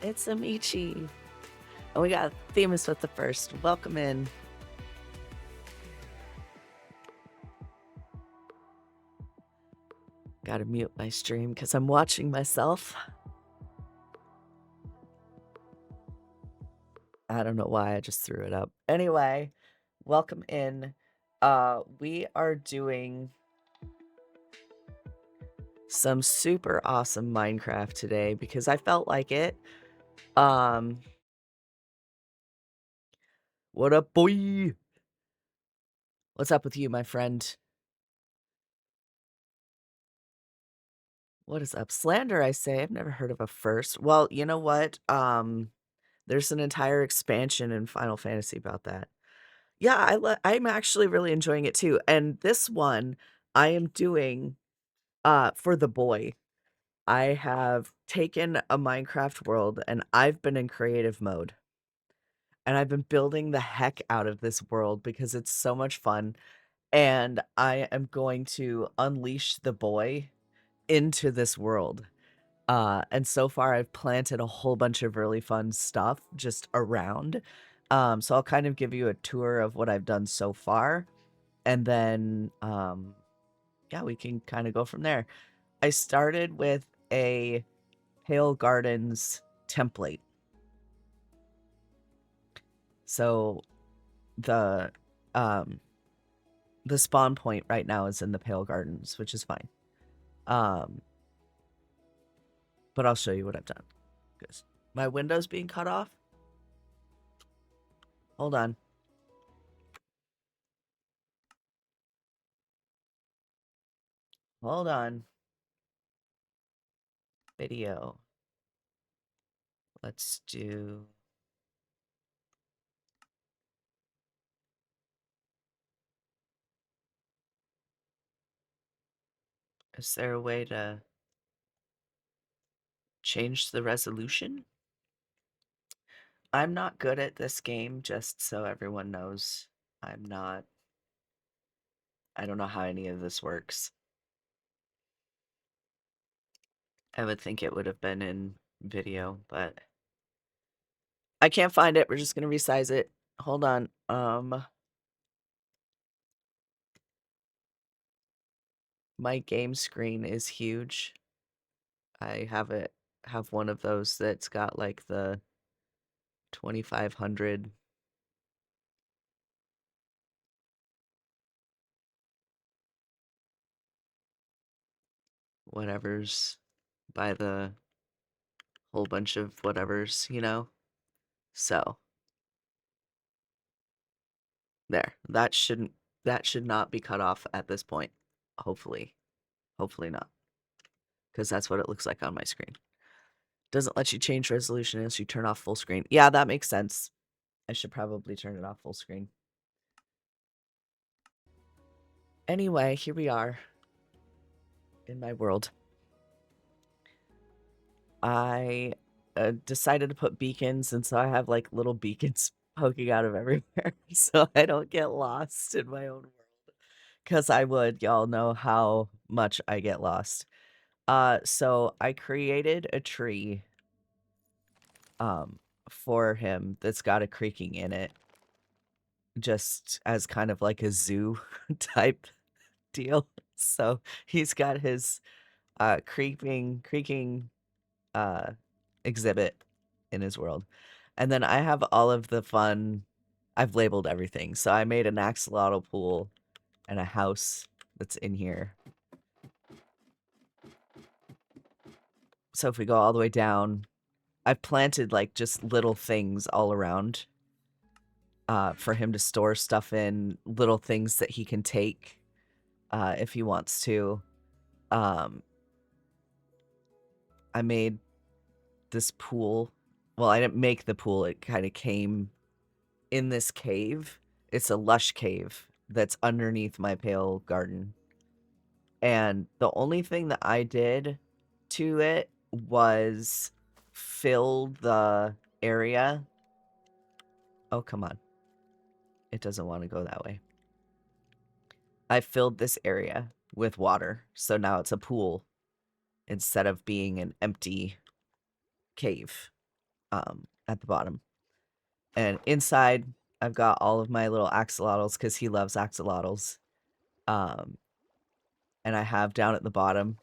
It's Amici. And we got Themis with the first. Welcome in. Gotta mute my stream because I'm watching myself. I don't know why, I just threw it up. Anyway, welcome in. We are doing some super awesome Minecraft today because I felt like it. What up, boy? What's up with you, my friend? What is up? Slander, I say. I've never heard of a first. Well, you know what? There's an entire expansion in Final Fantasy about that. Yeah, I'm actually really enjoying it too. And this one I am doing for the boy. I have taken a Minecraft world and I've been in creative mode. And I've been building the heck out of this world because it's so much fun. And I am going to unleash the boy into this world. And so far I've planted a whole bunch of really fun stuff just around. So I'll kind of give you a tour of what I've done so far. And then, yeah, we can kind of go from there. I started with a Pale Gardens template. So the spawn point right now is in the Pale Gardens, which is fine. But I'll show you what I've done. Because my window's being cut off. Hold on. Hold on. Video. Let's do... Is there a way to change the resolution? I'm not good at this game, just so everyone knows. I'm not... I don't know how any of this works. I would think it would have been in video, but... I can't find it. We're just going to resize it. Hold on. My game screen is huge. I have one of those that's got like the 2500 whatevers by the whole bunch of whatevers, you know? So there. That should not be cut off at this point. Hopefully. Hopefully not. Because that's what it looks like on my screen. Doesn't let you change resolution unless you turn off full screen. Yeah, that makes sense. I should probably turn it off full screen. Anyway, here we are in my world. I decided to put beacons, and so I have like little beacons poking out of everywhere so I don't get lost in my own world. Because I would, y'all know how much I get lost. So I created a tree for him that's got a creaking in it, just as kind of like a zoo type deal. So he's got his creaking exhibit in his world. And then I have all of the fun, I've labeled everything. So I made an axolotl pool and a house that's in here. So if we go all the way down, I've planted like just little things all around for him to store stuff in, little things that he can take if he wants to. I made this pool. Well, I didn't make the pool. It kind of came in this cave. It's a lush cave that's underneath my pale garden. And the only thing that I did to it was fill the area. Oh, come on. It doesn't want to go that way. I filled this area with water. So now it's a pool instead of being an empty cave. at the bottom. And inside, I've got all of my little axolotls because he loves axolotls. And I have down at the bottom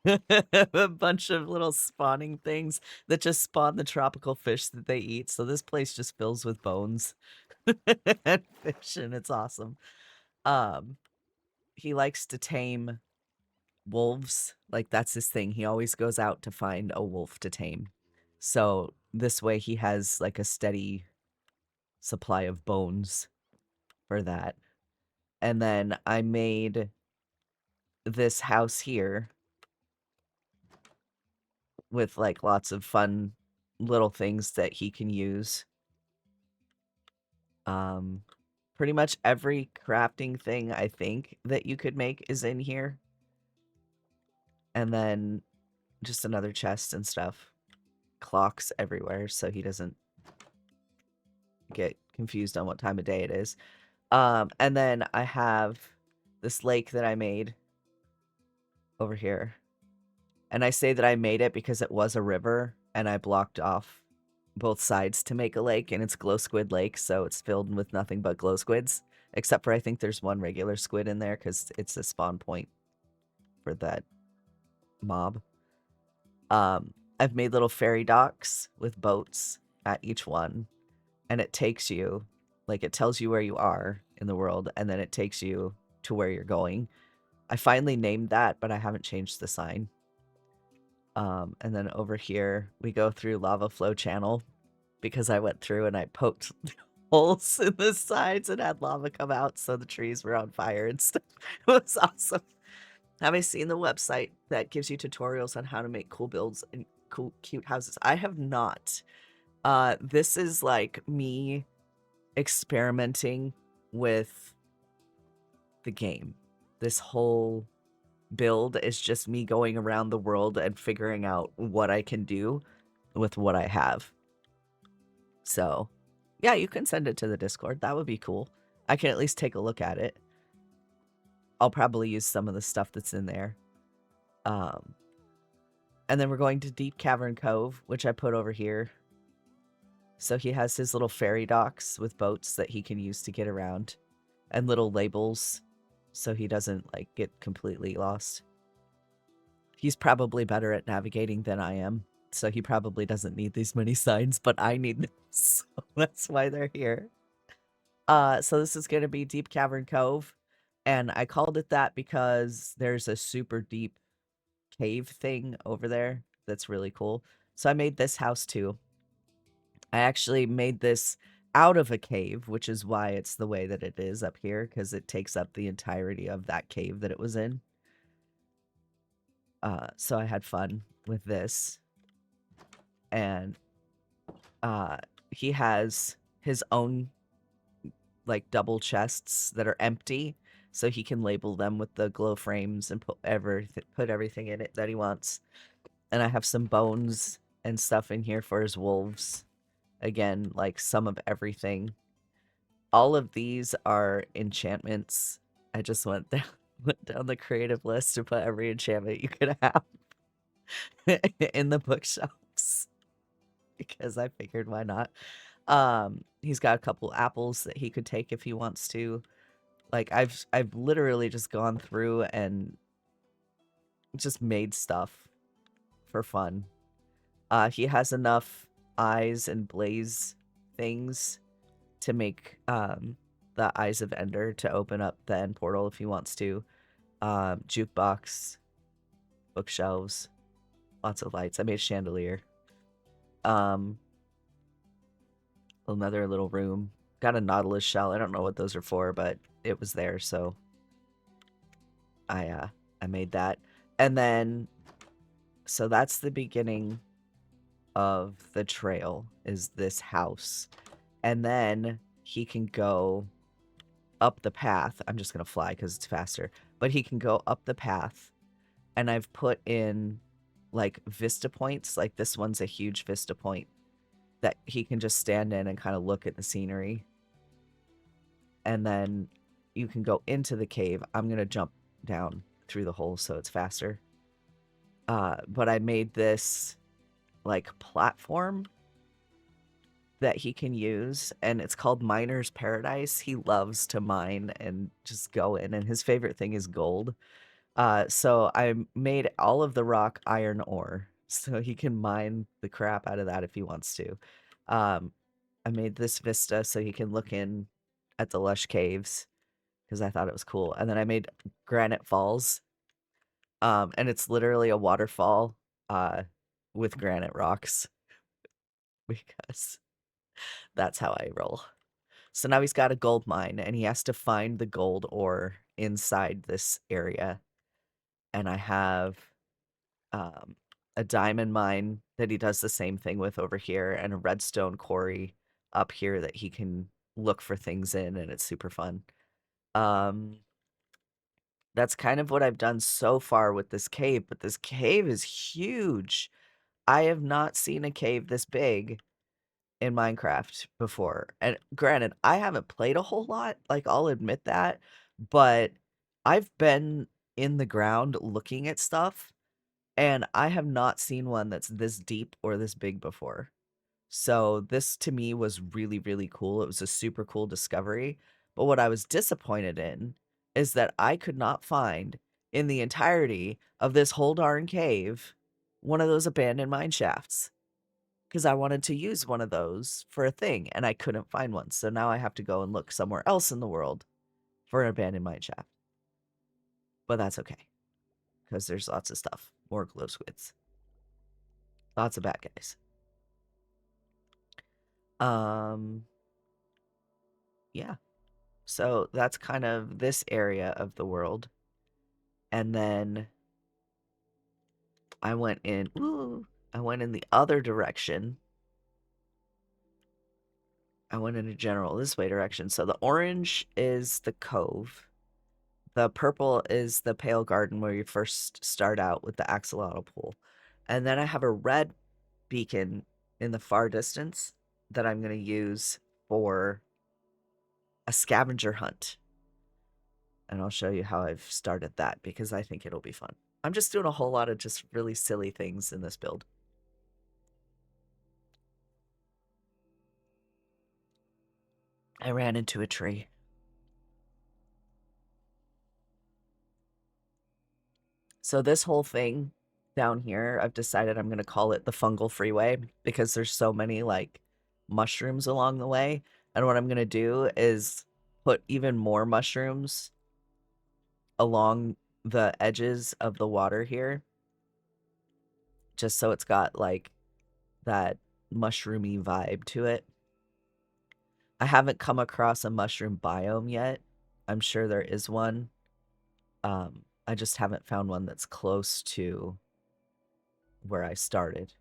a bunch of little spawning things that just spawn the tropical fish that they eat. So this place just fills with bones and fish, and it's awesome. He likes to tame wolves. Like, that's his thing. He always goes out to find a wolf to tame. So this way he has like a steady supply of bones for that. And then I made this house here with like lots of fun little things that he can use. Pretty much every crafting thing I think that you could make is in here. And then just another chest and stuff. Clocks everywhere so he doesn't get confused on what time of day it is. And then I have this lake that I made over here. And I say that I made it because it was a river and I blocked off both sides to make a lake, and it's glow squid lake, so it's filled with nothing but glow squids, except for I think there's one regular squid in there because it's a spawn point for that mob. I've made little ferry docks with boats at each one, and it takes you, like, it tells you where you are in the world, and then it takes you to where you're going. I finally named that, but I haven't changed the sign. And then over here, we go through lava flow channel because I went through and I poked holes in the sides and had lava come out, so the trees were on fire and stuff. It was awesome. Have I seen the website that gives you tutorials on how to make cool builds and cool, cute houses? I have not. This is like me experimenting with the game. This whole build is just me going around the world and figuring out what I can do with what I have. So, yeah, you can send it to the Discord. That would be cool. I can at least take a look at it. I'll probably use some of the stuff that's in there. And then we're going to Deep Cavern Cove, which I put over here. So he has his little ferry docks with boats that he can use to get around. And little labels so he doesn't, like, get completely lost. He's probably better at navigating than I am, so he probably doesn't need these many signs, but I need them, so that's why they're here. So this is going to be Deep Cavern Cove, and I called it that because there's a super deep cave thing over there that's really cool. So I made this house too. I actually made this out of a cave, which is why it's the way that it is up here, because it takes up the entirety of that cave that it was in. So I had fun with this. And he has his own like double chests that are empty, so he can label them with the glow frames and put everything in it that he wants. And I have some bones and stuff in here for his wolves. Again, like some of everything. All of these are enchantments. I just went down the creative list to put every enchantment you could have in the bookshelves because I figured why not. He's got a couple apples that he could take if he wants to. Like I've literally just gone through and just made stuff for fun. He has enough eyes and blaze things to make the Eyes of Ender to open up the end portal if he wants to. Jukebox, bookshelves, lots of lights. I made a chandelier. Another little room. Got a nautilus shell. I don't know what those are for, but it was there, so I made that. And then so that's the beginning of the trail, is this house. And then he can go up the path. I'm just going to fly because it's faster. But he can go up the path. And I've put in, like, vista points. Like, this one's a huge vista point that he can just stand in and kind of look at the scenery. And then you can go into the cave. I'm going to jump down through the hole so it's faster. But I made this, like, platform that he can use, and it's called Miner's Paradise. He loves to mine and just go in, and his favorite thing is gold. So I made all of the rock iron ore, so he can mine the crap out of that if he wants to. Um, I made this vista so he can look in at the lush caves because I thought it was cool. And then I made granite falls, and it's literally a waterfall uh, with granite rocks because that's how I roll. So now he's got a gold mine and he has to find the gold ore inside this area. And I have um, a diamond mine that he does the same thing with over here, and a redstone quarry up here that he can look for things in, and it's super fun. Um, that's kind of what I've done so far with this cave, but this cave is huge. I have not seen a cave this big in Minecraft before. And granted, I haven't played a whole lot, like I'll admit that, but I've been in the ground looking at stuff and I have not seen one that's this deep or this big before. So this to me was really, really cool. It was a super cool discovery. But what I was disappointed in is that I could not find in the entirety of this whole darn cave one of those abandoned mine shafts because I wanted to use one of those for a thing and I couldn't find one. So now I have to go and look somewhere else in the world for an abandoned mine shaft. But that's okay because there's lots of stuff. More glow squids. Lots of bad guys. Um, yeah. So that's kind of this area of the world. And then I went in, I went in the other direction. I went in a general this way direction. So the orange is the cove. The purple is the pale garden where you first start out with the axolotl pool. And then I have a red beacon in the far distance that I'm going to use for a scavenger hunt. And I'll show you how I've started that because I think it'll be fun. I'm just doing a whole lot of just really silly things in this build. I ran into a tree. So this whole thing down here, I've decided I'm going to call it the fungal freeway because there's so many like mushrooms along the way. And what I'm going to do is put even more mushrooms along the edges of the water here, just so it's got like that mushroomy vibe to it. I haven't come across a mushroom biome yet. I'm sure there is one. I just haven't found one that's close to where I started.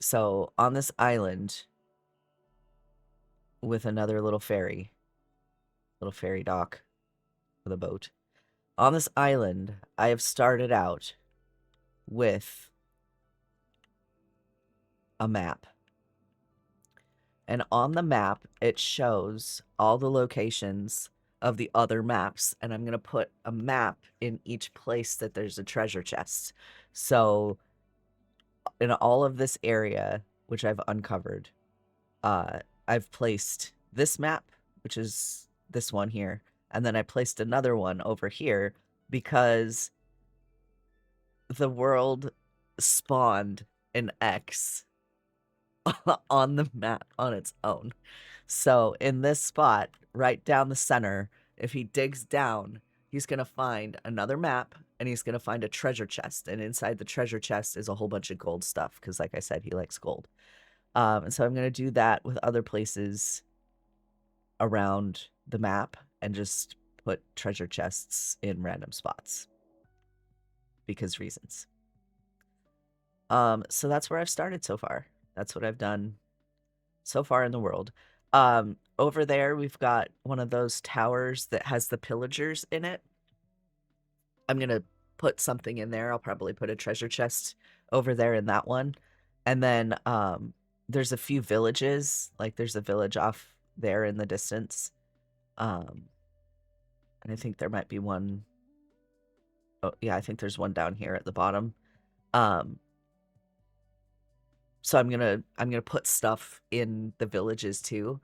So on this island with another little ferry dock with a boat. On this island, I have started out with a map. And on the map, it shows all the locations of the other maps. And I'm going to put a map in each place that there's a treasure chest. So in all of this area, which I've uncovered, I've placed this map, which is this one here. And then I placed another one over here because the world spawned an X on the map on its own. So in this spot, right down the center, if he digs down, he's going to find another map and he's going to find a treasure chest. And inside the treasure chest is a whole bunch of gold stuff because, like I said, he likes gold. And so I'm going to do that with other places around the map and just put treasure chests in random spots because reasons. So that's where I've started so far. That's what I've done so far in the world. Over there, we've got one of those towers that has the pillagers in it. I'm going to put something in there. I'll probably put a treasure chest over there in that one. And then there's a few villages. Like there's a village off there in the distance. And I think there might be one. Oh, yeah, I think there's one down here at the bottom. So I'm gonna put stuff in the villages too,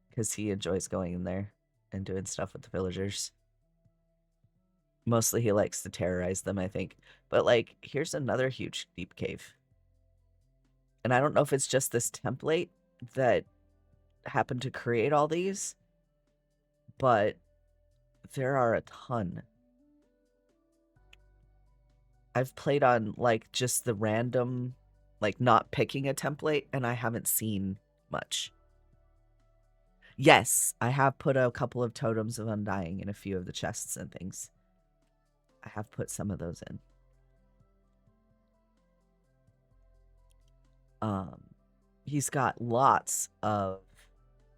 because he enjoys going in there and doing stuff with the villagers. Mostly he likes to terrorize them, I think. But like, here's another huge deep cave. And I don't know if it's just this template that happened to create all these, but there are a ton. I've played on like just the random, like not picking a template, and I haven't seen much. Yes, I have put a couple of totems of undying in a few of the chests and things. I have put some of those in. Um, he's got lots of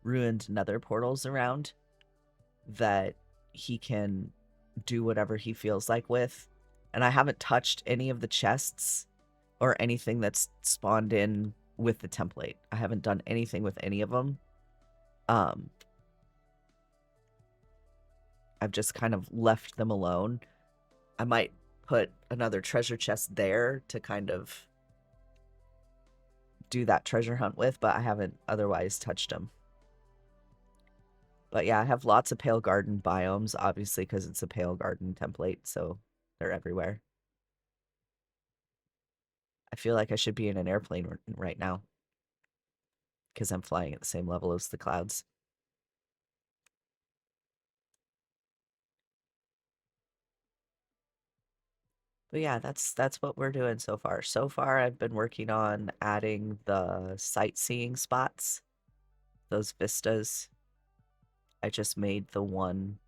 ruined nether portals around that he can do whatever he feels like with. And I haven't touched any of the chests or anything that's spawned in with the template. I haven't done anything with any of them. I've just kind of left them alone. I might put another treasure chest there to kind of do that treasure hunt with, but I haven't otherwise touched them. But yeah, I have lots of Pale Garden biomes, obviously, because it's a Pale Garden template, so they're everywhere. I feel like I should be in an airplane right now because I'm flying at the same level as the clouds. But yeah, that's what we're doing so far. So far, I've been working on adding the sightseeing spots, those vistas. I just made the one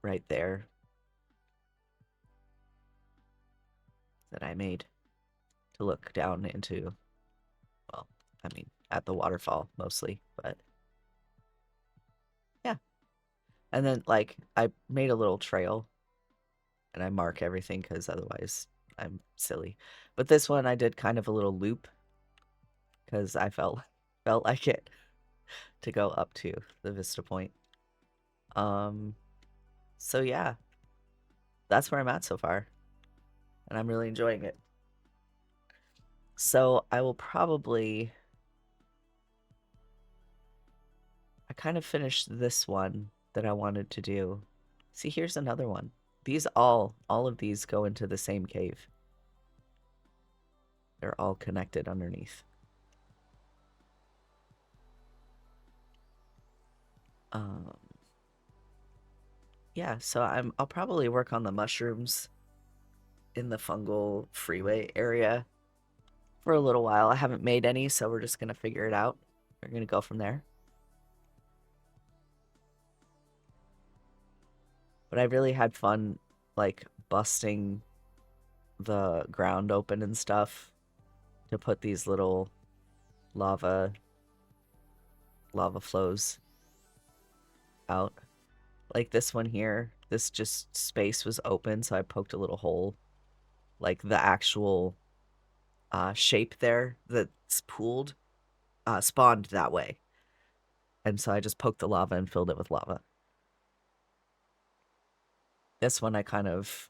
right there that I made to look down into, well, I mean, at the waterfall mostly, but yeah. And then, like, I made a little trail and I mark everything because otherwise I'm silly. But this one I did kind of a little loop because I felt like it to go up to the vista point. Um, so yeah, that's where I'm at so far, and I'm really enjoying it. So I will probably, I kind of finished this one that I wanted to do. See, here's another one. These all of these go into the same cave. They're all connected underneath. Um, yeah, so I'll probably work on the mushrooms in the fungal freeway area for a little while. I haven't made any, so we're just gonna figure it out. We're gonna go from there. But I really had fun, like, busting the ground open and stuff to put these little lava flows out. Like this one here, this just space was open, so I poked a little hole. Like the actual shape there that's pooled spawned that way. And so I just poked the lava and filled it with lava. This one I kind of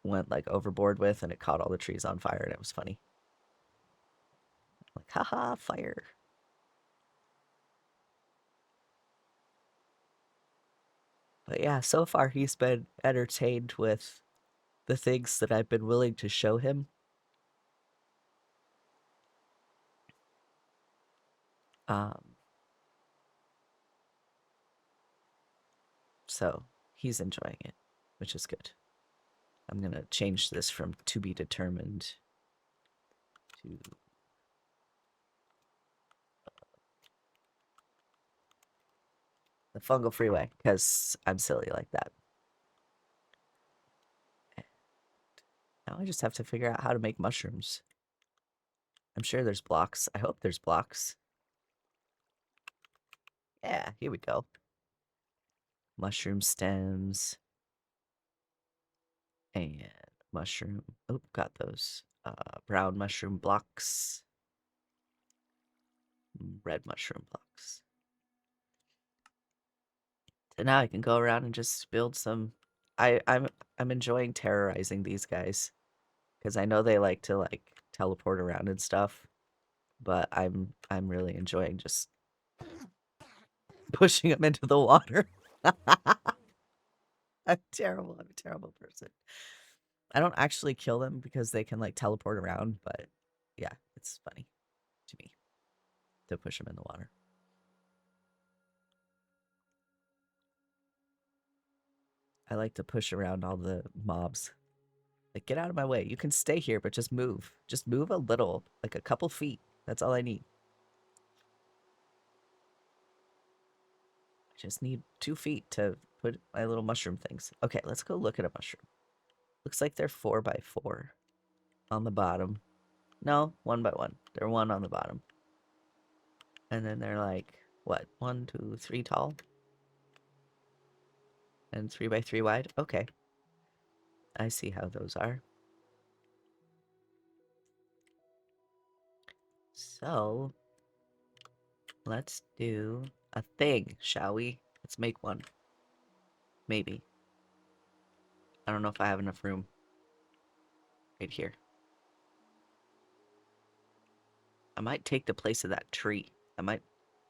went like overboard with, and it caught all the trees on fire, and it was funny. Like, haha, fire. But yeah, so far he's been entertained with the things that I've been willing to show him. Um, so he's enjoying it, which is good. I'm gonna change this from to be determined to the fungal freeway because I'm silly like that. Now I just have to figure out how to make mushrooms. I'm sure there's blocks. I hope there's blocks. Yeah, here we go. Mushroom stems and mushroom. Oh, got those. Brown mushroom blocks. Red mushroom blocks. So now I can go around and just build some I'm enjoying terrorizing these guys because I know they like to like teleport around and stuff, but I'm really enjoying just pushing them into the water. I'm terrible. I'm a terrible person. I don't actually kill them because they can like teleport around, but yeah, it's funny to me to push them in the water. I like to push around all the mobs. Like, get out of my way. You can stay here, but just move. Just move a little, like a couple feet. That's all I need. I just need 2 feet to put my little mushroom things. Okay, let's go look at a mushroom. Looks like they're 4 by 4 on the bottom. No, 1 by 1. They're 1 on the bottom. And then they're like, what, 1, 2, 3 tall? And 3 by 3 wide? Okay. I see how those are. So, let's do a thing, shall we? Let's make one. Maybe. I don't know if I have enough room. Right here. I might take the place of that tree. I might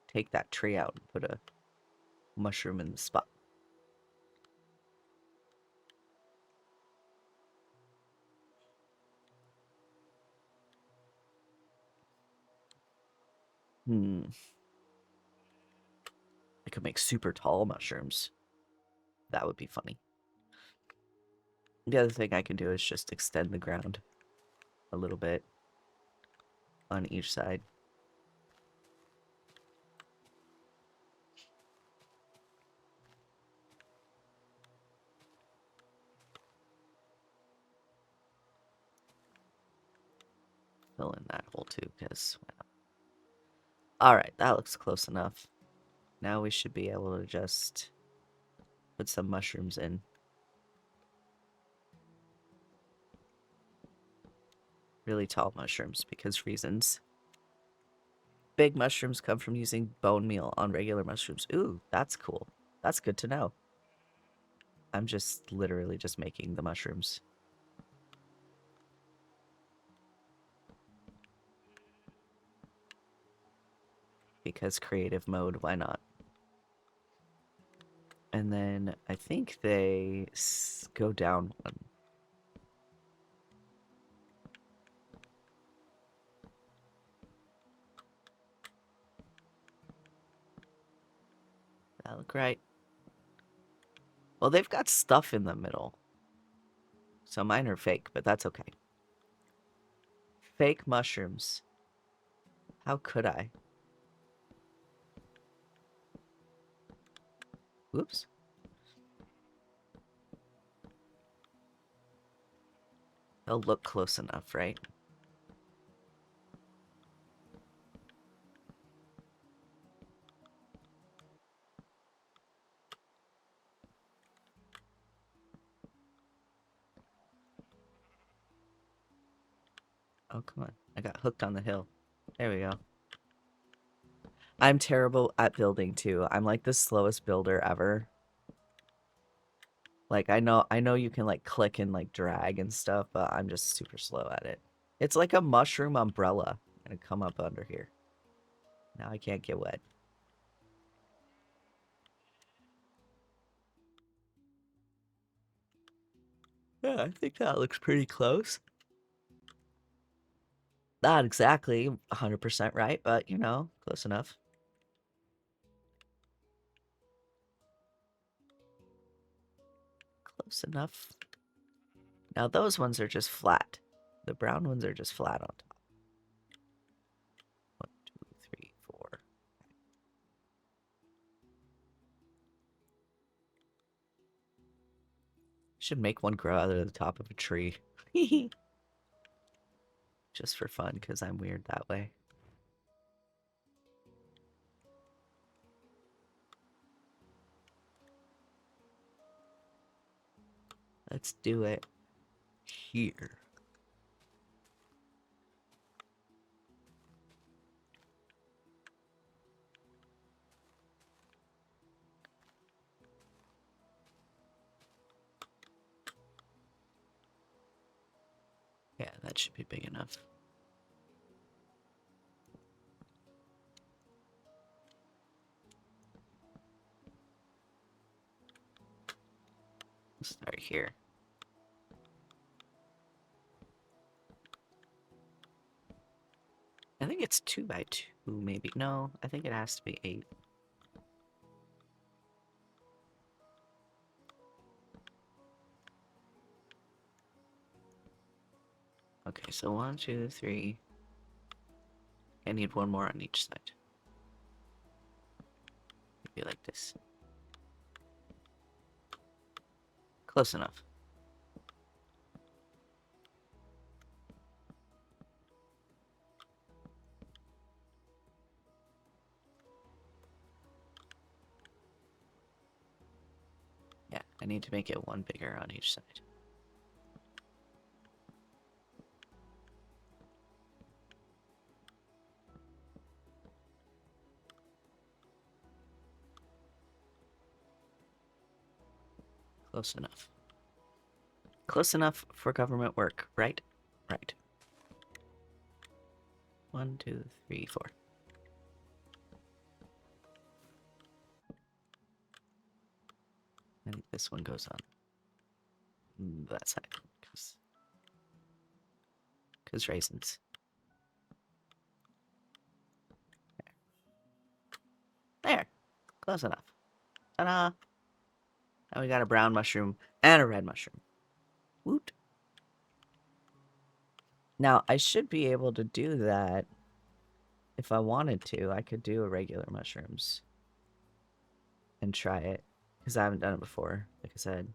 take that tree out and put a mushroom in the spot. I could make super tall mushrooms. That would be funny. The other thing I can do is just extend the ground a little bit on each side. Fill in that hole too, because why not? Alright, that looks close enough. Now we should be able to just put some mushrooms in. Really tall mushrooms, because reasons. Big mushrooms come from using bone meal on regular mushrooms. Ooh, that's cool. That's good to know. I'm just literally just making the mushrooms. Because creative mode, why not? And then I think they go down one. That look right. Well, they've got stuff in the middle. So mine are fake, but that's okay. Fake mushrooms. How could I? Whoops. They'll look close enough, right? Oh, come on. I got hooked on the hill. There we go. I'm terrible at building too. I'm like the slowest builder ever. Like I know you can like click and like drag and stuff, but I'm just super slow at it. It's like a mushroom umbrella and come up under here. Now I can't get wet. Yeah, I think that looks pretty close. Not exactly 100% right, but you know, close enough. Close enough. Now those ones are just flat. The brown ones are just flat on top. 1, 2, 3, 4. Should make one grow out of the top of a tree. Just for fun, because I'm weird that way. Let's do it here. that should be big enough. Let's start here. I think it's 2 by 2, maybe. No, I think it has to be 8. Okay, so 1, 2, 3. I need one more on each side. Maybe like this. Close enough. Yeah, I need to make it one bigger on each side. Close enough. Close enough for government work, right? Right. 1, 2, 3, 4. I think this one goes on that side, because raisins. There. Close enough. Ta-da! Now we got a brown mushroom and a red mushroom. Woot. Now, I should be able to do that if I wanted to. I could do a regular mushrooms and try it, because I haven't done it before, like I said.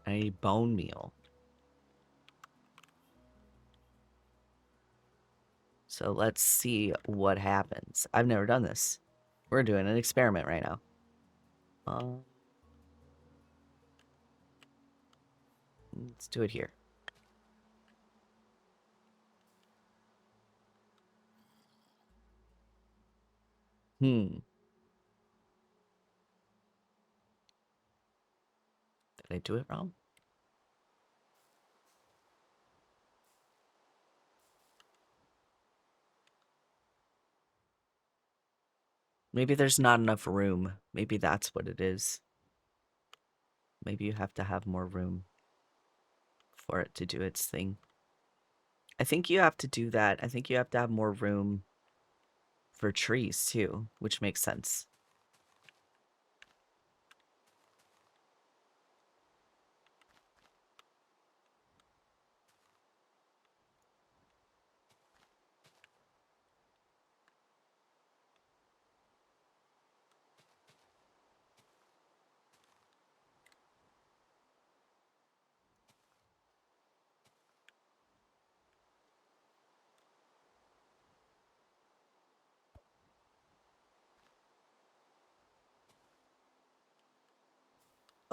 I need bone meal. So let's see what happens. I've never done this. We're doing an experiment right now. Let's do it here. Did I do it wrong? Maybe there's not enough room. Maybe that's what it is. Maybe you have to have more room for it to do its thing. I think you have to do that. I think you have to have more room for trees too, which makes sense.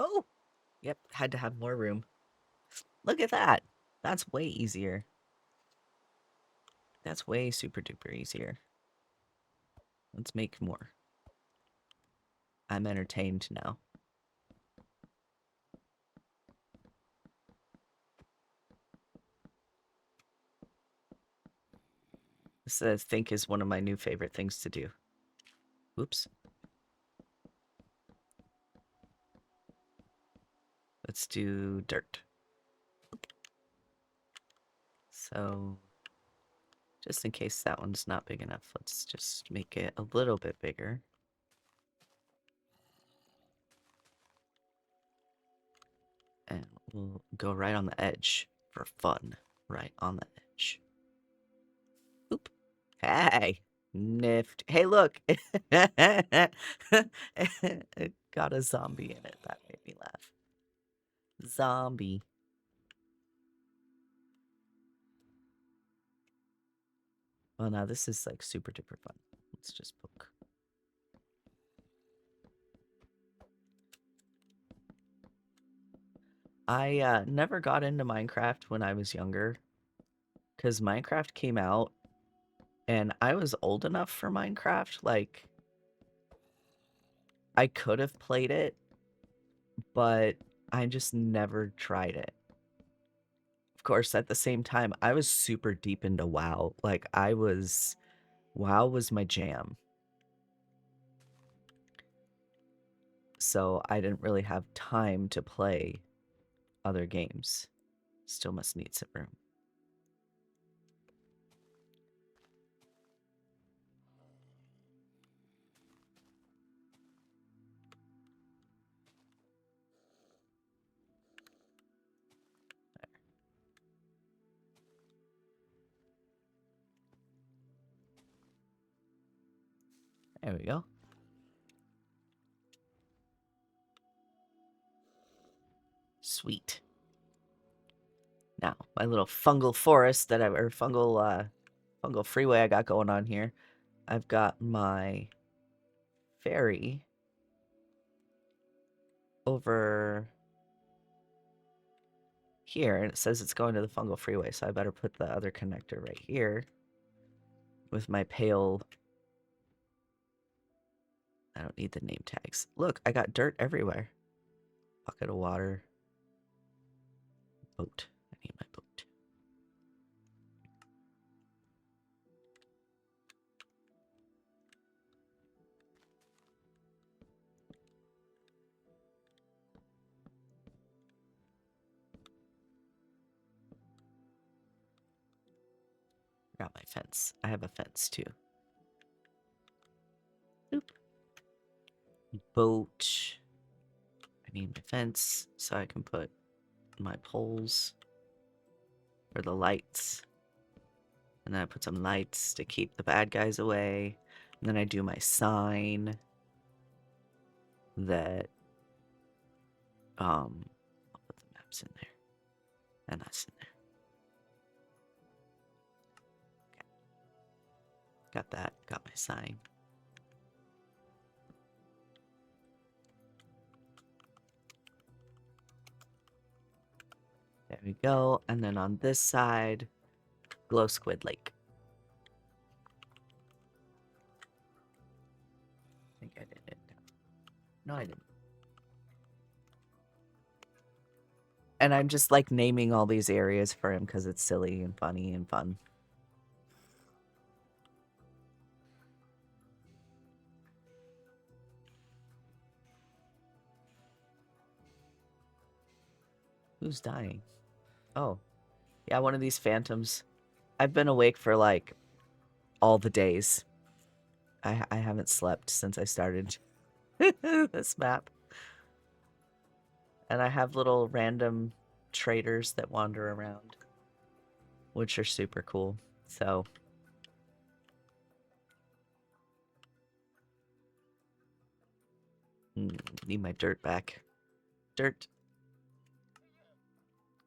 Oh, yep, had to have more room. Look at that. That's way easier. That's way super duper easier. Let's make more. I'm entertained now. This, I think, is one of my new favorite things to do. Oops. Let's do dirt. So, just in case that one's not big enough, let's just make it a little bit bigger. And we'll go right on the edge for fun. Right on the edge. Oop. Hey! Nift. Hey, look! It got a zombie in it. That made me laugh. Zombie. Well, now this is like super duper fun. Let's just poke. I never got into Minecraft when I was younger, because Minecraft came out and I was old enough for Minecraft. Like, I could have played it, but I just never tried it of course, at the same time, I was super deep into WoW. Like, WoW was my jam. So I didn't really have time to play other games. Still must need some room. There we go. Sweet. Now, my little fungal forest or fungal freeway I got going on here. I've got my ferry over here, and it says it's going to the fungal freeway, so I better put the other connector right here with my pale. I don't need the name tags. Look, I got dirt everywhere. Bucket of water. Boat. I need my boat. Got my fence. I have a fence too. Oop. Boat. I need my fence so I can put my poles for the lights. And then I put some lights to keep the bad guys away. And then I do my sign that I'll put the maps in there. And that's in there. Okay. Got that. Got my sign. There we go. And then on this side, Glow Squid Lake. I think I did it. No, I didn't. And I'm just like naming all these areas for him because it's silly and funny and fun. Who's dying? Oh, yeah, one of these phantoms. I've been awake for like all the days. I haven't slept since I started this map. And I have little random traders that wander around, which are super cool. So need my dirt back. Dirt.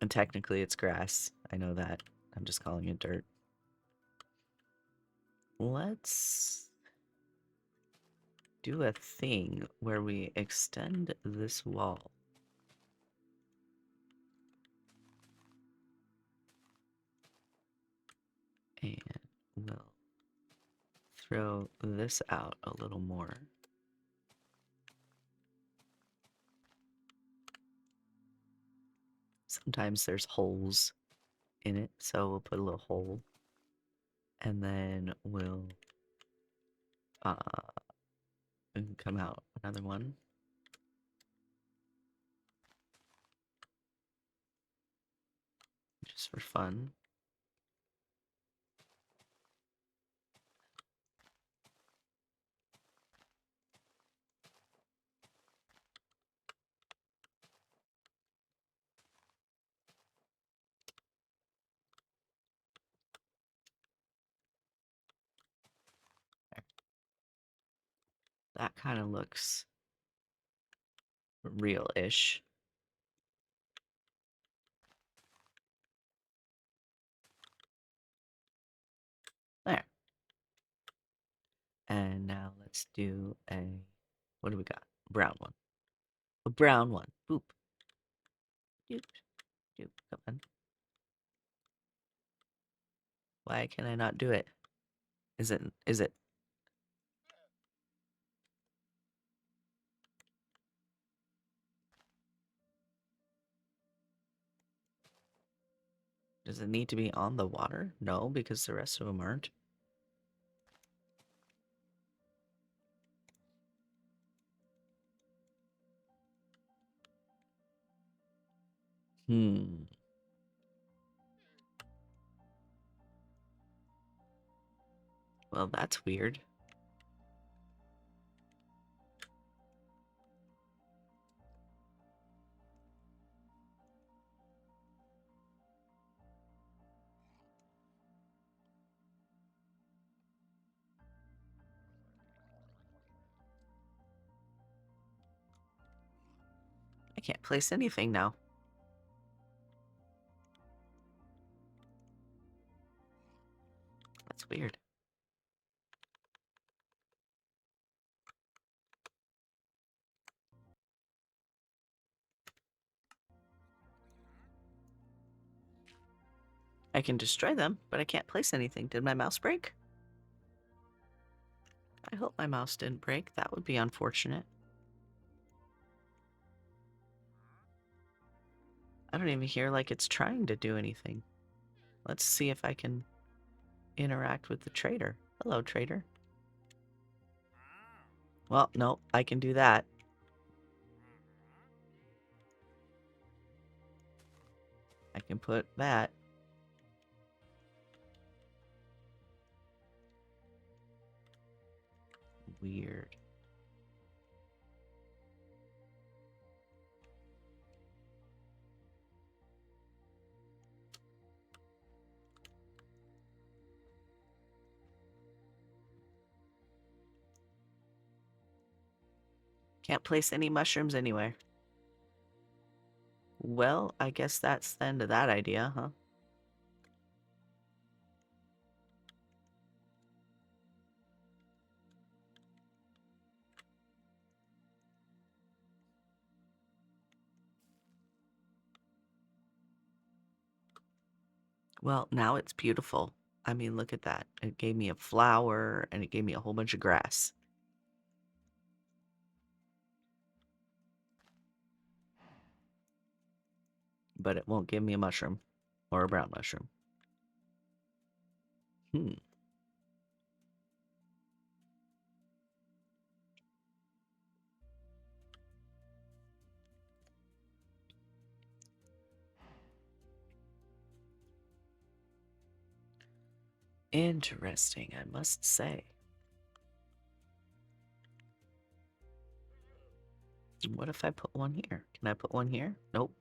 And technically it's grass. I know that. I'm just calling it dirt. Let's do a thing where we extend this wall. And we'll throw this out a little more. Sometimes there's holes in it, so we'll put a little hole. And then we'll come out another one. Just for fun. That kind of looks real-ish. There. And now let's do a, what do we got? Brown one. A brown one. Boop. Doop. Doop. Come on. Why can I not do it? Is it? Does it need to be on the water? No, because the rest of them aren't. Hmm. Well, that's weird. I can't place anything now. That's weird. I can destroy them, but I can't place anything. Did my mouse break? I hope my mouse didn't break. That would be unfortunate. I don't even hear like it's trying to do anything. Let's see if I can interact with the trader. Hello, trader. Well, no, I can do that. I can put that. Weird. Can't place any mushrooms anywhere. Well, I guess that's the end of that idea, huh? Well, now it's beautiful. I mean, look at that. It gave me a flower and it gave me a whole bunch of grass. But it won't give me a mushroom or a brown mushroom. Hmm. Interesting, I must say. What if I put one here? Can I put one here? Nope.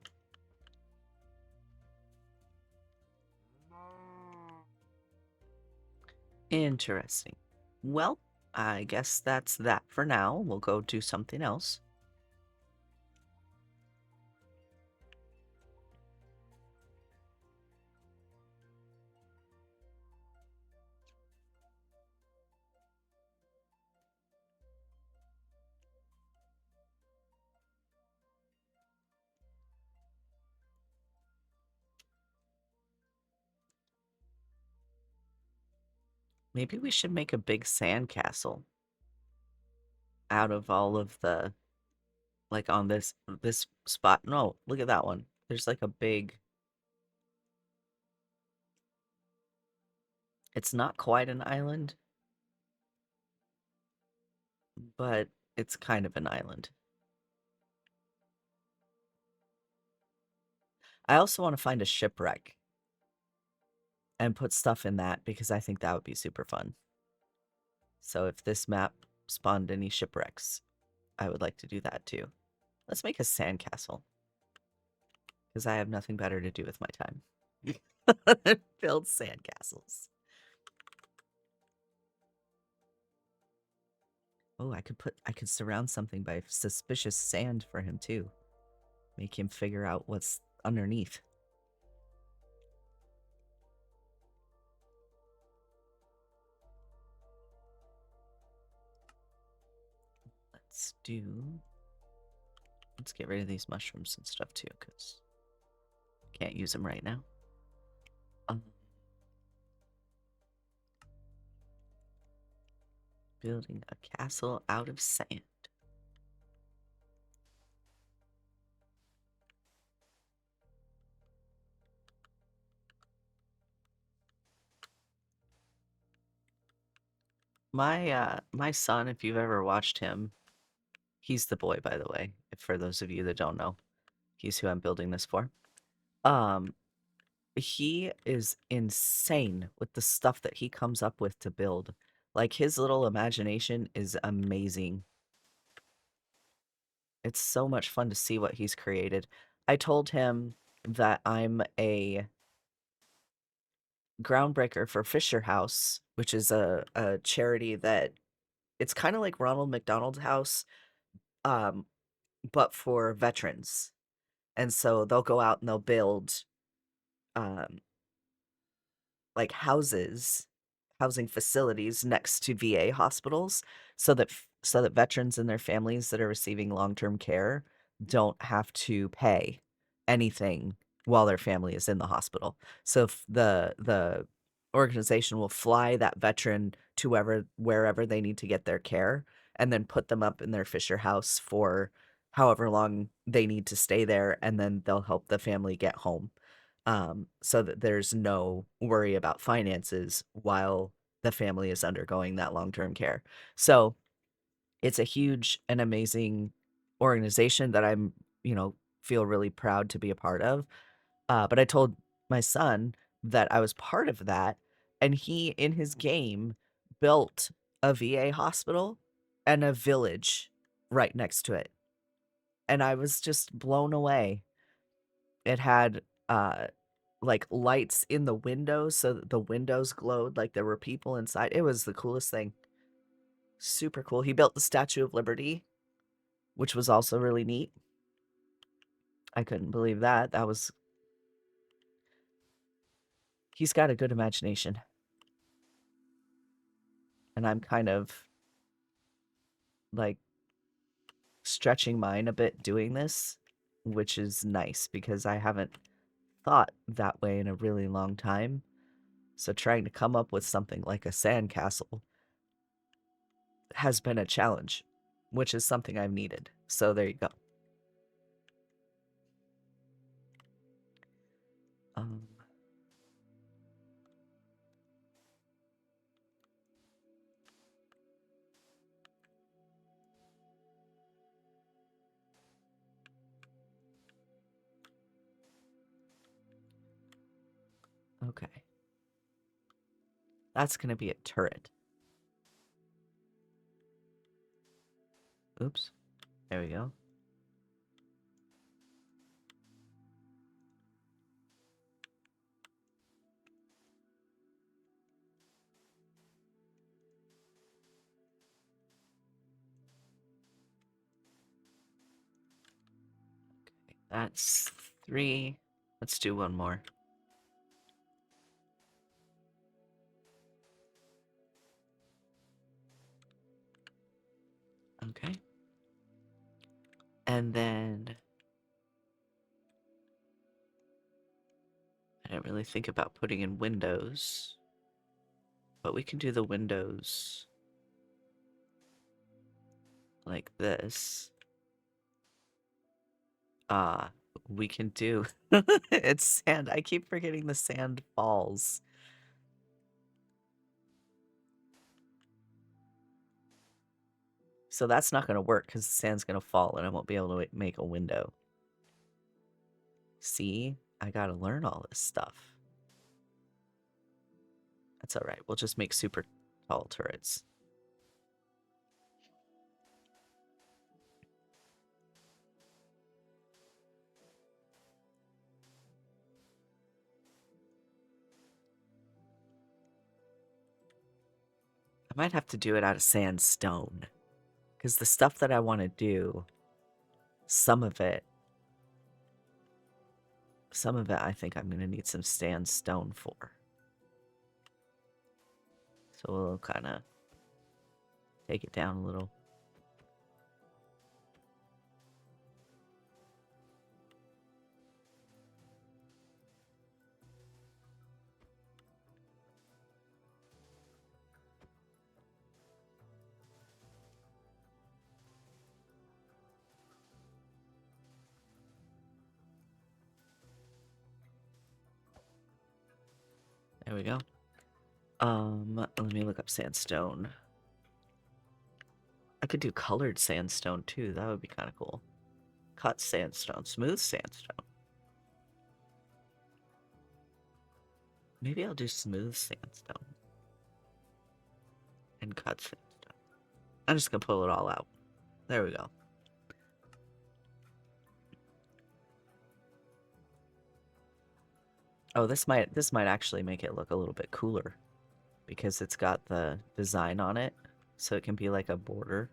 Interesting. Well, I guess that's that for now. We'll go do something else. Maybe we should make a big sand castle out of all of the, like on this spot. No, look at that one. There's like a big, it's not quite an island, but it's kind of an island. I also want to find a shipwreck and put stuff in that because I think that would be super fun. So if this map spawned any shipwrecks, I would like to do that too. Let's make a sandcastle because I have nothing better to do with my time. Build sandcastles. Oh, I could surround something by suspicious sand for him too. Make him figure out what's underneath. Let's get rid of these mushrooms and stuff too, because can't use them right now. Building a castle out of sand. My son, if you've ever watched him, he's the boy, by the way, for those of you that don't know. He's who I'm building this for. Um, he is insane with the stuff that he comes up with to build. Like, his little imagination is amazing. It's so much fun to see what he's created. I told him that I'm a groundbreaker for Fisher House, which is a charity that it's kind of like Ronald McDonald's House, um, but for veterans. And so they'll go out and they'll build um, like housing facilities next to VA hospitals so that veterans and their families that are receiving long-term care don't have to pay anything while their family is in the hospital. So if the organization will fly that veteran to wherever they need to get their care and then put them up in their Fisher House for however long they need to stay there, and then they'll help the family get home, so that there's no worry about finances while the family is undergoing that long-term care. So it's a huge and amazing organization that feel really proud to be a part of. But I told my son that I was part of that, and he, in his game, built a VA hospital and a village right next to it. And I was just blown away. It had like lights in the windows so that the windows glowed like there were people inside. It was the coolest thing. Super cool. He built the Statue of Liberty, which was also really neat. I couldn't believe that. He's got a good imagination. And I'm kind of like stretching mine a bit doing this, which is nice because I haven't thought that way in a really long time. So trying to come up with something like a sandcastle has been a challenge, which is something I've needed. So there you go. Um, okay. That's going to be a turret. Oops. There we go. Okay, that's 3. Let's do one more. Okay. And then I didn't really think about putting in windows, but we can do the windows like this. Uh, we can do it's sand. I keep forgetting the sand falls. So that's not going to work because the sand's going to fall and I won't be able to make a window. See? I got to learn all this stuff. That's all right. We'll just make super tall turrets. I might have to do it out of sandstone because the stuff that I want to do, some of it I think I'm going to need some sandstone for. So we'll kind of take it down a little. There we go. Let me look up sandstone. I could do colored sandstone too. That would be kind of cool. Cut sandstone, smooth sandstone. Maybe I'll do smooth sandstone and cut sandstone. I'm just gonna pull it all out. There we go. Oh, this might actually make it look a little bit cooler because it's got the design on it, so it can be like a border.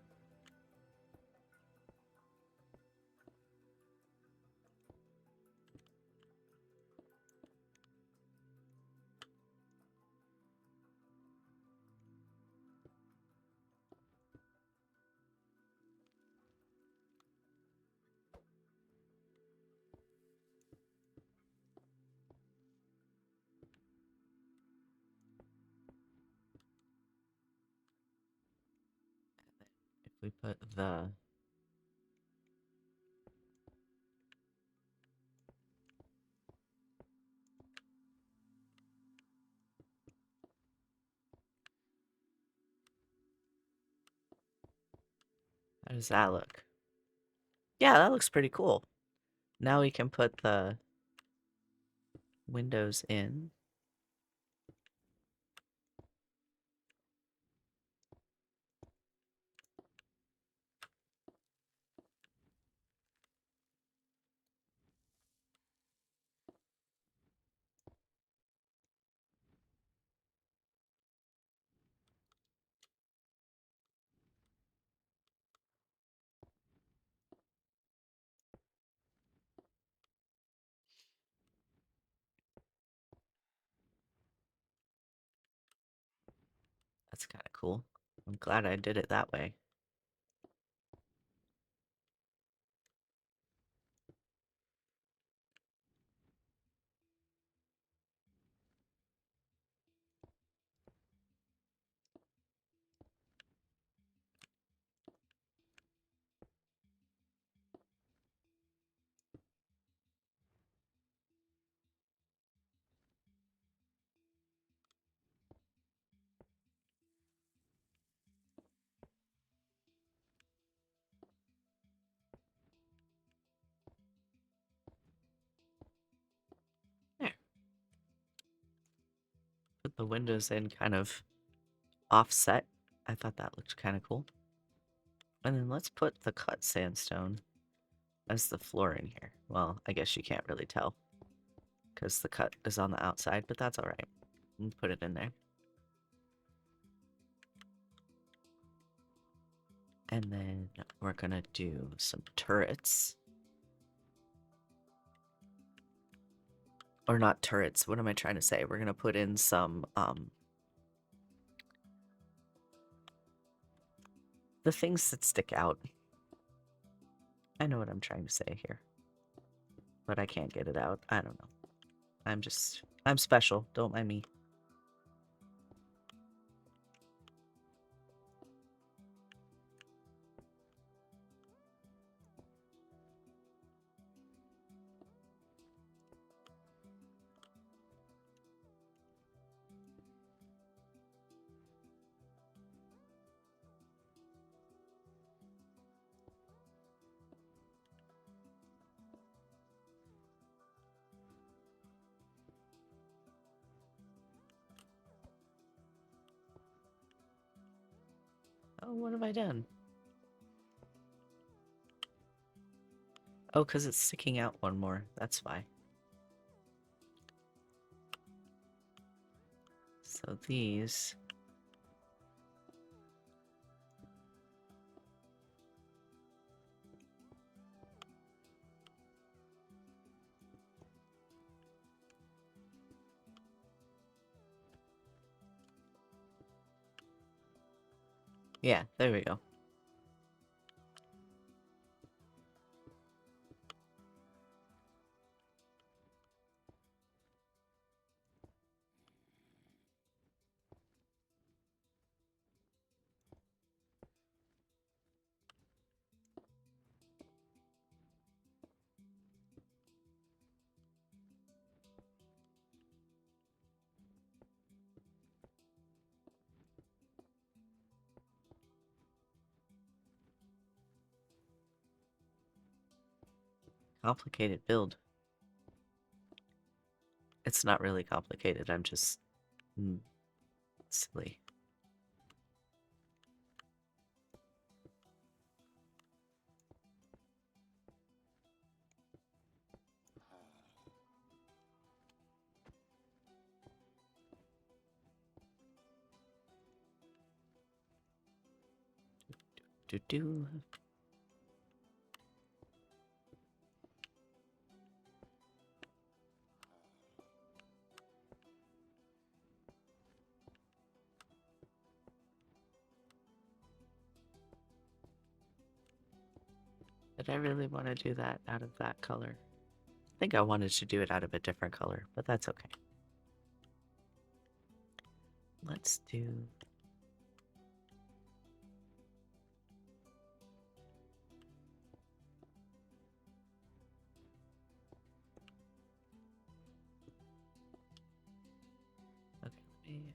If we put the how does that look? Yeah, that looks pretty cool. Now we can put the windows in. That's kind of cool. I'm glad I did it that way. There. Put the windows in kind of offset. I thought that looked kind of cool. And then let's put the cut sandstone as the floor in here. Well, I guess you can't really tell because the cut is on the outside, but that's all right. And put it in there. And then we're gonna do some turrets. Or not turrets, what am I trying to say? We're gonna put in some, the things that stick out. I know what I'm trying to say here. But I can't get it out. I don't know. I'm special. Don't mind me. Oh, what have I done? Oh, because it's sticking out one more. That's why. So these... Yeah, there we go. Complicated build. It's not really complicated, I'm just silly. Do. Did I really want to do that out of that color? I think I wanted to do it out of a different color, but that's okay. Let's do... Okay, let me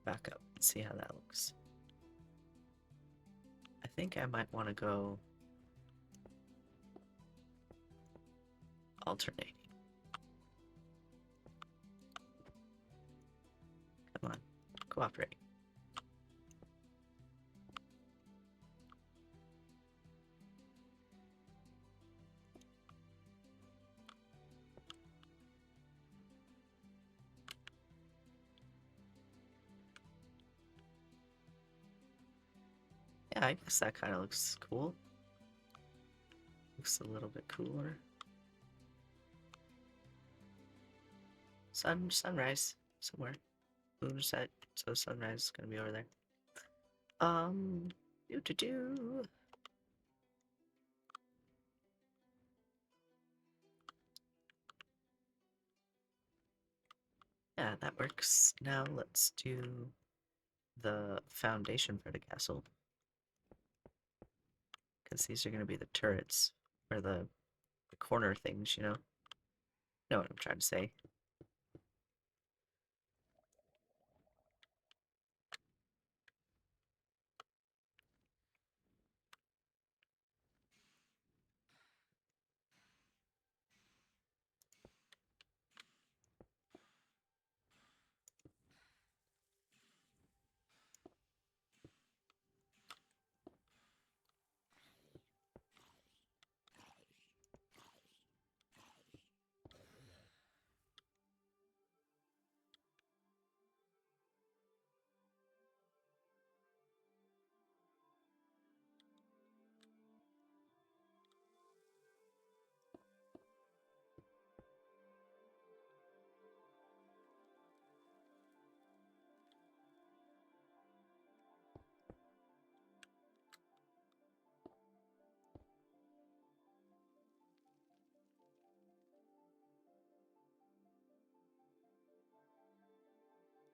back up and see how that looks. I think I might want to go alternating. Come on, cooperate. Yeah, I guess that kind of looks cool. Looks a little bit cooler. Sunrise somewhere. Moon set, so sunrise is gonna be over there. Do. Yeah, that works. Now let's do the foundation for the castle. Because these are gonna be the turrets, or the corner things, you know what I'm trying to say.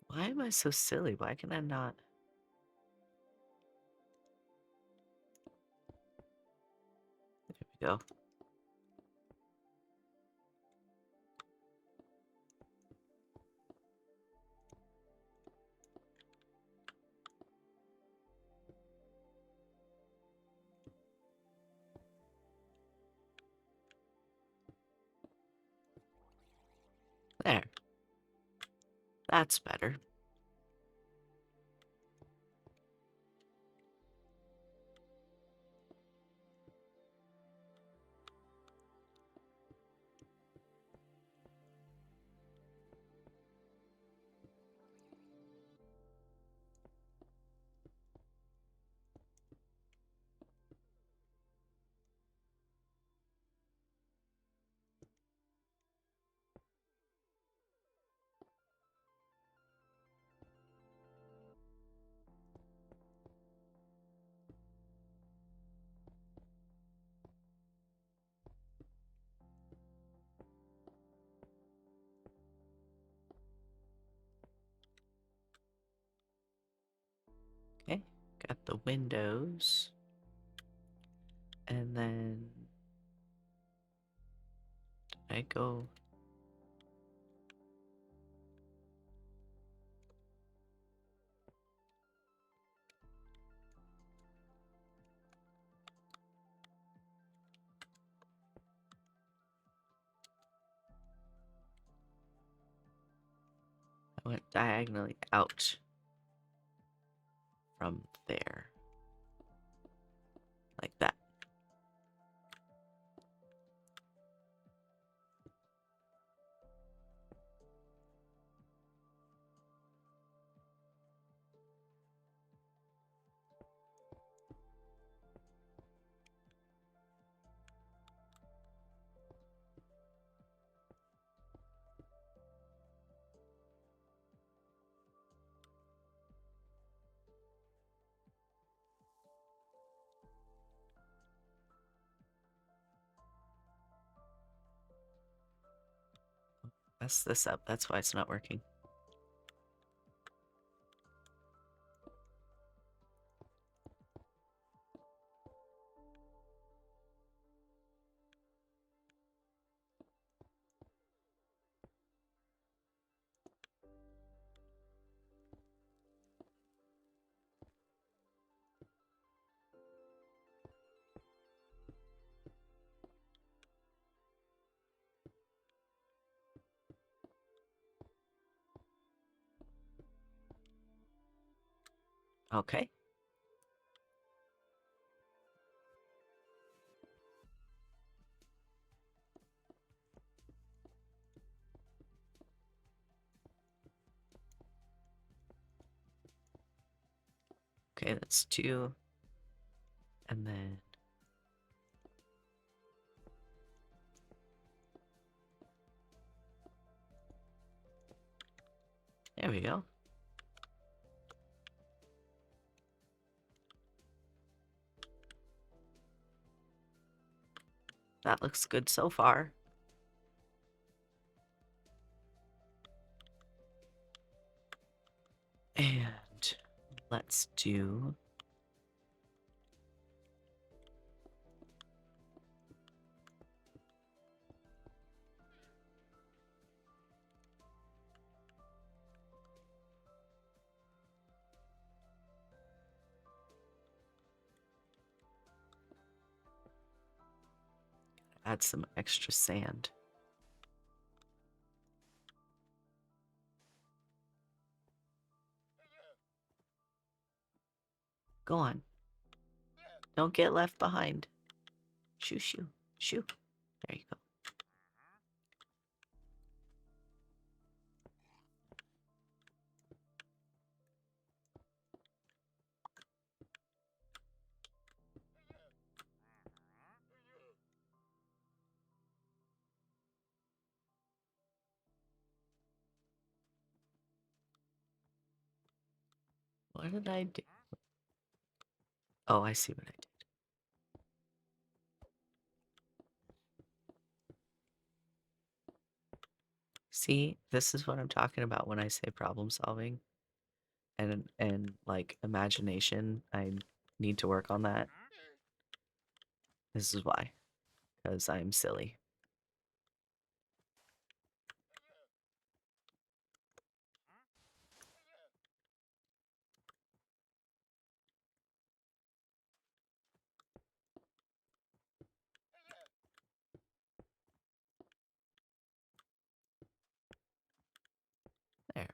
Why am I so silly? Why can I not? There we go. There. That's better. Okay, got the windows. And then I go... diagonally out from there. Like that. Mess this up. That's why it's not working. Okay. Okay, that's 2. And then there we go. That looks good so far. And let's do add some extra sand. Go on. Don't get left behind. Shoo, shoo, shoo. There you go. What did I do? Oh, I see what I did. See, this is what I'm talking about when I say problem solving and like imagination. I need to work on that. This is why, because I'm silly. There.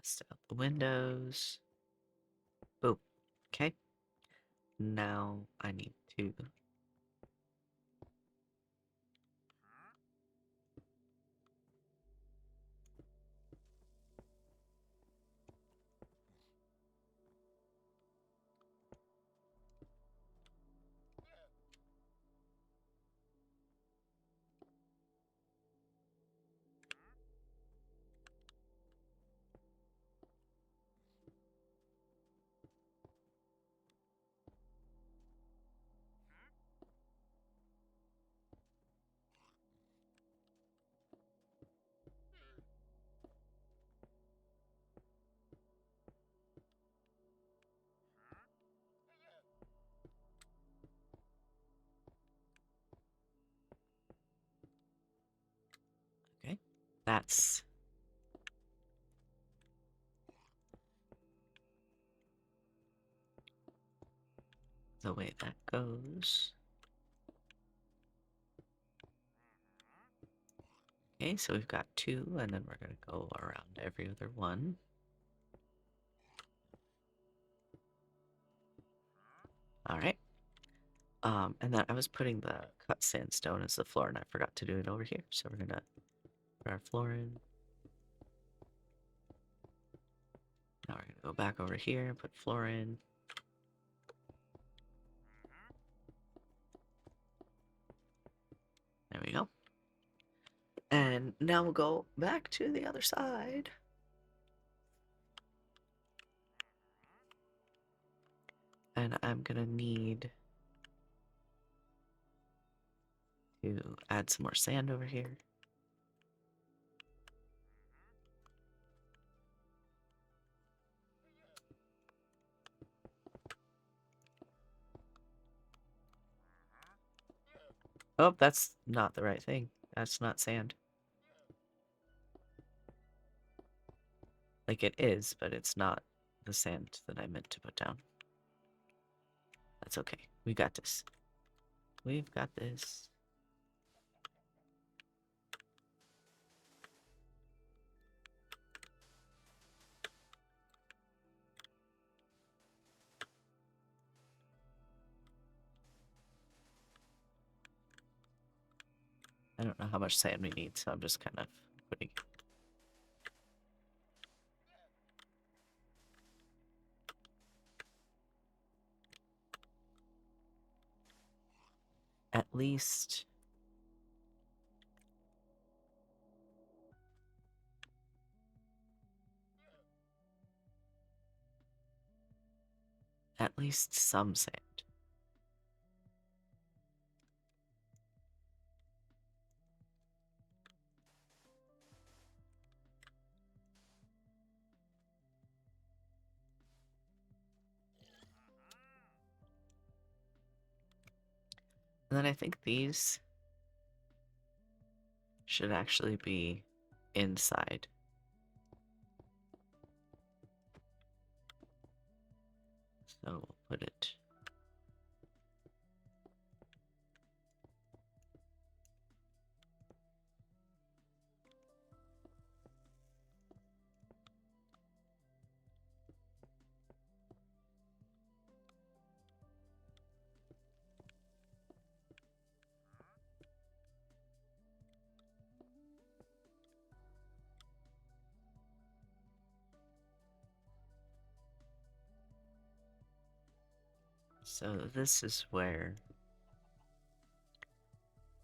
List out the windows. Boom. Okay. Now I need to That's the way that goes. Okay, so we've got 2, and then we're going to go around every other one. All right. And then I was putting the cut sandstone as the floor, and I forgot to do it over here. So we're going to put our floor in. Now we're going to go back over here and put floor in. There we go. And now we'll go back to the other side. And I'm going to need to add some more sand over here. Oh, that's not the right thing. That's not sand. Like it is, but it's not the sand that I meant to put down. That's okay. We got this. We've got this. I don't know how much sand we need, so I'm just kind of putting it. At least some sand. And then I think these should actually be inside. So we'll put it. So this is where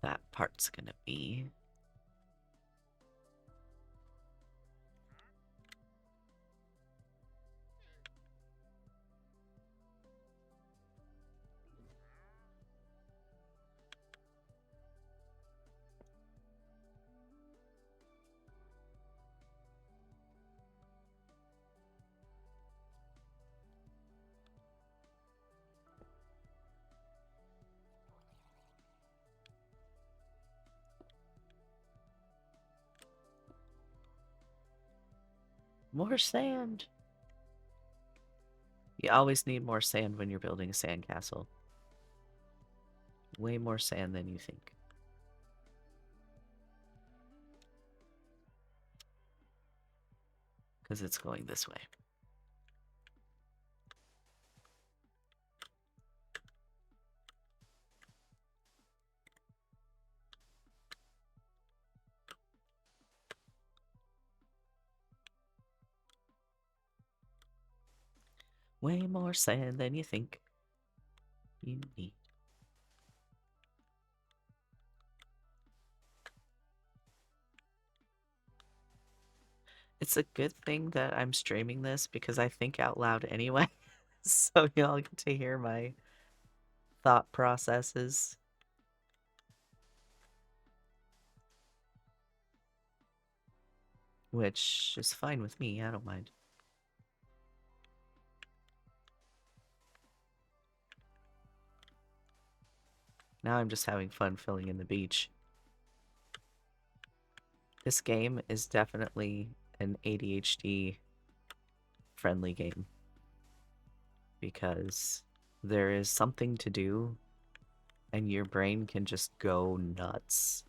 that part's gonna be. More sand! You always need more sand when you're building a sandcastle. Way more sand than you think. Because it's going this way. Way more sand than you think you need. It's a good thing that I'm streaming this because I think out loud anyway. So y'all get to hear my thought processes. Which is fine with me, I don't mind. Now I'm just having fun filling in the beach. This game is definitely an ADHD friendly game because there is something to do and your brain can just go nuts.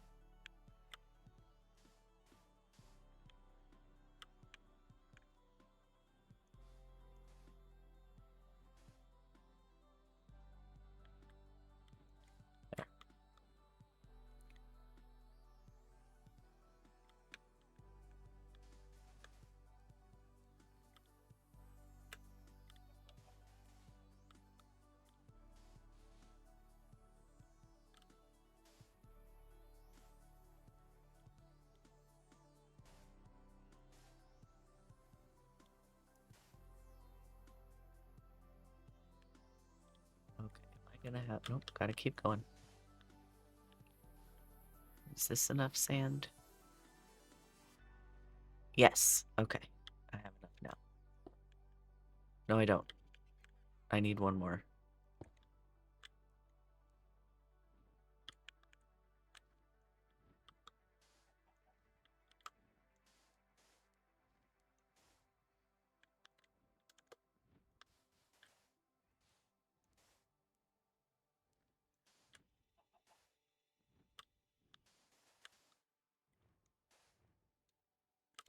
Okay, am I gonna have... Nope, gotta keep going. Is this enough sand? Yes, okay. I have enough now. No, I don't. I need one more.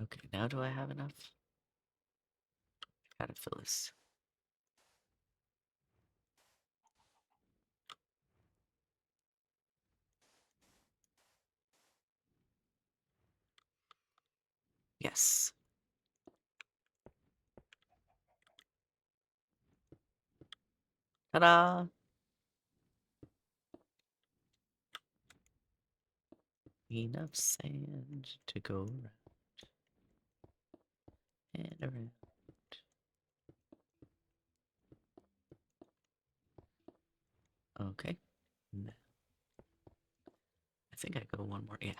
Okay, now do I have enough? I gotta fill this. Yes. Ta-da! Enough sand to go around and around. Okay. Now, I think I go one more. Yeah.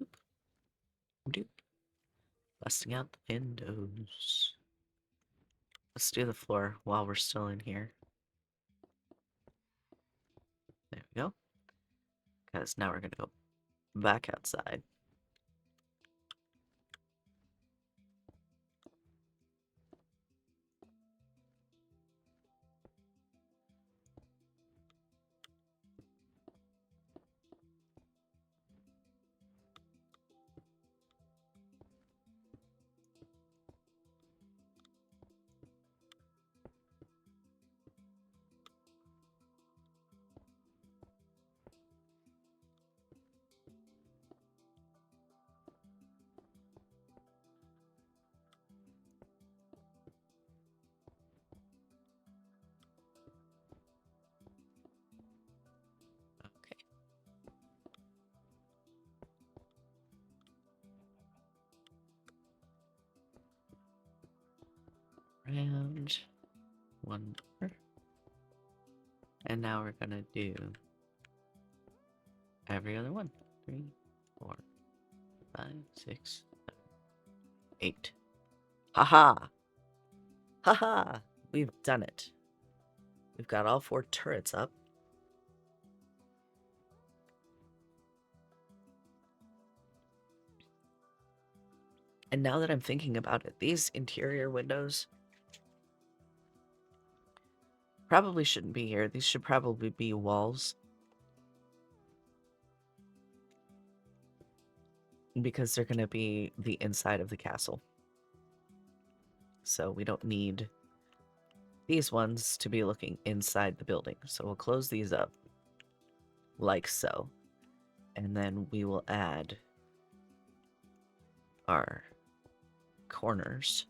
Oop. Doop. Busting out the windows. Let's do the floor while we're still in here. There we go. Because now we're gonna go back outside. Okay. Round. One more. And now we're gonna do every other one. 3, 4, 5, 6, 7, 8. Haha! Haha! We've done it. We've got all 4 turrets up. And now that I'm thinking about it, these interior windows probably shouldn't be here. These should probably be walls. Because they're going to be the inside of the castle. So we don't need these ones to be looking inside the building. So we'll close these up like so. And then we will add our corners.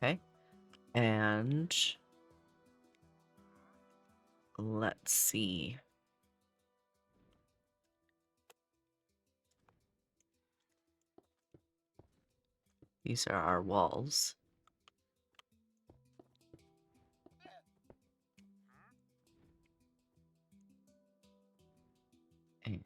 Okay. And let's see. These are our walls. And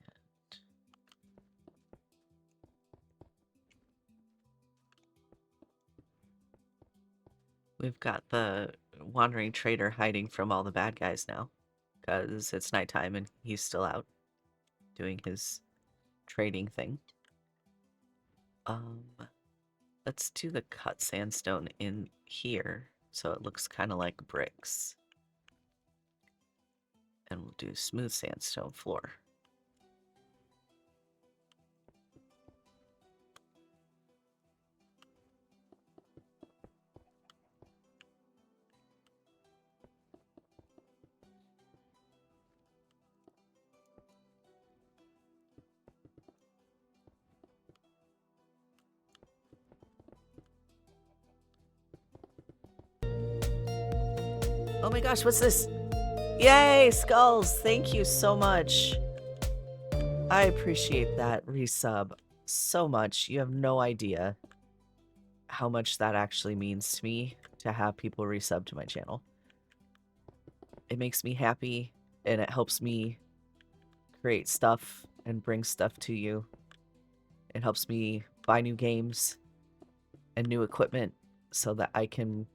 We've got the wandering trader hiding from all the bad guys now because it's nighttime and he's still out doing his trading thing. Let's do the cut sandstone in here so it looks kind of like bricks. And we'll do smooth sandstone floor. Oh my gosh, what's this? Yay, skulls! Thank you so much. I appreciate that resub so much. You have no idea how much that actually means to me to have people resub to my channel. It makes me happy and it helps me create stuff and bring stuff to you. It helps me buy new games and new equipment so that I can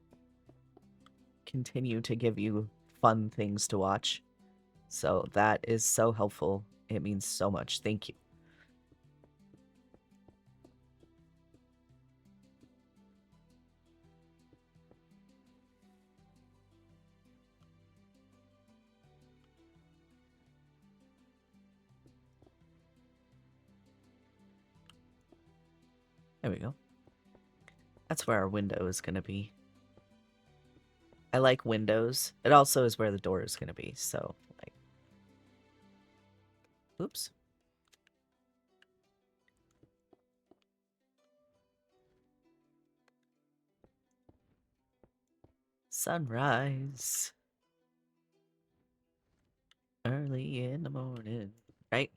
continue to give you fun things to watch. So that is so helpful. It means so much. Thank you. There we go. That's where our window is going to be. I like windows. It also is where the door is going to be. So, like, oops. Sunrise. Early in the morning, right?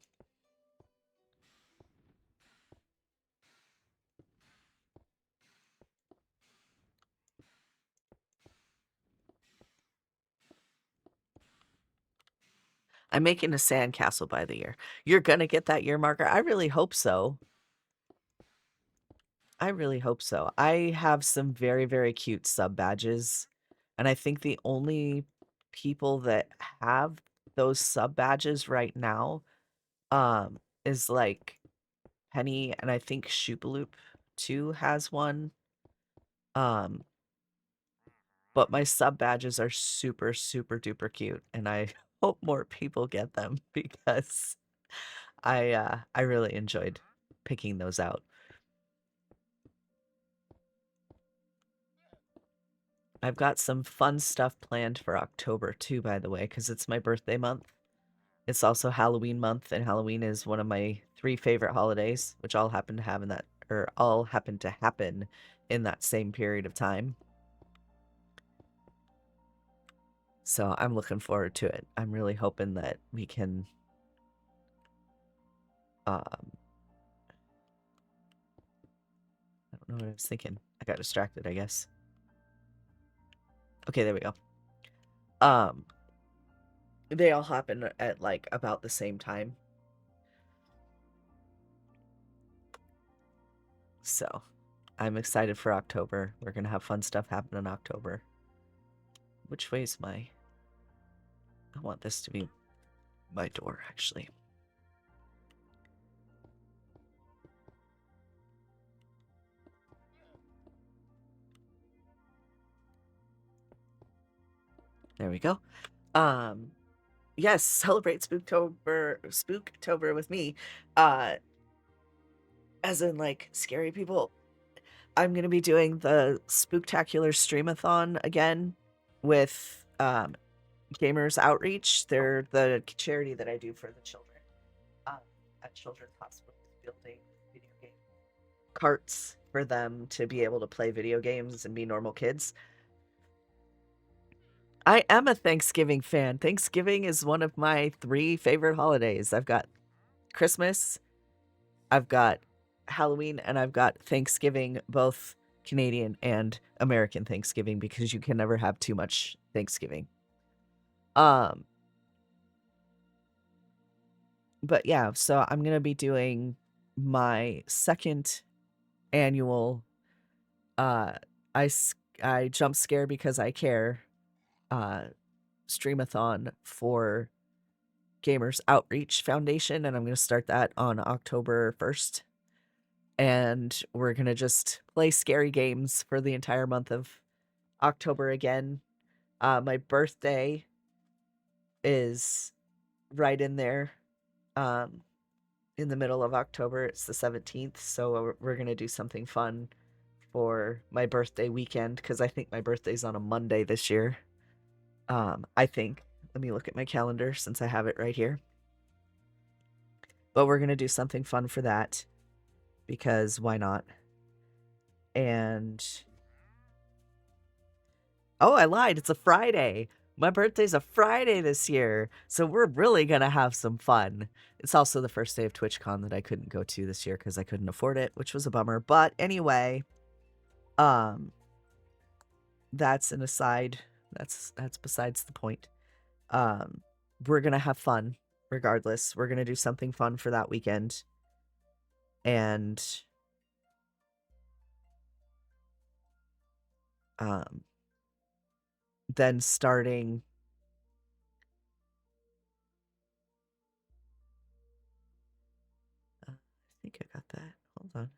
I'm making a sandcastle by the year. You're going to get that year marker? I really hope so. I really hope so. I have some very, very cute sub badges. And I think the only people that have those sub badges right now is like Penny, and I think Shoopaloop too has one. But my sub badges are super, super duper cute, and I hope more people get them because I really enjoyed picking those out. I've got some fun stuff planned for October too, by the way, because it's my birthday month. It's also Halloween month, and Halloween is one of my 3 favorite holidays, which all happen to have in that, or all happen to happen in that same period of time. So I'm looking forward to it. I'm really hoping that we can I don't know what I was thinking. I got distracted, I guess. Okay, there we go. They all happen at like about the same time. So, I'm excited for October. We're gonna have fun stuff happen in October. Which way is my... I want this to be my door, actually. There we go. Yes, celebrate Spooktober with me. As in like scary people. I'm gonna be doing the Spooktacular Streamathon again with Gamers Outreach. They're the charity that I do for the children at children's hospitals, building video game carts for them to be able to play video games and be normal kids. I am a Thanksgiving fan. Thanksgiving is one of my 3 favorite holidays. I've got Christmas, I've got Halloween, and I've got Thanksgiving, both Canadian and American Thanksgiving, because you can never have too much Thanksgiving. But yeah, so I'm gonna be doing my 2nd annual I jump scare because I care streamathon for Gamers Outreach Foundation, and I'm going to start that on October 1st. And we're going to just play scary games for the entire month of October again. My birthday is right in there, in the middle of October. It's the 17th, so we're going to do something fun for my birthday weekend, because I think my birthday's on a Monday this year. I think. Let me look at my calendar since I have it right here. But we're going to do something fun for that, because why not? And oh, I lied. It's a Friday. My birthday's a Friday this year, so we're really going to have some fun. It's also the first day of TwitchCon that I couldn't go to this year because I couldn't afford it, which was a bummer. But anyway, that's an aside. That's besides the point. We're going to have fun regardless. We're going to do something fun for that weekend. And then starting I think I got that. Hold on.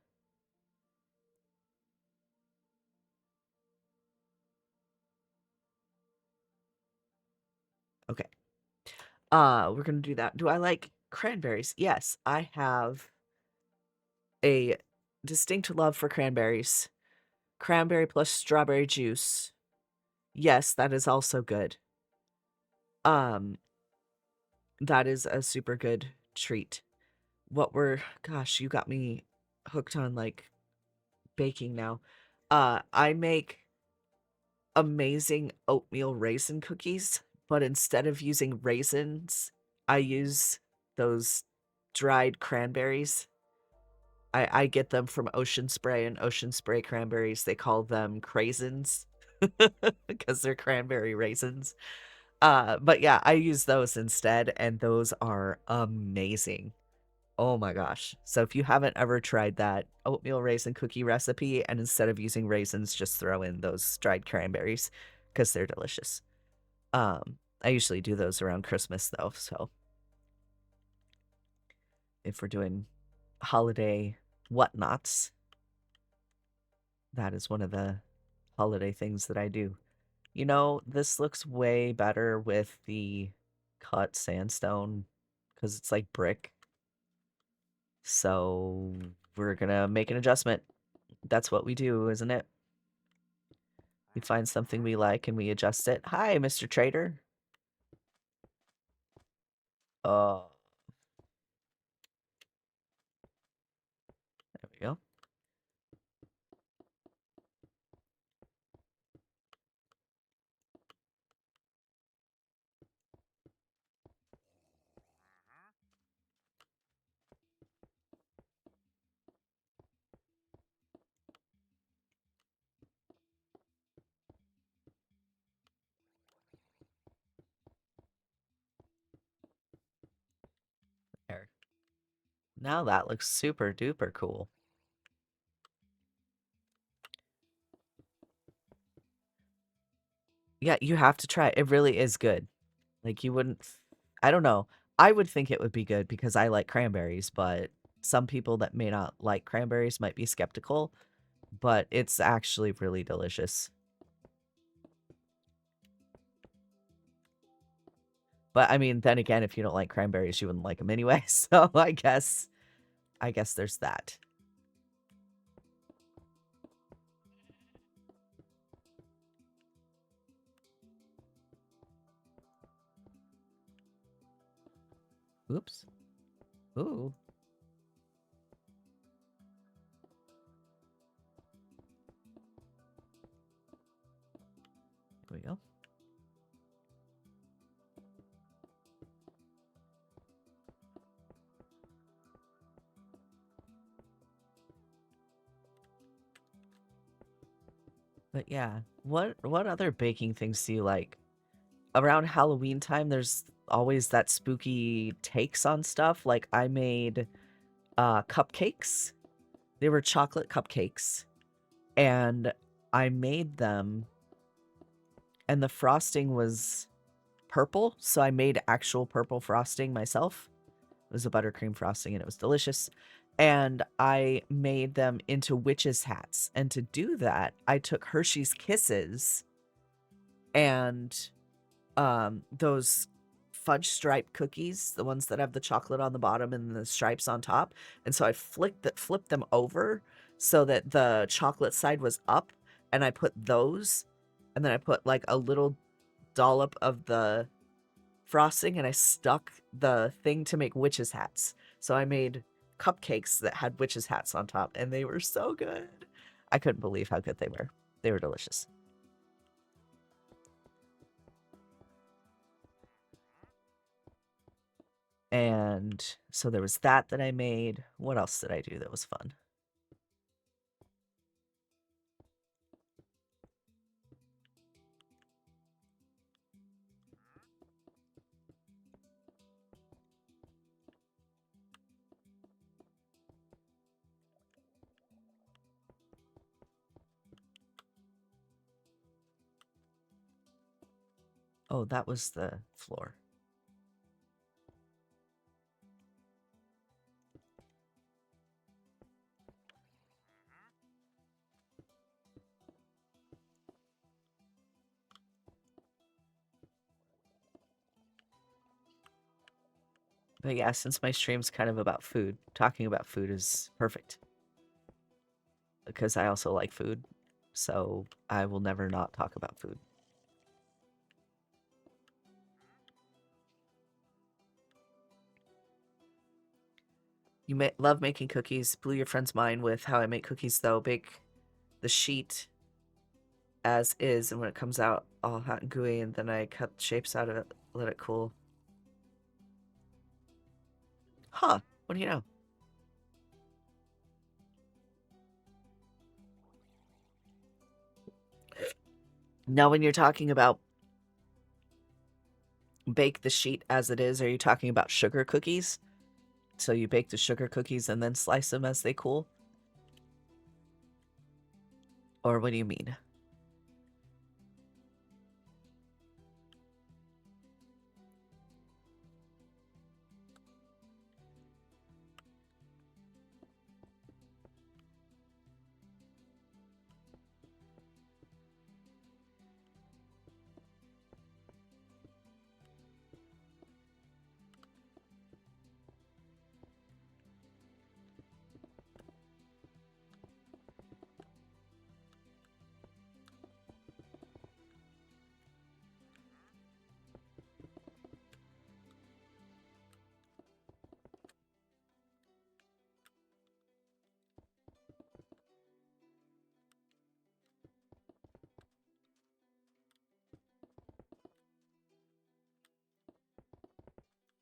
Okay. We're gonna do that. Do I like cranberries? Yes, I have a distinct love for cranberries. Cranberry plus strawberry juice. Yes, that is also good. Um, that is a super good treat. Gosh, you got me hooked on like baking now. I make amazing oatmeal raisin cookies, but instead of using raisins, I use those dried cranberries. I get them from Ocean Spray and Ocean Spray cranberries. They call them craisins because they're cranberry raisins. But yeah, I use those instead, and those are amazing. Oh my gosh. So if you haven't ever tried that oatmeal raisin cookie recipe, and instead of using raisins, just throw in those dried cranberries because they're delicious. I usually do those around Christmas though, so if we're doing holiday whatnots, that is one of the holiday things that I do. You know, this looks way better with the cut sandstone because it's like brick. So we're gonna make an adjustment. That's what we do, isn't it? We find something we like and we adjust it. Hi, Mr. Trader. Oh, there we go. There. Now that looks super duper cool. Yeah, you have to try it. It really is good. Like you wouldn't, I don't know. I would think it would be good because I like cranberries, but some people that may not like cranberries might be skeptical, but it's actually really delicious. But I mean, then again, if you don't like cranberries, you wouldn't like them anyway. So I guess there's that. Oops. Ooh. Here we go. But yeah, what other baking things do you like? Around Halloween time, there's always that spooky takes on stuff. Like I made cupcakes. They were chocolate cupcakes. And I made them, and the frosting was purple, so I made actual purple frosting myself. It was a buttercream frosting, and it was delicious. And I made them into witches' hats. And to do that, I took Hershey's Kisses and those fudge stripe cookies, the ones that have the chocolate on the bottom and the stripes on top. And so I flipped them over so that the chocolate side was up, and I put those, and then I put like a little dollop of the frosting, and I stuck the thing to make witches hats. So I made cupcakes that had witches hats on top, and they were so good. I couldn't believe how good they were. They were delicious. And so there was that I made. What else did I do that was fun? Oh, that was the floor. But yeah, since my stream's kind of about food, talking about food is perfect. Because I also like food, so I will never not talk about food. You love making cookies. Blew your friend's mind with how I make cookies, though. Bake the sheet as is, and when it comes out all hot and gooey, and then I cut shapes out of it, let it cool. Huh. What do you know? Now, when you're talking about bake the sheet as it is, are you talking about sugar cookies? So you bake the sugar cookies and then slice them as they cool? Or what do you mean?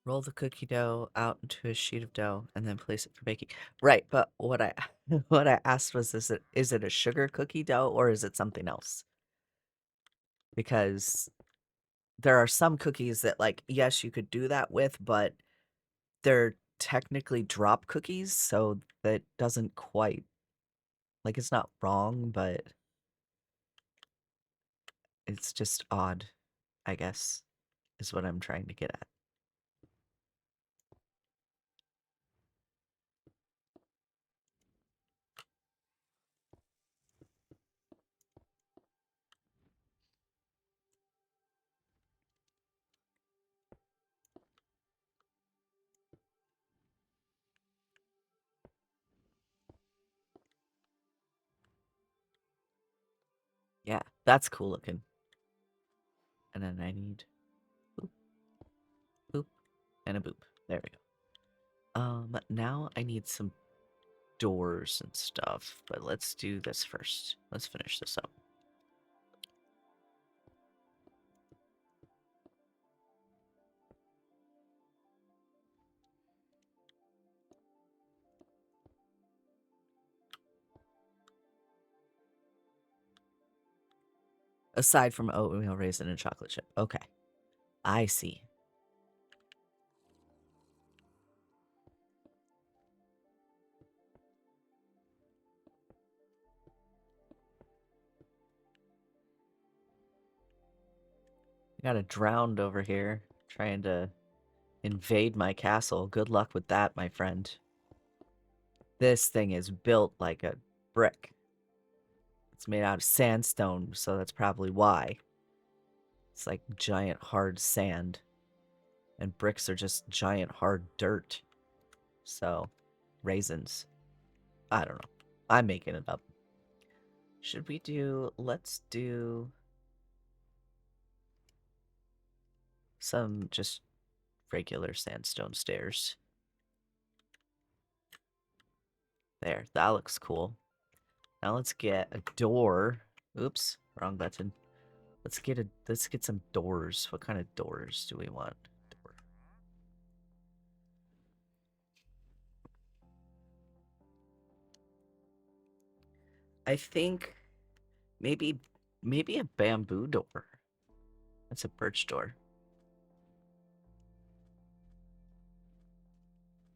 Roll the cookie dough out into a sheet of dough and then place it for baking. Right, but what I what I asked was, is it a sugar cookie dough or is it something else? Because there are some cookies that, like, yes, you could do that with, but they're technically drop cookies, so that doesn't quite, like, it's not wrong, but it's just odd, I guess, is what I'm trying to get at. Yeah, that's cool looking. And then I need boop, boop, and a boop. There we go. Now I need some doors and stuff, but let's do this first. Let's finish this up. Aside from oatmeal raisin and chocolate chip. Okay. I see. I got a drowned over here trying to invade my castle. Good luck with that, my friend. This thing is built like a brick. It's made out of sandstone, so that's probably why. It's like giant hard sand. And bricks are just giant hard dirt. So, raisins. I don't know. I'm making it up. Should we do... Let's do... some just regular sandstone stairs. There. That looks cool. Now let's get a door. Oops. Wrong button. Let's get some doors. What kind of doors do we want? Door. I think maybe a bamboo door. That's a birch door.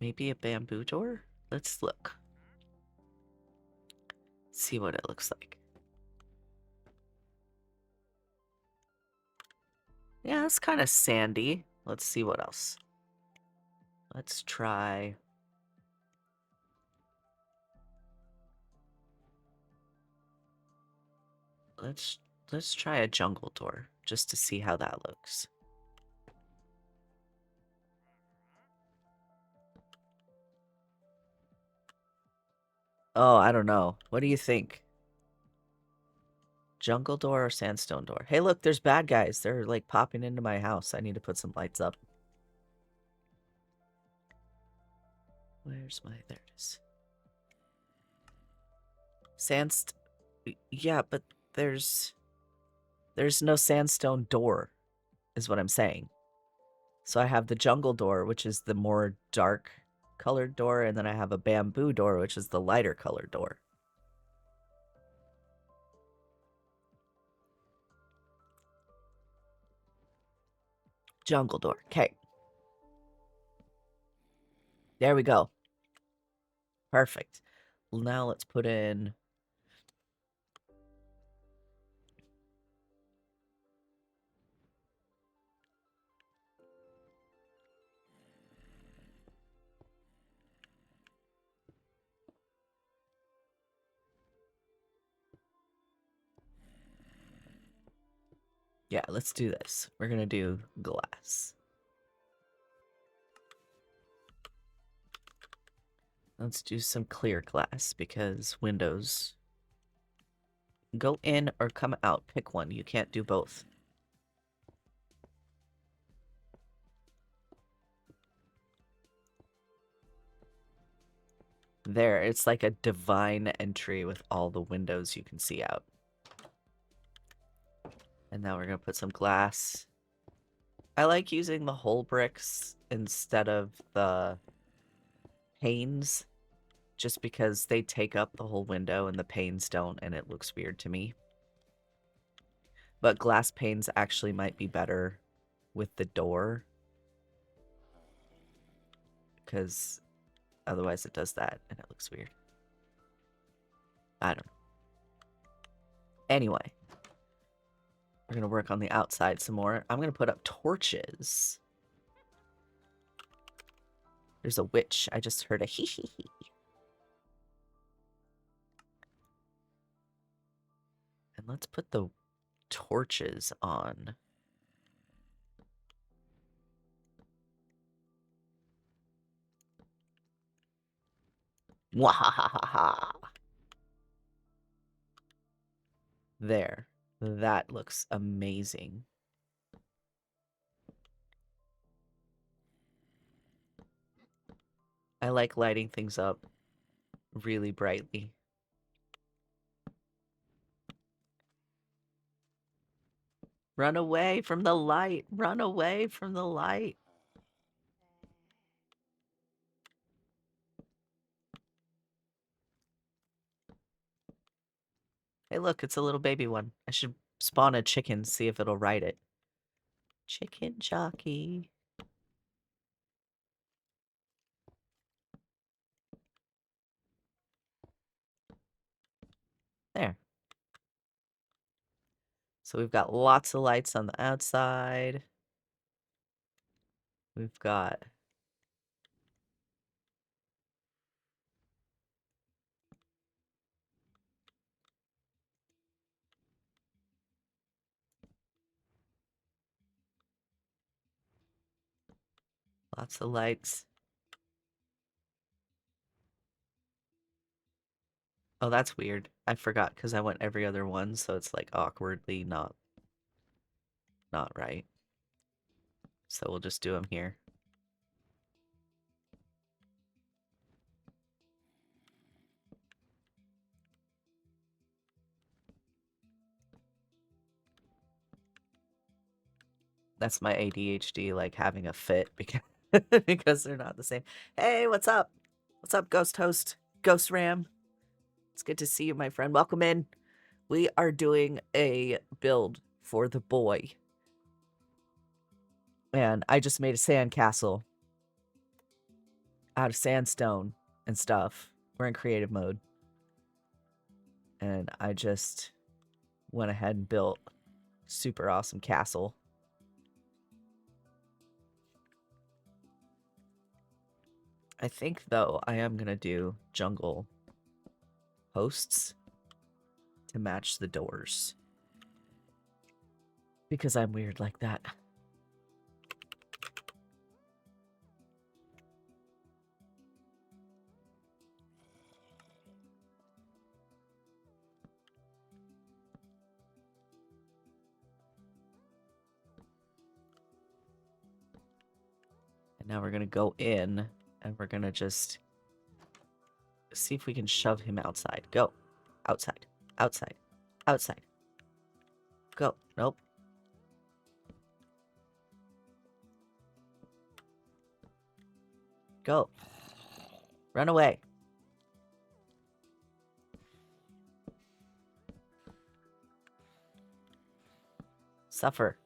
Maybe a bamboo door? Let's look. See what it looks like. Yeah, it's kind of sandy. Let's see what else. Let's try... Let's try a jungle door just to see how that looks. Oh, I don't know. What do you think? Jungle door or sandstone door? Hey, look, there's bad guys. They're like popping into my house. I need to put some lights up. Where's my... There it is. Yeah, but there's no sandstone door, is what I'm saying. So I have the jungle door, which is the more dark colored door, and then I have a bamboo door, which is the lighter colored door. Jungle door. Okay. There we go. Perfect. Now let's put in... Yeah, let's do this. We're gonna do glass. Let's do some clear glass because windows go in or come out. Pick one. You can't do both. There, it's like a divine entry with all the windows you can see out. And now we're gonna put some glass. I like using the whole bricks instead of the panes, just because they take up the whole window and the panes don't, and it looks weird to me. But glass panes actually might be better with the door, because otherwise it does that and it looks weird. I don't know. Anyway, we're gonna work on the outside some more. I'm gonna put up torches. There's a witch. I just heard a hee hee hee. And let's put the torches on. Wahahaha. There. That looks amazing. I like lighting things up really brightly. Run away from the light. Run away from the light. Hey, look, it's a little baby one. I should spawn a chicken, see if it'll ride it. Chicken jockey. There. So we've got lots of lights on the outside. We've got lots of lights. Oh, that's weird. I forgot because I went every other one, so it's like awkwardly not right. So we'll just do them here. That's my ADHD like having a fit because because they're not the same. Hey, what's up? What's up, Ghost Host? Ghost Ram? It's good to see you, my friend. Welcome in. We are doing a build for the boy. And I just made a sand castle out of sandstone and stuff. We're in creative mode. And I just went ahead and built a super awesome castle. I think, though, I am going to do jungle hosts to match the doors. Because I'm weird like that. And now we're going to go in and we're going to just see if we can shove him outside. Go. Outside. Outside. Outside. Go. Nope. Go. Run away. Suffer.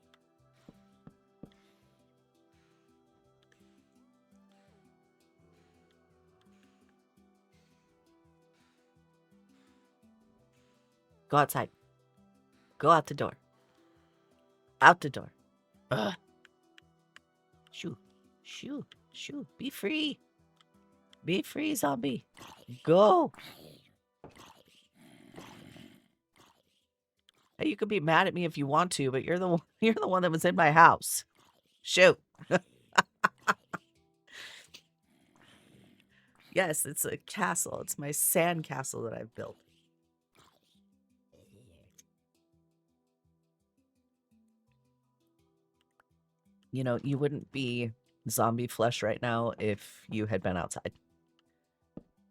Go outside. Go out the door. Out the door. Ugh. Shoo. Shoo. Shoo. Be free. Be free, zombie. Go. Hey, you can be mad at me if you want to, but you're the one that was in my house. Shoot. Yes, it's a castle. It's my sand castle that I've built. You know, you wouldn't be zombie flesh right now if you had been outside.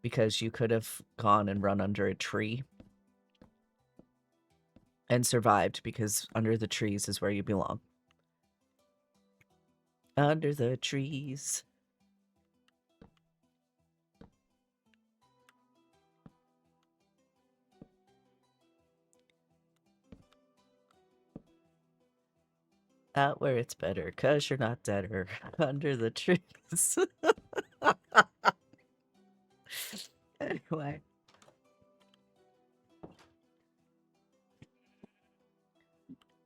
Because you could have gone and run under a tree and survived, because under the trees is where you belong. Under the trees. Out where it's better, 'cause you're not deader. Under the trees. Anyway.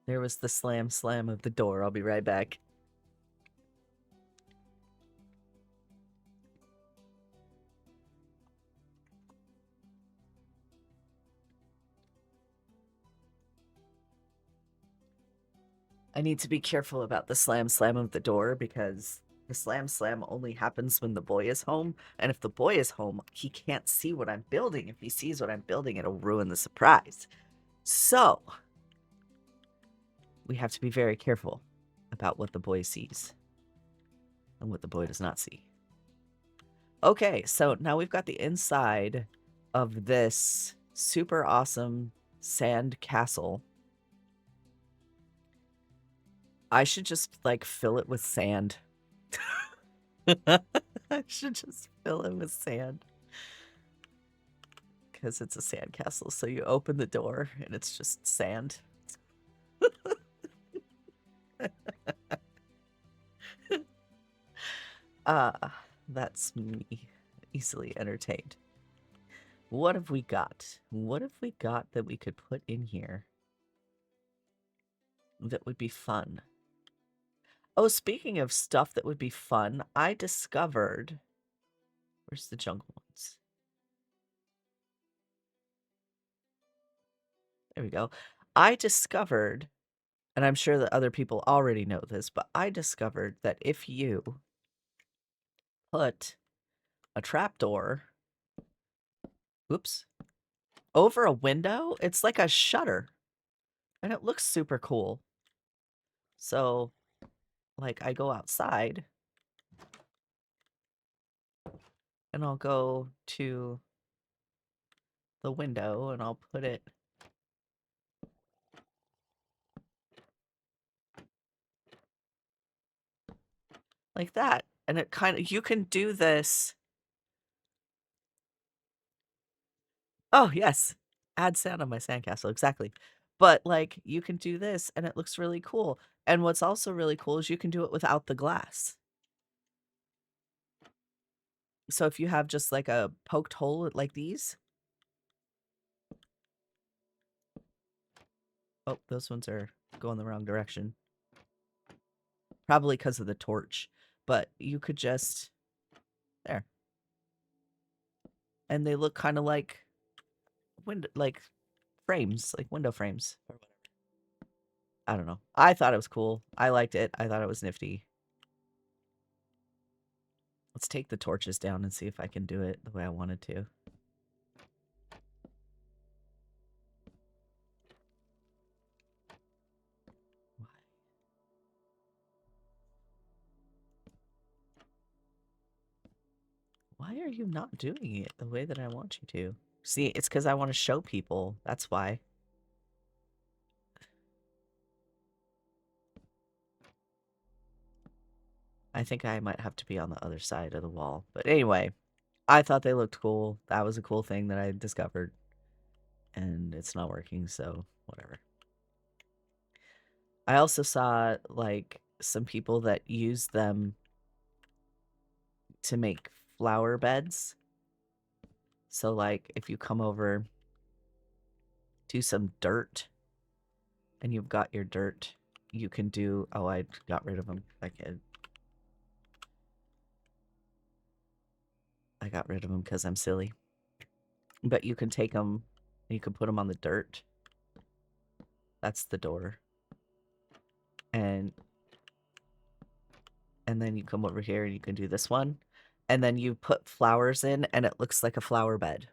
There was the slam of the door. I'll be right back. I need to be careful about the slam of the door, because the slam only happens when the boy is home. And if the boy is home, he can't see what I'm building. If he sees what I'm building, it'll ruin the surprise. So, we have to be very careful about what the boy sees and what the boy does not see. Okay, so now we've got the inside of this super awesome sand castle. I should just, like, fill it with sand. I should just fill it with sand. Because it's a sand castle, so you open the door and it's just sand. That's me. Easily entertained. What have we got? What have we got that we could put in here? that would be fun. Oh, speaking of stuff that would be fun, I discovered... Where's the jungle ones? There we go. I discovered, and I'm sure that other people already know this, but I discovered that if you put a trapdoor, oops, over a window, it's like a shutter, and it looks super cool. So, like, I go outside, and I'll go to the window, and I'll put it like that. And it kind of, you can do this. Oh, yes. Add sound on my sandcastle, exactly. But, like, you can do this, and it looks really cool. And what's also really cool is you can do it without the glass. So if you have just, like, a poked hole like these. Oh, those ones are going the wrong direction. Probably because of the torch. But you could just... There. And they look kind of like frames, like window frames or whatever. I don't know. I thought it was cool. I liked it. I thought it was nifty. Let's take the torches down and see if I can do it the way I wanted to. Why are you not doing it the way that I want you to? See, it's because I want to show people. That's why. I think I might have to be on the other side of the wall. But anyway, I thought they looked cool. That was a cool thing that I discovered. And it's not working, so whatever. I also saw, like, some people that use them to make flower beds. So, like, if you come over to some dirt and you've got your dirt, you can do... Oh, I got rid of them. I got rid of them because I'm silly. But you can take them and you can put them on the dirt. That's the door. And then you come over here and you can do this one. And then you put flowers in and it looks like a flower bed.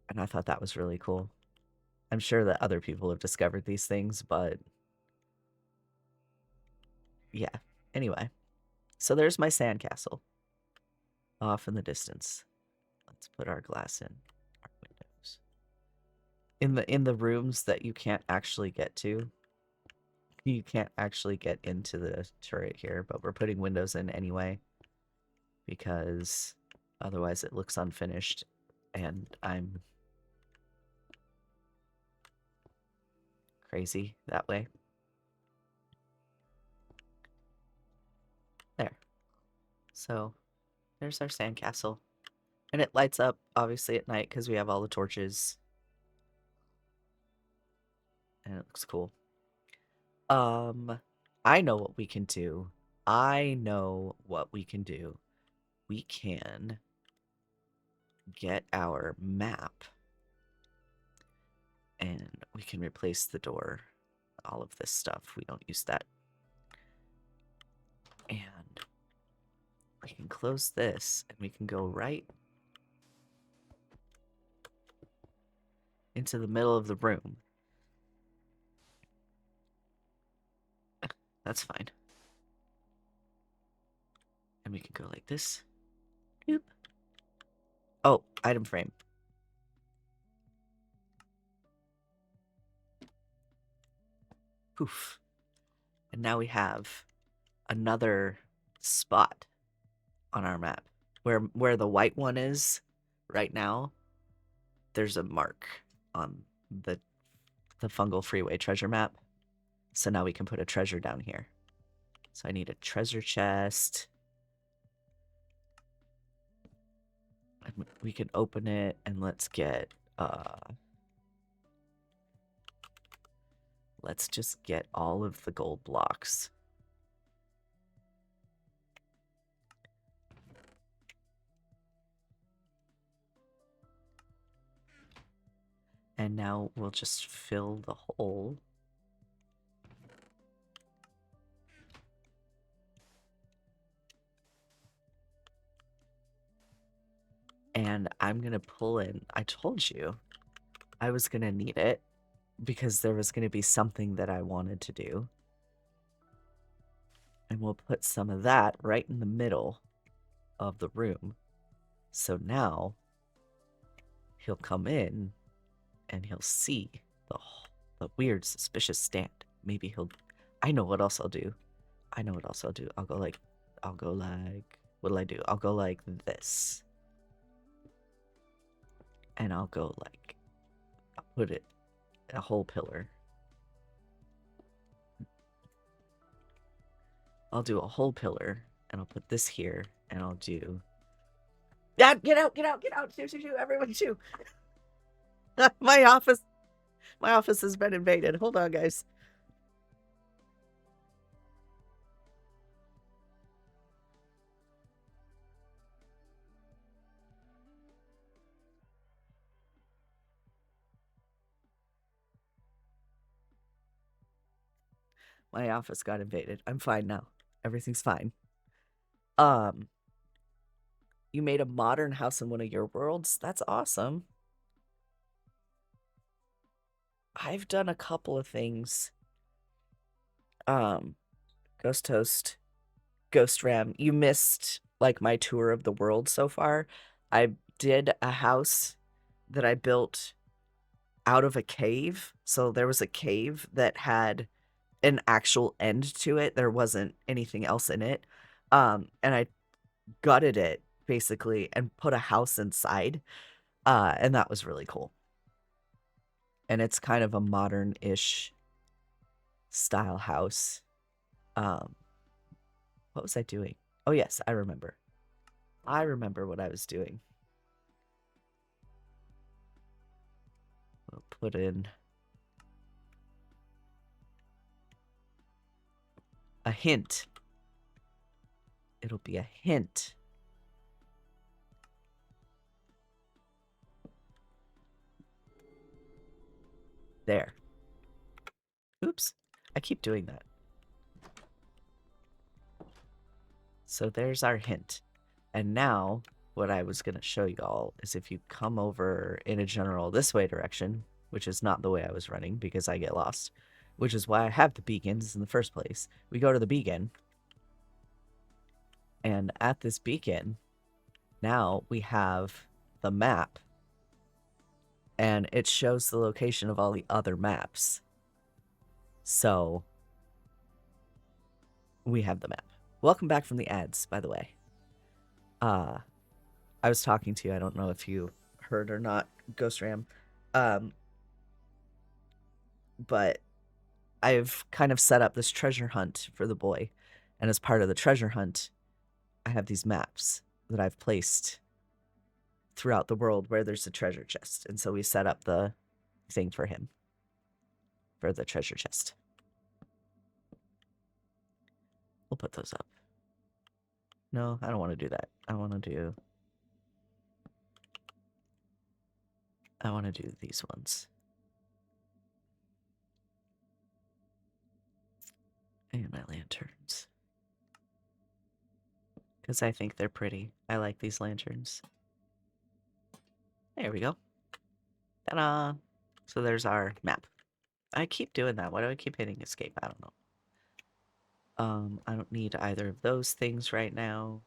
And I thought that was really cool. I'm sure that other people have discovered these things, but yeah. Anyway, so there's my sandcastle off in the distance. Let's put our glass in our windows. In the rooms that you can't actually get to. You can't actually get into the turret here, but we're putting windows in anyway because otherwise it looks unfinished and I'm crazy that way. There. So there's our sandcastle. And it lights up, obviously, at night because we have all the torches. And it looks cool. I know what we can do. I know what we can do. We can get our map. And we can replace the door. All of this stuff. We don't use that. And we can close this. And we can go right into the middle of the room. That's fine. And we can go like this. Boop. Oh, item frame. Poof. And now we have another spot on our map. Where the white one is right now, there's a mark on the Fungal Freeway treasure map. So now we can put a treasure down here. So I need a treasure chest. And we can open it and let's get Let's just get all of the gold blocks. And now we'll just fill the hole. And I'm going to pull in. I told you I was going to need it because there was going to be something that I wanted to do. And we'll put some of that right in the middle of the room. So now he'll come in and he'll see the weird, suspicious stand. Maybe he'll... I know what else I'll do. I'll go like... What'll I do? I'll go like this. And I'll go like... I'll put it in a whole pillar. I'll do a whole pillar, and I'll put this here, and I'll do... Ah, get out! Shoo, everyone shoo! My office has been invaded. Hold on, guys. My office got invaded. I'm fine now. Everything's fine. You made a modern house in one of your worlds? That's awesome. I've done a couple of things. Ghost Toast, Ghost Ram, you missed like my tour of the world so far. I did a house that I built out of a cave. So there was a cave that had an actual end to it. There wasn't anything else in it. And I gutted it basically and put a house inside. And that was really cool. And it's kind of a modern-ish style house. What was I doing? Oh, yes, I remember. I remember what I was doing. We'll put in a hint. It'll be a hint. There. Oops. I keep doing that. So there's our hint. And now, what I was going to show y'all is if you come over in a general this way direction, which is not the way I was running because I get lost, which is why I have the beacons in the first place. We go to the beacon. And at this beacon, now we have the map. And it shows the location of all the other maps. So, we have the map. Welcome back from the ads, by the way. I was talking to you. I don't know if you heard or not, Ghost Ram. But I've kind of set up this treasure hunt for the boy. And as part of the treasure hunt, I have these maps that I've placed throughout the world where there's a treasure chest. And so we set up the thing for him. For the treasure chest. We'll put those up. No, I don't want to do that. I want to do these ones. And my lanterns. Because I think they're pretty. I like these lanterns. There we go. Ta-da! So there's our map. I keep doing that. Why do I keep hitting escape? I don't know. I don't need either of those things right now.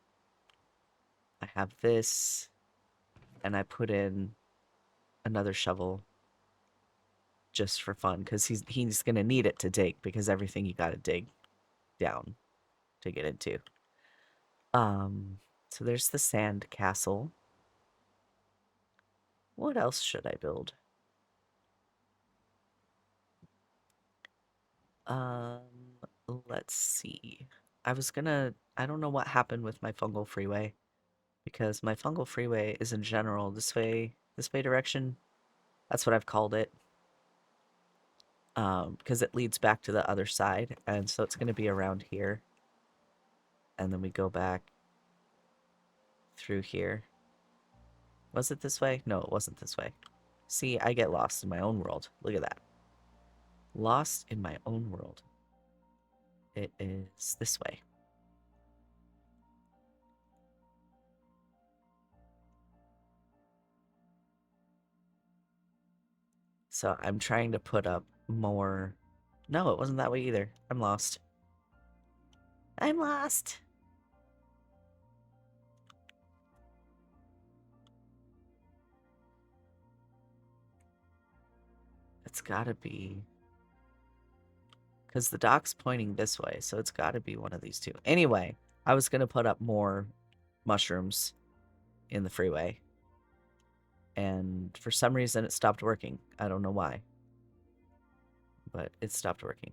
I have this. And I put in another shovel just for fun, because he's gonna need it to dig, because everything you gotta dig down to get into. So there's the sand castle. What else should I build? Let's see. I don't know what happened with my fungal freeway, because my fungal freeway is in general this way direction. That's what I've called it. because it leads back to the other side, and so it's going to be around here. And then we go back through here. Was it this way? No, it wasn't this way. See, I get lost in my own world. Look at that. Lost in my own world. It is this way. So I'm trying to put up more... No, it wasn't that way either. I'm lost. I'm lost. It's gotta be... Because the dock's pointing this way, so it's gotta be one of these two. Anyway, I was gonna put up more mushrooms in the freeway. And for some reason it stopped working. I don't know why. But it stopped working.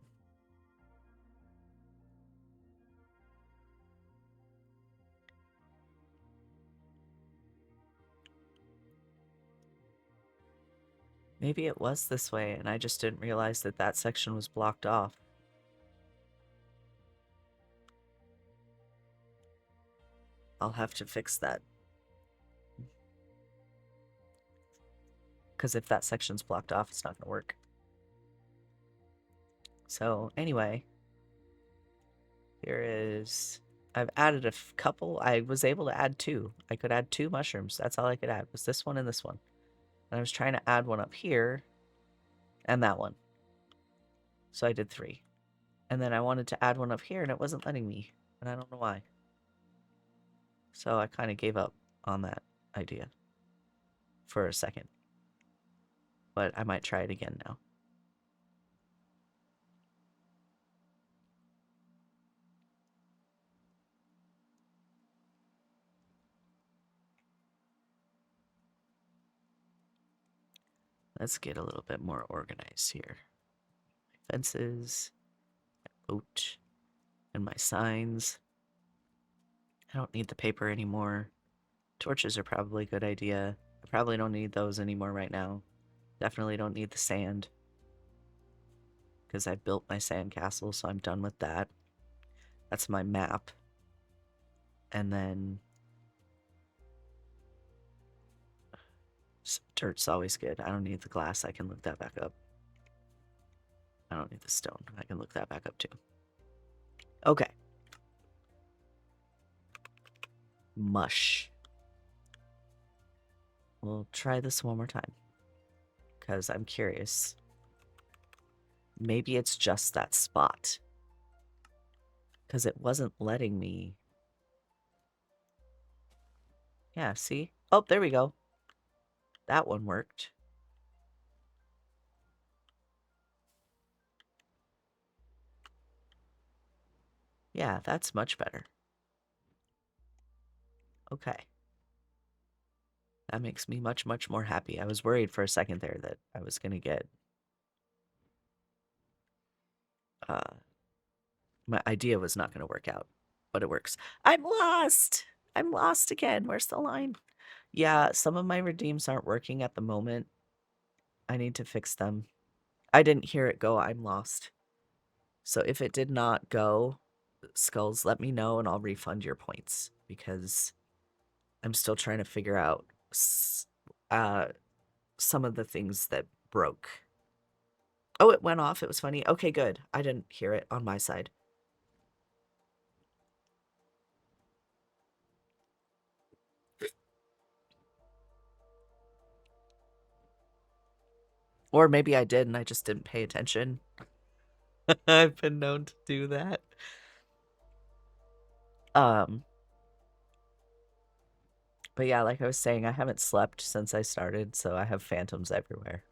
Maybe it was this way and I just didn't realize that that section was blocked off. I'll have to fix that. Because if that section's blocked off, it's not going to work. So anyway, here is... I've added a couple. I was able to add 2. I could add 2 mushrooms. That's all I could add, was this one and this one. And I was trying to add one up here and that one. So I did 3. And then I wanted to add one up here and it wasn't letting me. And I don't know why. So I kind of gave up on that idea for a second. But I might try it again now. Let's get a little bit more organized here. My fences, my boat, and my signs. I don't need the paper anymore. Torches are probably a good idea. I probably don't need those anymore right now. Definitely don't need the sand. Because I built my sand castle, so I'm done with that. That's my map. And then... dirt's always good. I don't need the glass. I can look that back up. I don't need the stone. I can look that back up too. Okay. Mush. We'll try this one more time. Because I'm curious. Maybe it's just that spot. Because it wasn't letting me... Yeah, see? Oh, there we go. That one worked. Yeah, that's much better. Okay. That makes me much, much more happy. I was worried for a second there that I was going to get... my idea was not going to work out, but it works. I'm lost! I'm lost again. Where's the line? Yeah, some of my redeems aren't working at the moment. I need to fix them. I didn't hear it go, I'm lost. So if it did not go, Skulls, let me know and I'll refund your points. Because I'm still trying to figure out some of the things that broke. Oh, it went off. It was funny. Okay, good. I didn't hear it on my side. Or maybe I did and I just didn't pay attention. I've been known to do that. But yeah, like I was saying, I haven't slept since I started, so I have phantoms everywhere.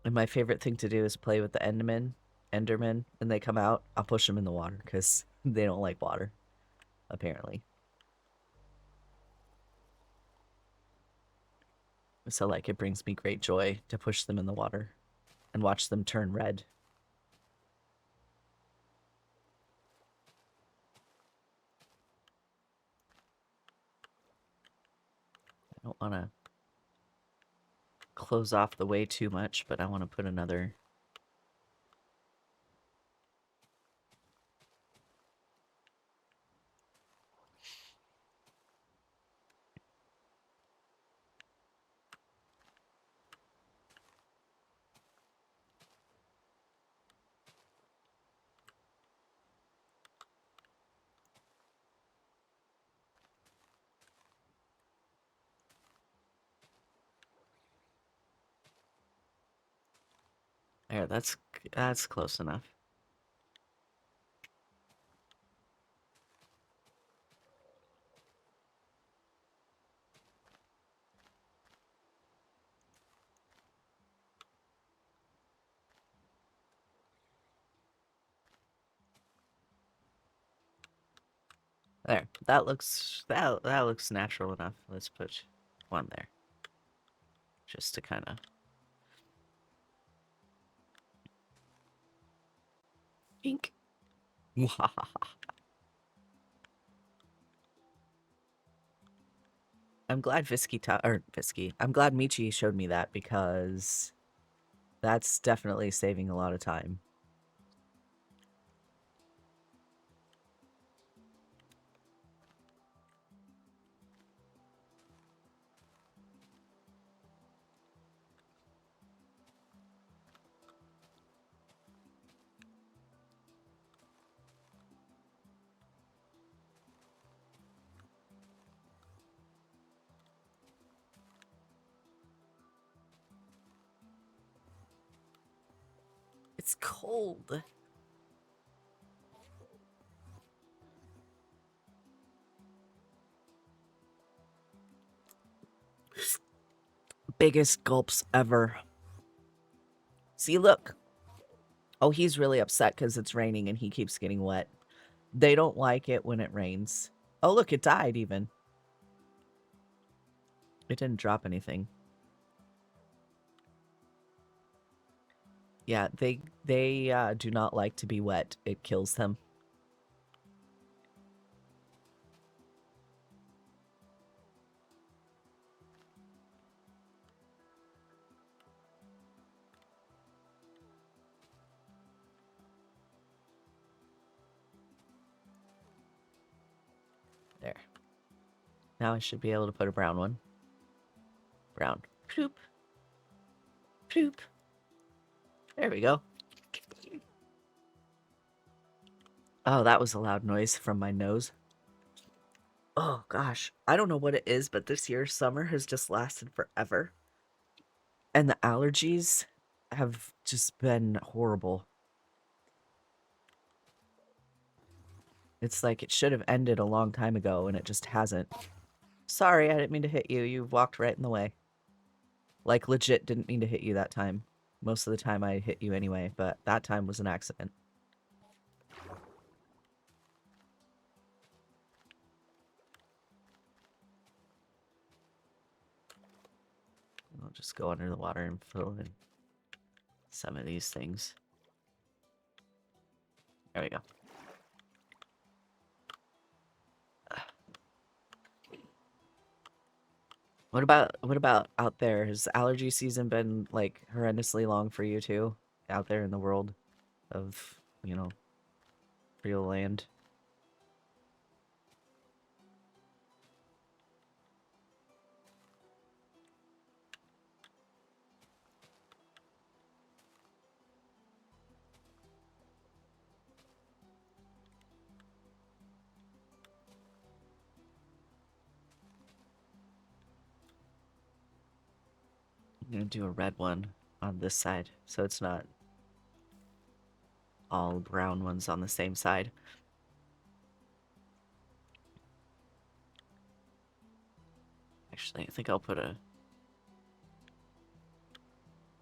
And my favorite thing to do is play with the Endermen, when they come out. I'll push them in the water because they don't like water, apparently. So like it brings me great joy to push them in the water and watch them turn red. I don't want to... close off the way too much, but I want to put another... There, that's close enough. There, that looks natural enough. Let's put one there, just to kind of ink. I'm glad I'm glad Michi showed me that because that's definitely saving a lot of time. It's cold. Biggest gulps ever. See, look. Oh, he's really upset because it's raining and he keeps getting wet. They don't like it when it rains. Oh, look, it died even. It didn't drop anything. Yeah, they do not like to be wet. It kills them. There. Now I should be able to put a brown one. Brown. Poop. Poop. There we go. Oh, that was a loud noise from my nose. Oh, gosh. I don't know what it is, but this year's summer has just lasted forever. And the allergies have just been horrible. It's like it should have ended a long time ago, and it just hasn't. Sorry, I didn't mean to hit you. You walked right in the way. Like, legit didn't mean to hit you that time. Most of the time I hit you anyway, but that time was an accident. I'll just go under the water and fill in some of these things. There we go. What about out there? Has allergy season been like horrendously long for you too? Out there in the world of, you know, real land? I'm gonna do a red one on this side, so it's not all brown ones on the same side. Actually, I think I'll put a...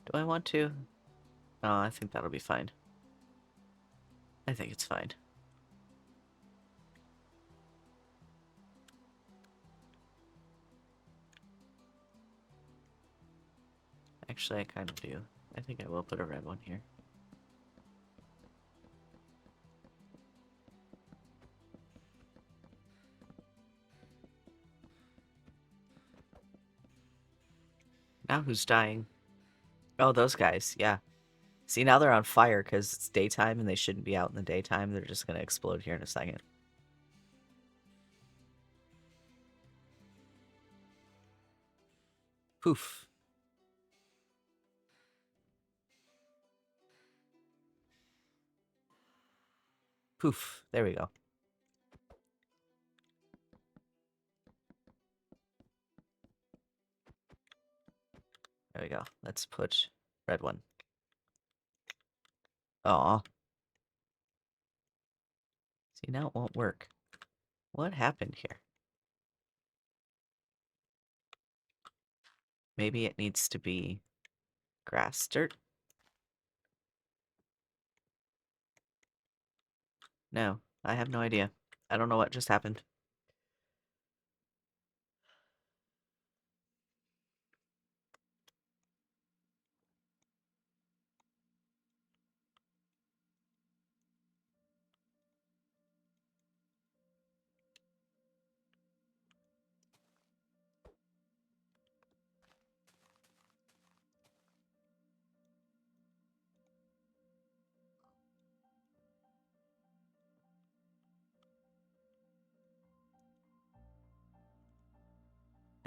Do I want to? No, I think that'll be fine. I think it's fine. Actually, I kind of do. I think I will put a red one here. Now who's dying? Oh, those guys, yeah. See, now they're on fire because it's daytime and they shouldn't be out in the daytime. They're just going to explode here in a second. Poof. Poof. There we go. There we go. Let's put red one. Aw. See, now it won't work. What happened here? Maybe it needs to be grass, dirt. No, I have no idea. I don't know what just happened.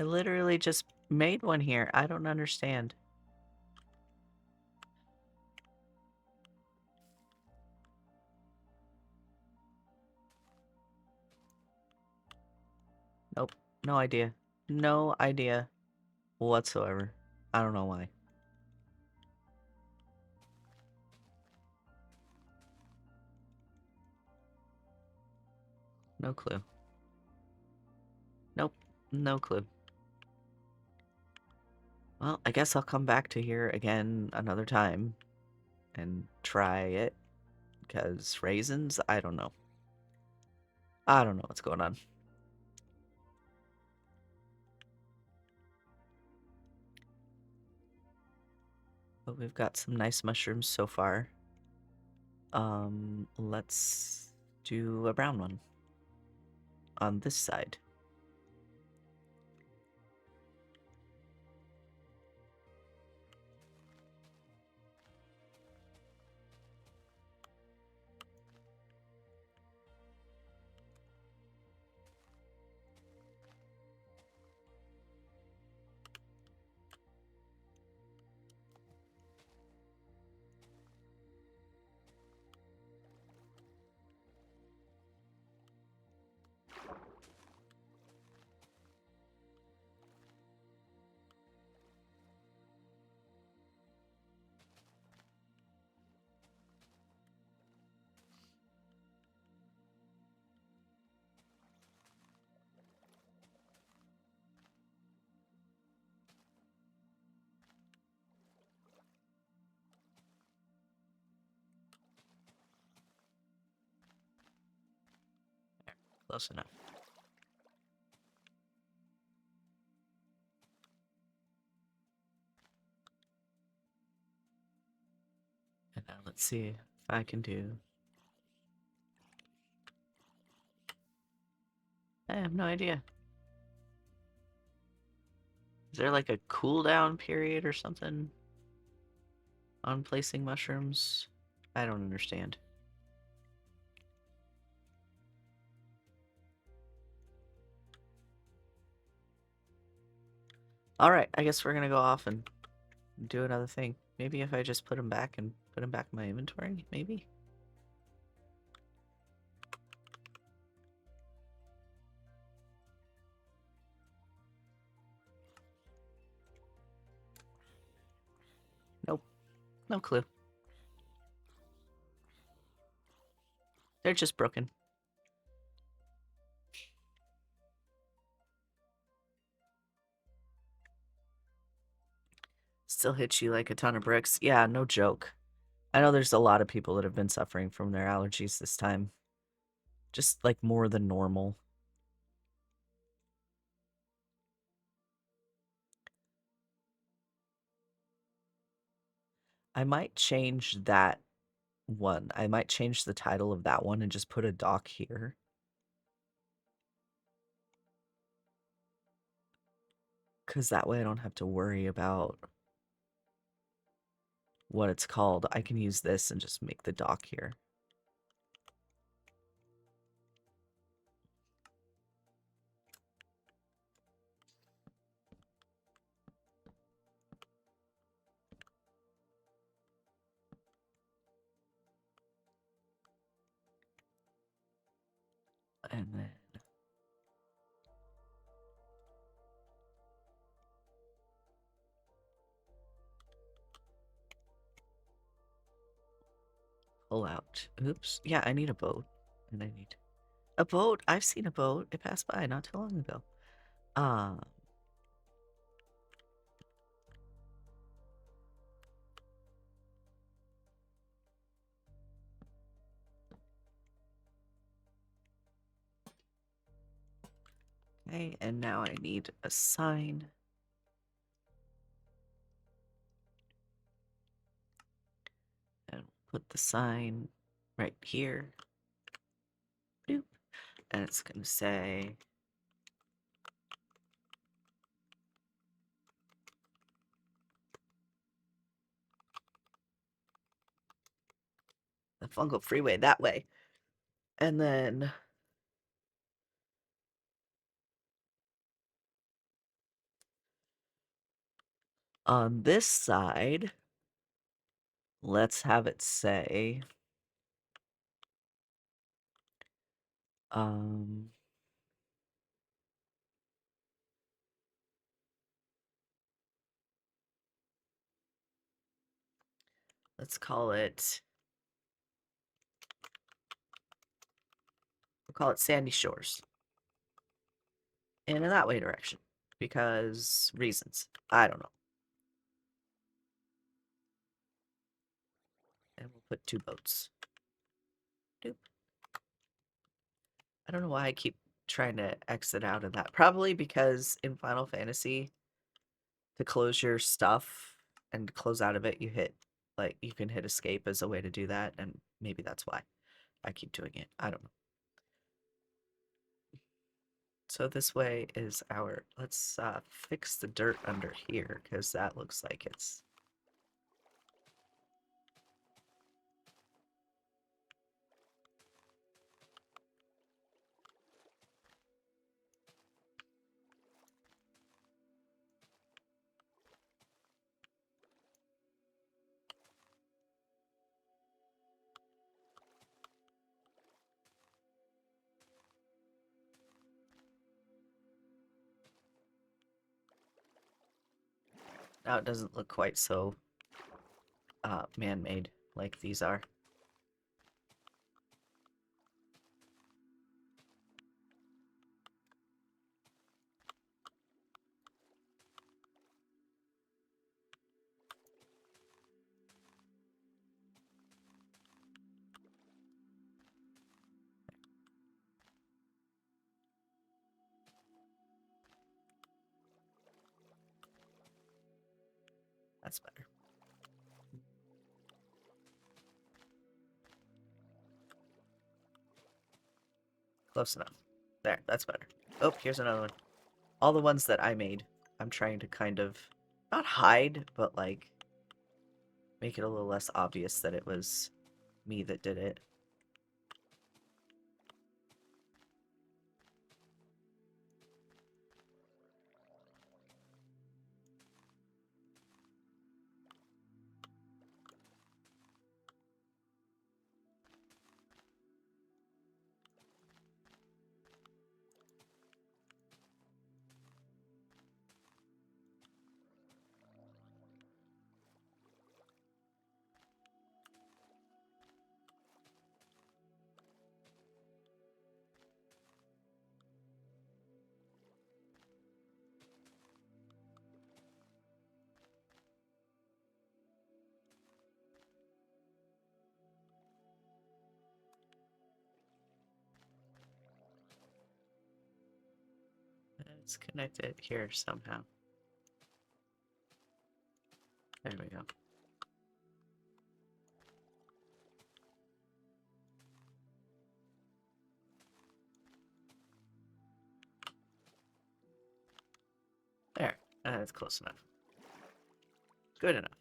I literally just made one here. I don't understand. Nope. No idea. No idea whatsoever. I don't know why. No clue. Nope. No clue. Well, I guess I'll come back to here again another time and try it. Because raisins, I don't know. I don't know what's going on. But we've got some nice mushrooms so far. Let's do a brown one on this side. Close enough. And now let's see if I can do... I have no idea. Is there like a cooldown period or something on placing mushrooms? I don't understand. Alright, I guess we're gonna go off and do another thing. Maybe if I just put them back and put them back in my inventory, maybe? Nope. No clue. They're just broken. Still hits you like a ton of bricks. Yeah, no joke. I know there's a lot of people that have been suffering from their allergies this time. Just like more than normal. I might change that one. I might change the title of that one and just put a dock here. because that way I don't have to worry about what it's called. I can use this and just make the dock here. And then pull out. Oops. Yeah, I need a boat. And I need a boat. I've seen a boat. It passed by not too long ago. Okay, and now I need a sign. And put the sign right here. Boop. And it's going to say the fungal freeway that way. And then on this side, let's have it say let's call it, we'll call it Sandy Shores. And in that way direction. Because reasons. I don't know. And we'll put 2 boats. Doop. I don't know why I keep trying to exit out of that. Probably because in Final Fantasy, to close your stuff and close out of it, you hit, like, you can hit escape as a way to do that. And maybe that's why I keep doing it. I don't know. So this way is our, let's fix the dirt under here, because that looks like it's... Now it doesn't look quite so man-made like these are. That's better. Close enough. There, that's better. Oh, here's another one. All the ones that I made, I'm trying to kind of, not hide, but like, make it a little less obvious that it was me that did it. Let's connect it here somehow. There we go. There. That's close enough. Good enough.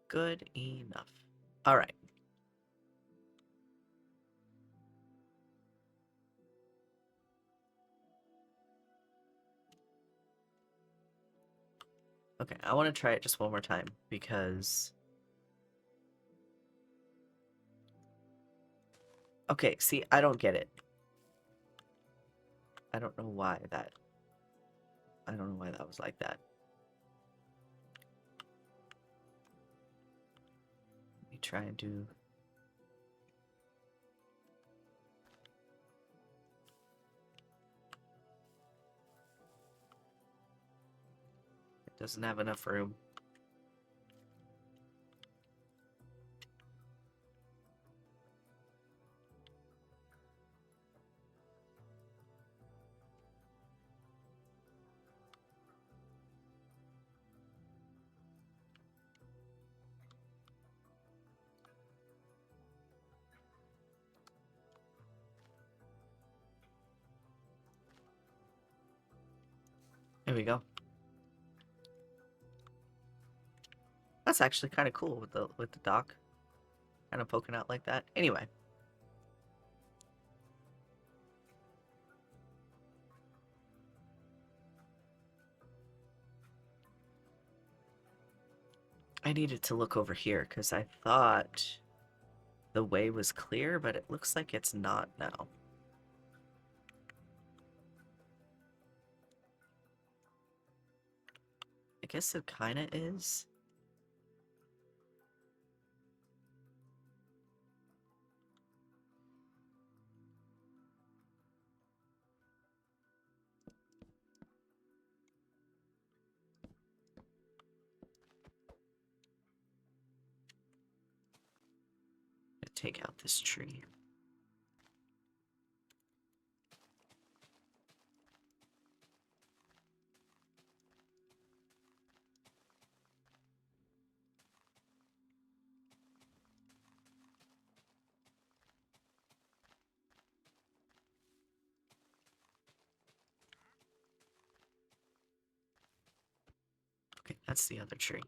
Good enough. All right. Okay, I want to try it just one more time because... Okay, see, I don't get it. I don't know why that... I don't know why that was like that. Let me try and do... It doesn't have enough room. There we go. That's actually kind of cool with the dock kind of poking out like that. Anyway. I needed to look over here because I thought the way was clear, but it looks like it's not now. I guess it kind of is. Take out this tree. Okay, that's the other tree.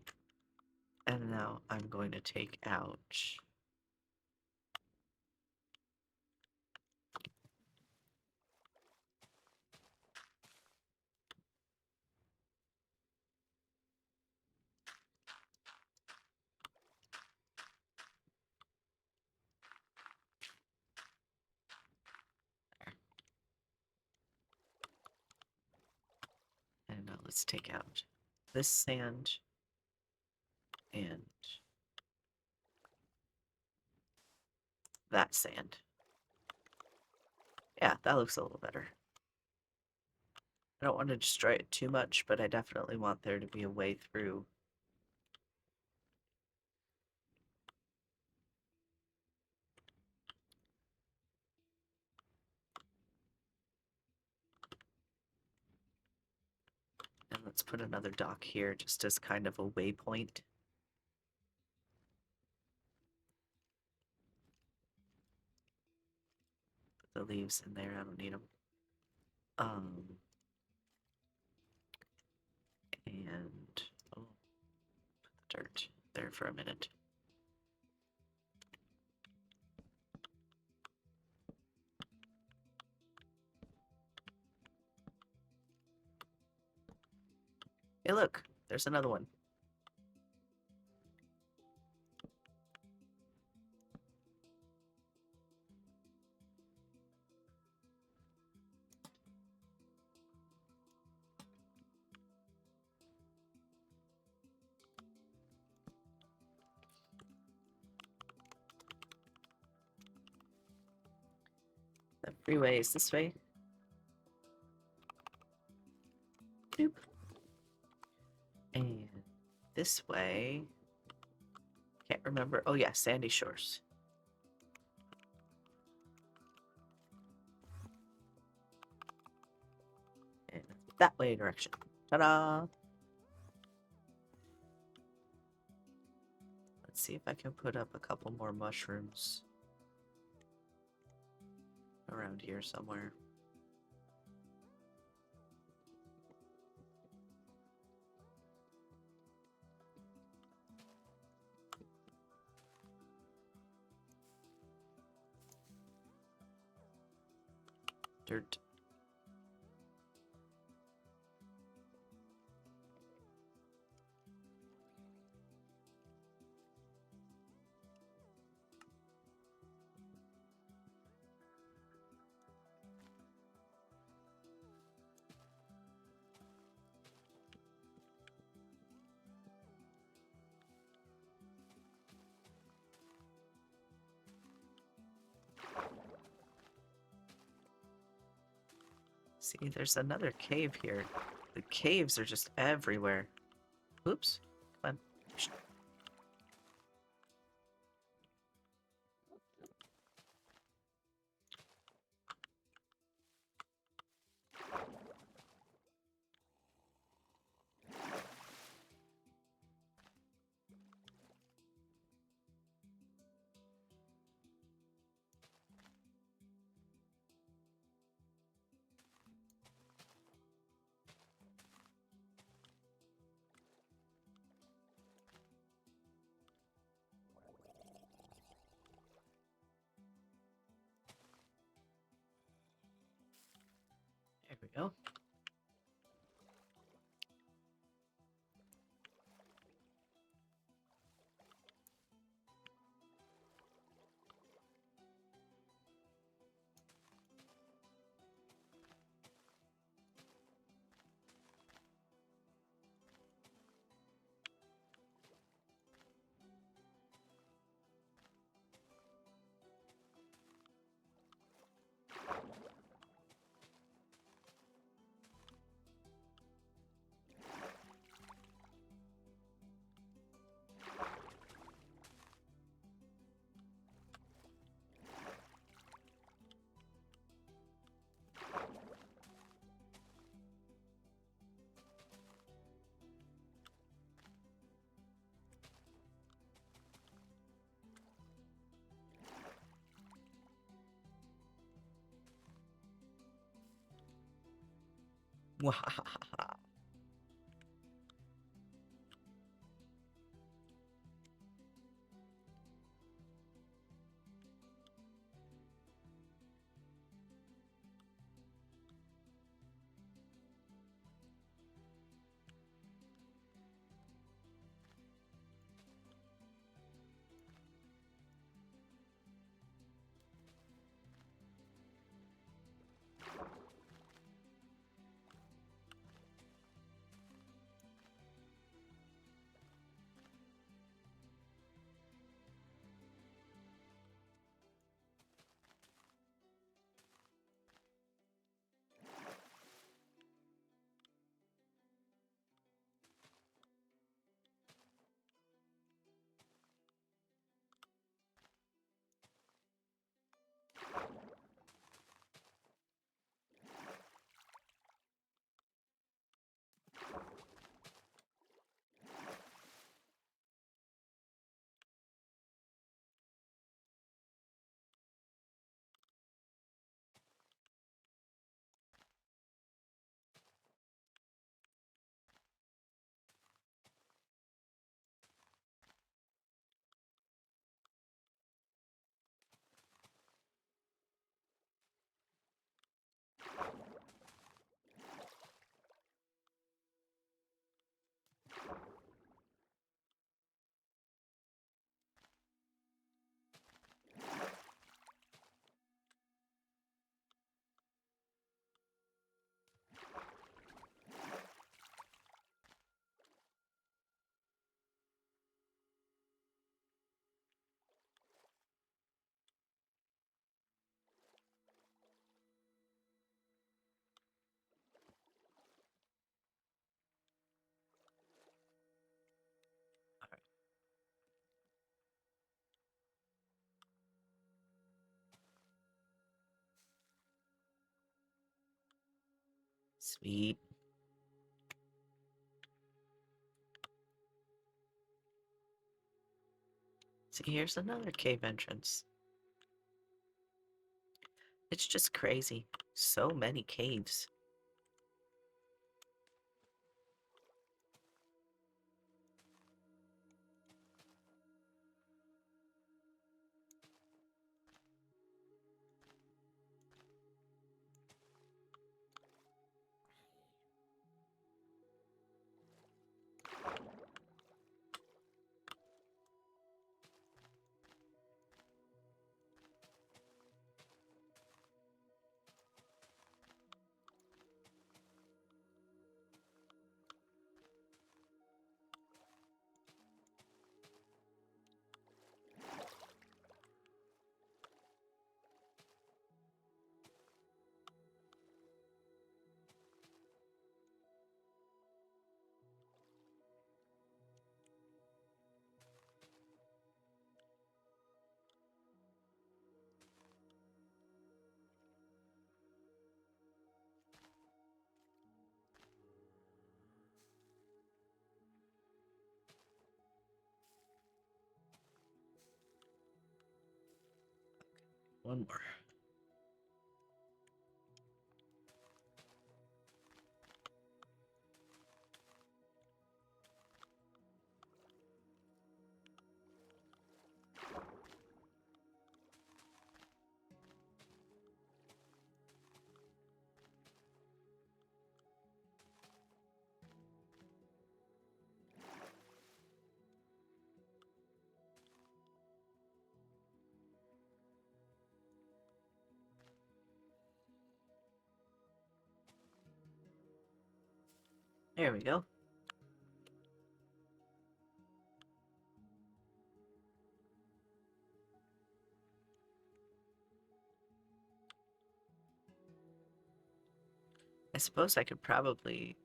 And now I'm going to take out... And now let's take out this sand and that sand. Yeah, that looks a little better. I don't want to destroy it too much, but I definitely want there to be a way through. And let's put another dock here just as kind of a waypoint. Put the leaves in there, I don't need them. And oh, put the dirt there for a minute. Hey, look, there's another one. The freeway is this way. Boop. And this way. Can't remember. Oh yeah, Sandy Shores. And that way direction. Ta-da! Let's see if I can put up a couple more mushrooms around here somewhere. Dirt. See, there's another cave here. The caves are just everywhere. Oops. Come on. There we go. Wahahaha. Sweet. See, here's another cave entrance. It's just crazy. So many caves. one more. There we go. I suppose I could probably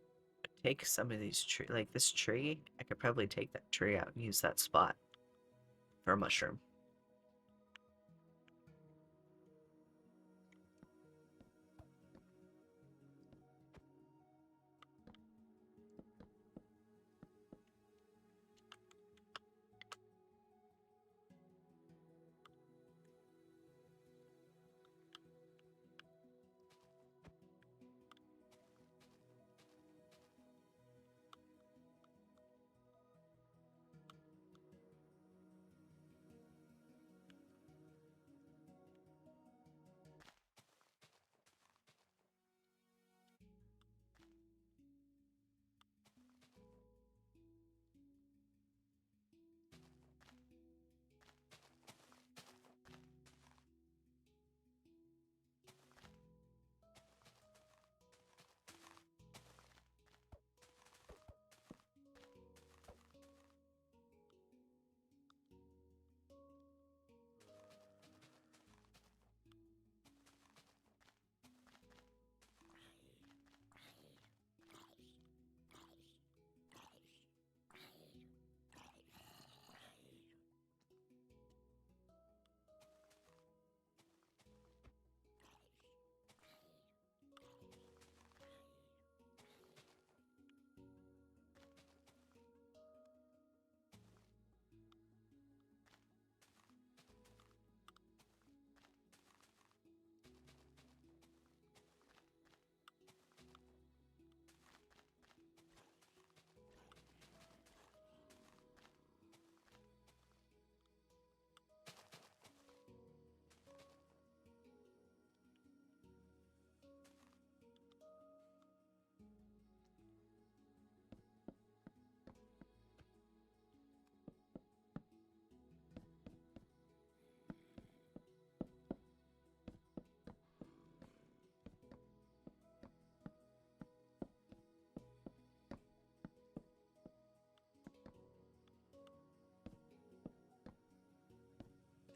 take some of these trees, like this tree, I could probably take that tree out and use that spot for a mushroom.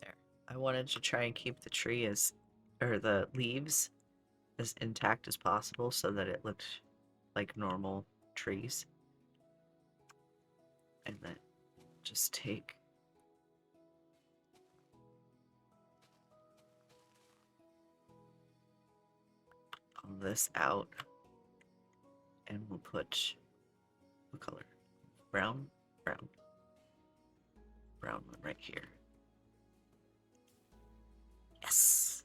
There. I wanted to try and keep the tree or the leaves as intact as possible so that it looked like normal trees. And then just take all this out and we'll put, what color? Brown? Brown. Brown one right here. Yes!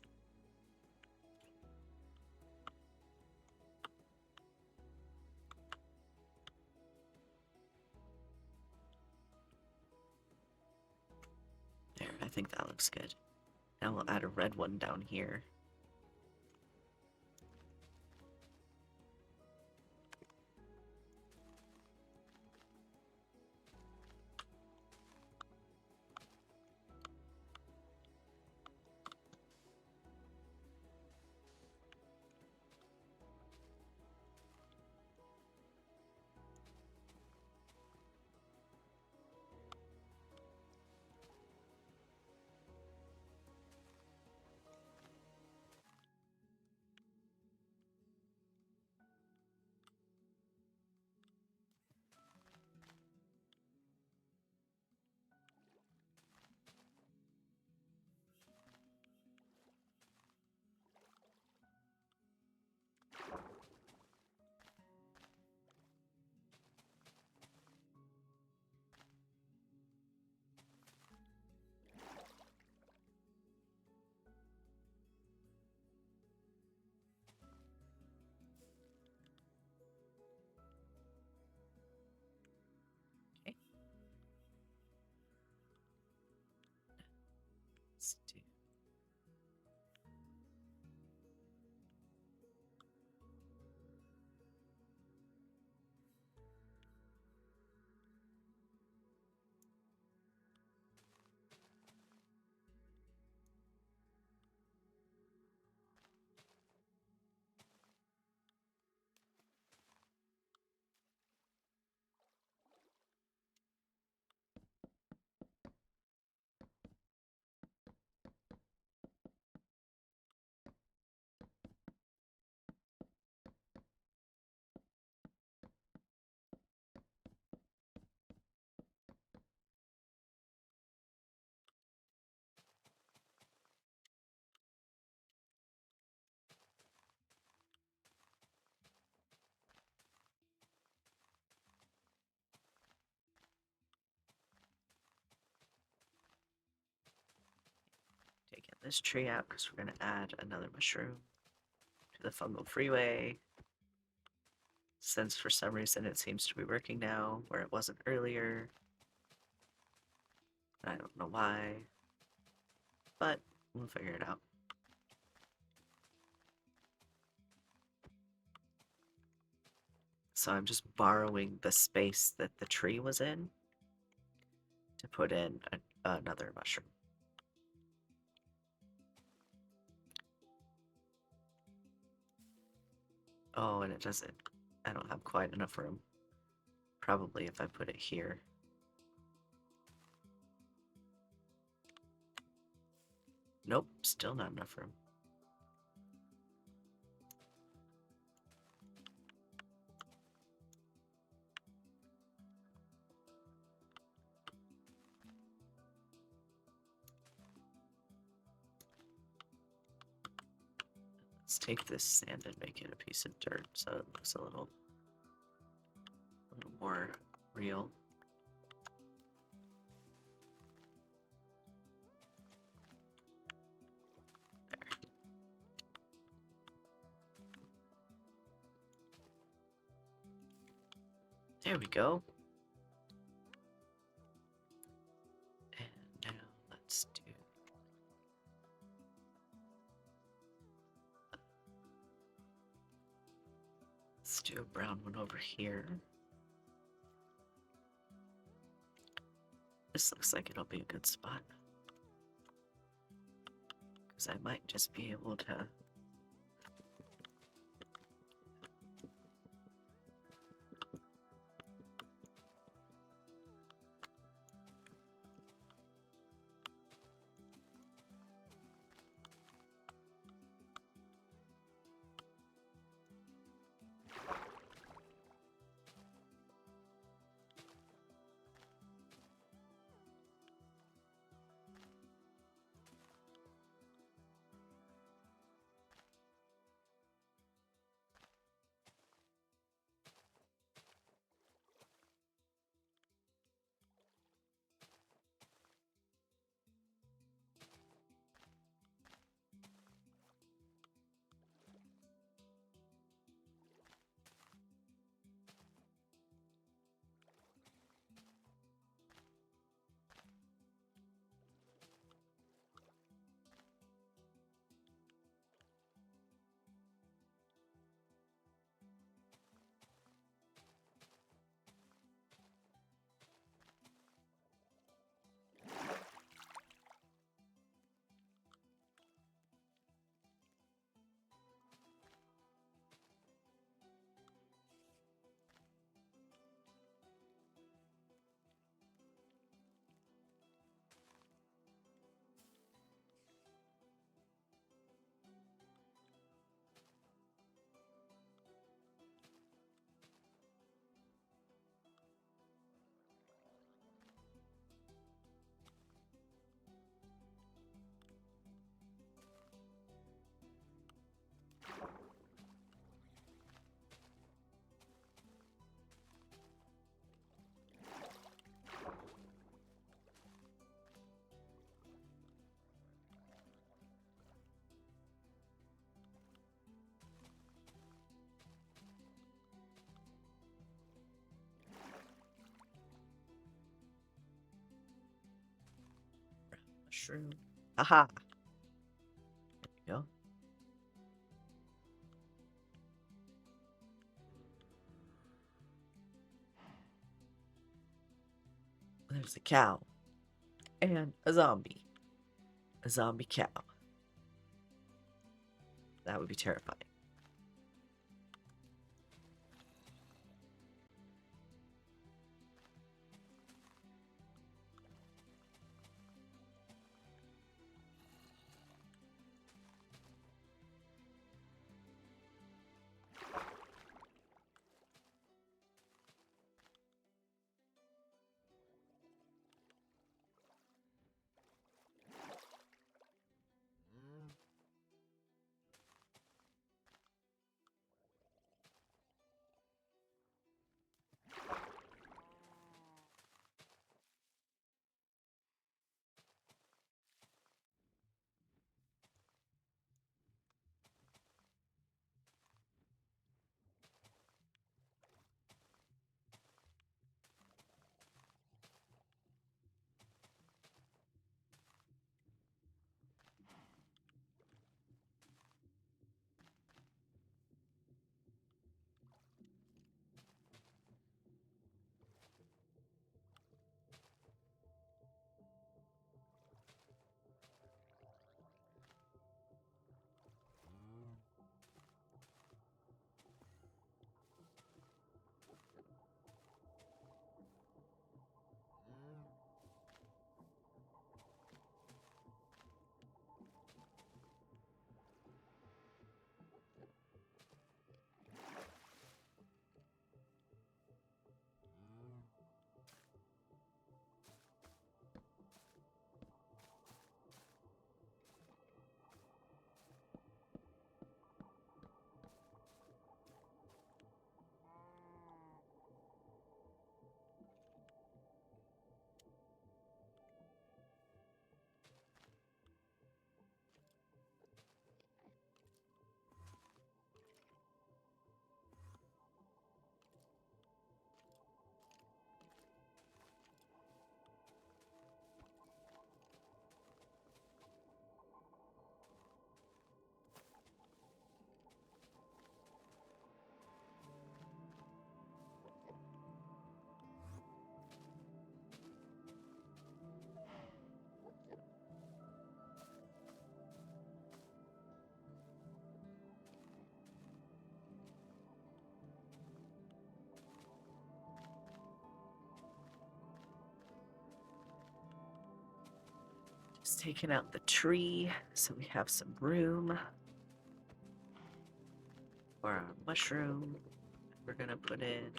There, I think that looks good. Now we'll add a red one down here. taking this tree out because we're going to add another mushroom to the fungal freeway. Since for some reason it seems to be working now where it wasn't earlier. I don't know why, but we'll figure it out. So I'm just borrowing the space that the tree was in to put in another mushroom. Oh, and it doesn't. I don't have quite enough room. Probably if I put it here. Nope, still not enough room. Let's take this sand and make it a piece of dirt so it looks a little more real. There we go. And now let's do a brown one over here. This looks like it'll be a good spot. Because I might just be able to mushroom. Aha! There we go. There's a cow. And a zombie. A zombie cow. That would be terrifying. just taking out the tree so we have some room for our mushroom we're gonna put in.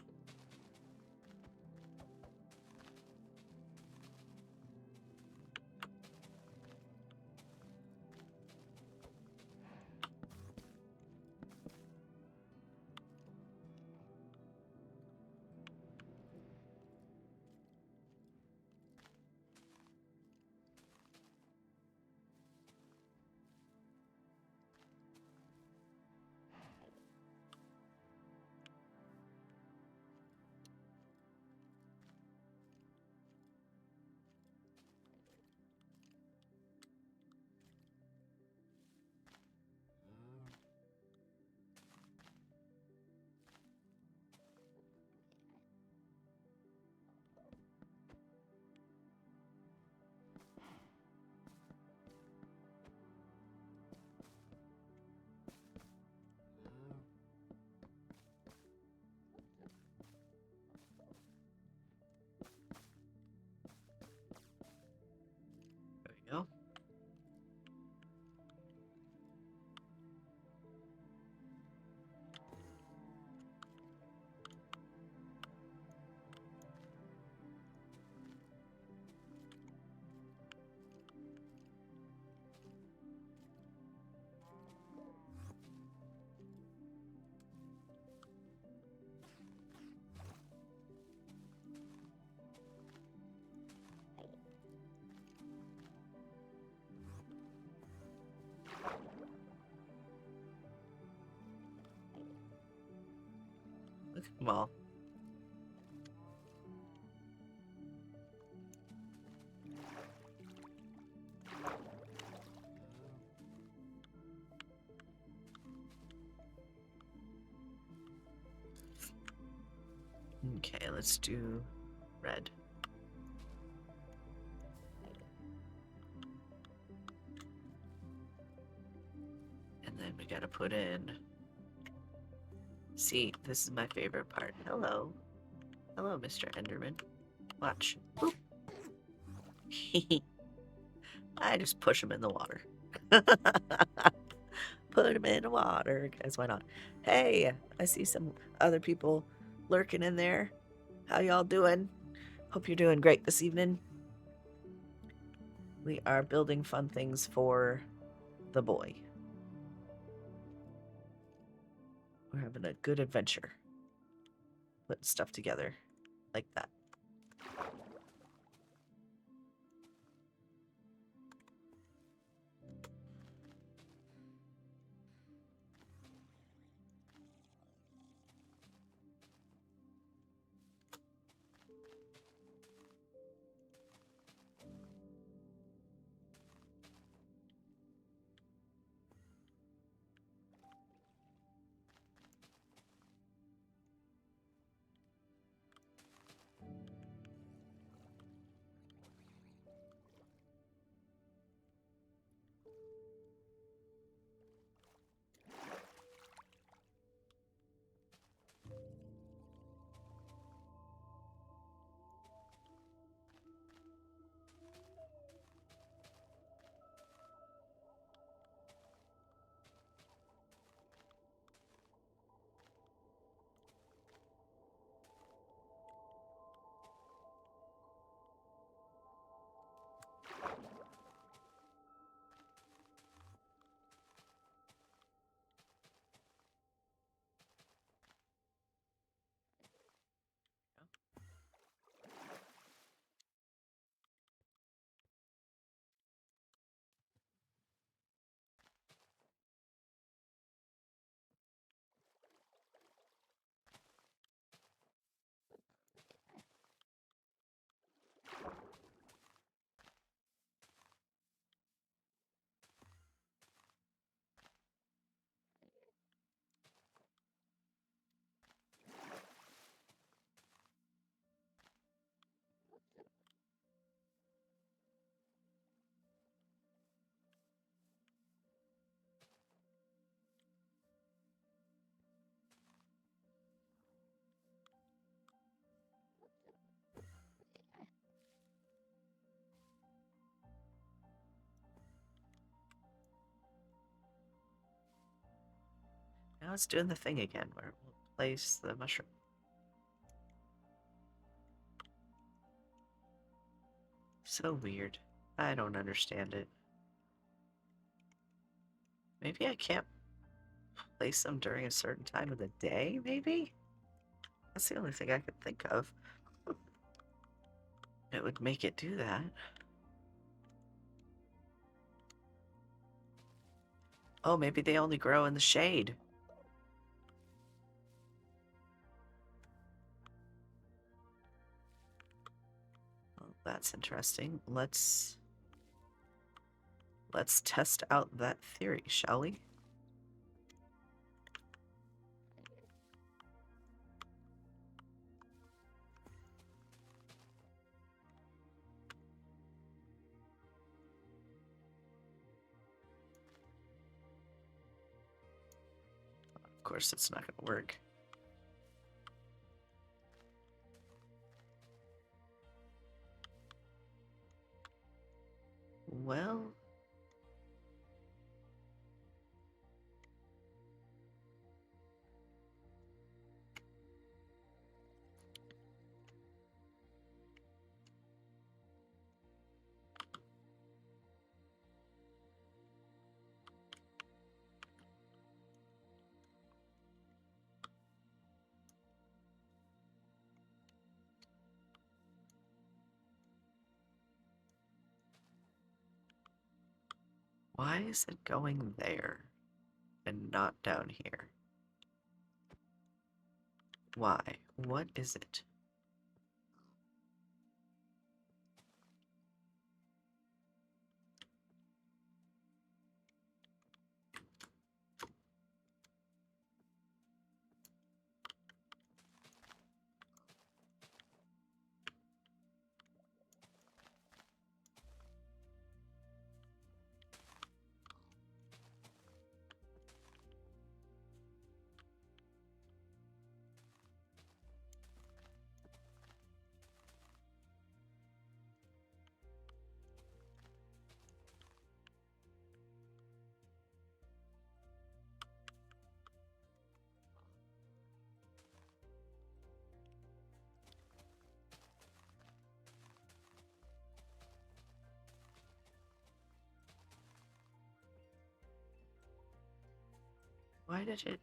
There we go. Look at them all. Okay, let's do red. And then we gotta put in... See, this is my favorite part. Hello. Hello, Mr. Enderman. Watch. Boop. I just push him in the water. Put him in the water, guys. Why not? Hey, I see some other people lurking in there. How y'all doing? Hope you're doing great this evening. We are building fun things for the boy. We're having a good adventure. Putting stuff together like that. Now it's doing the thing again where we'll place the mushroom. So weird. I don't understand it. Maybe I can't place them during a certain time of the day, maybe? That's the only thing I could think of. It would make it do that. Oh, maybe they only grow in the shade. Well, that's interesting. Let's test out that theory, shall we? Of course, it's not going to work. Well, why is it going there and not down here? Why? What is it? Why did it...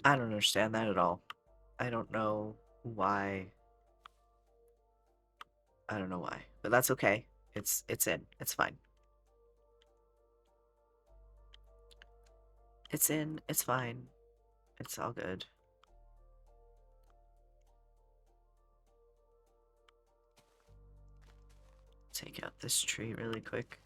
I don't understand that at all. I don't know why. I don't know why, but that's okay. It's in. It's fine. It's in. It's fine. It's all good. Take out this tree really quick.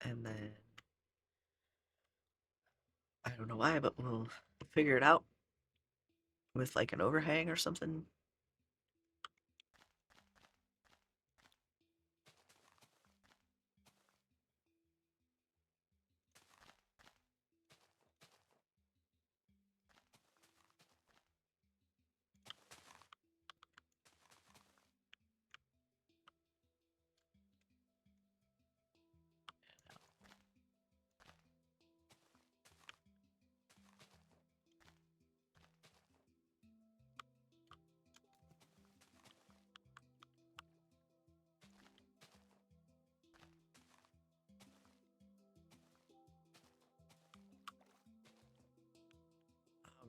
And then I don't know why, but we'll figure it out with like an overhang or something.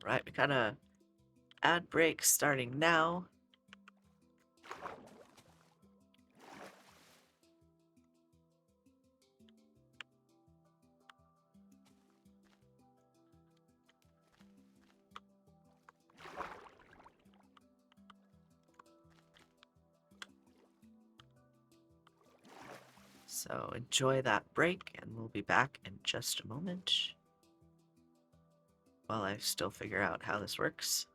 All right, we kind of add brakes starting now. So enjoy that break, and we'll be back in just a moment while I still figure out how this works.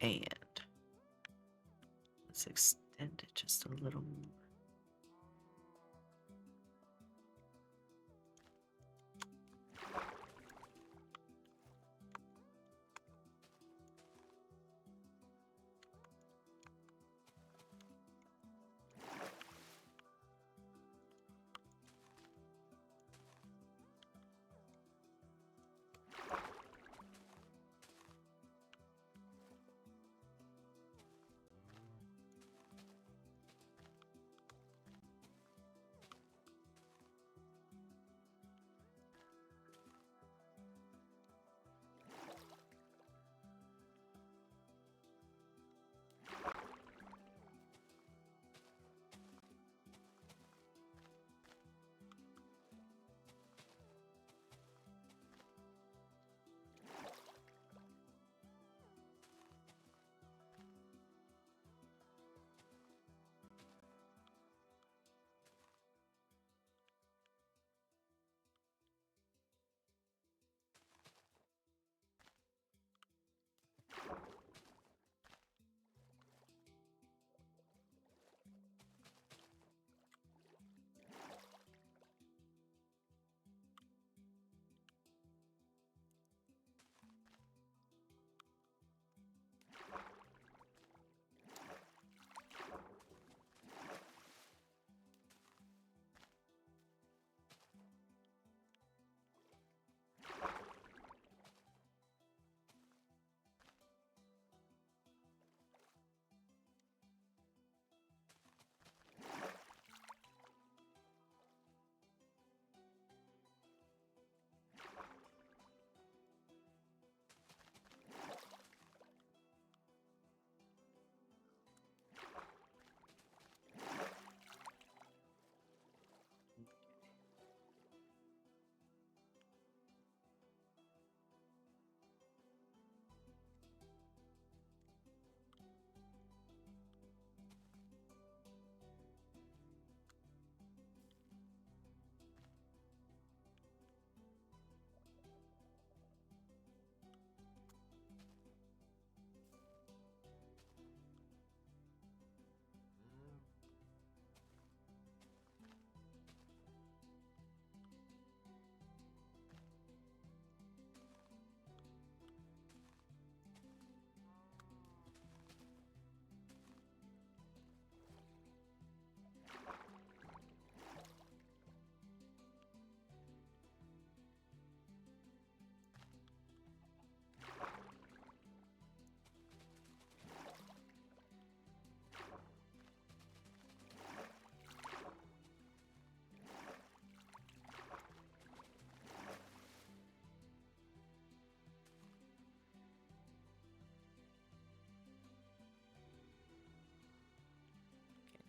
And let's extend it just a little more.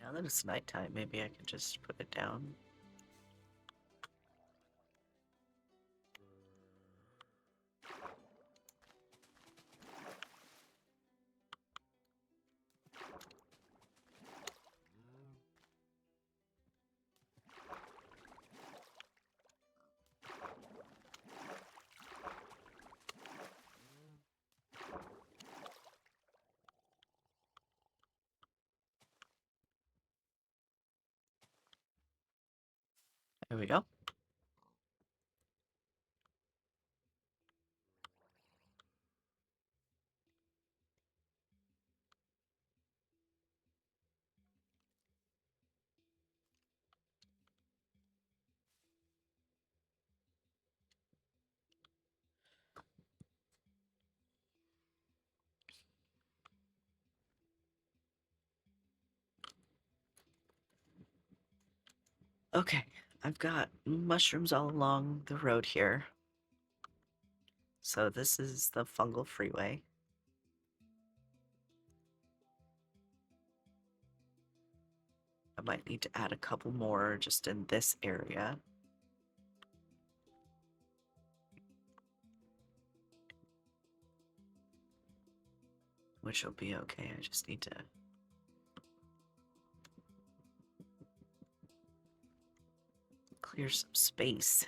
Now that it's nighttime, maybe I can just put it down. There we go. Okay, I've got mushrooms all along the road here. So this is the fungal freeway. I might need to add a couple more just in this area. Which will be okay. I just need to clear some space.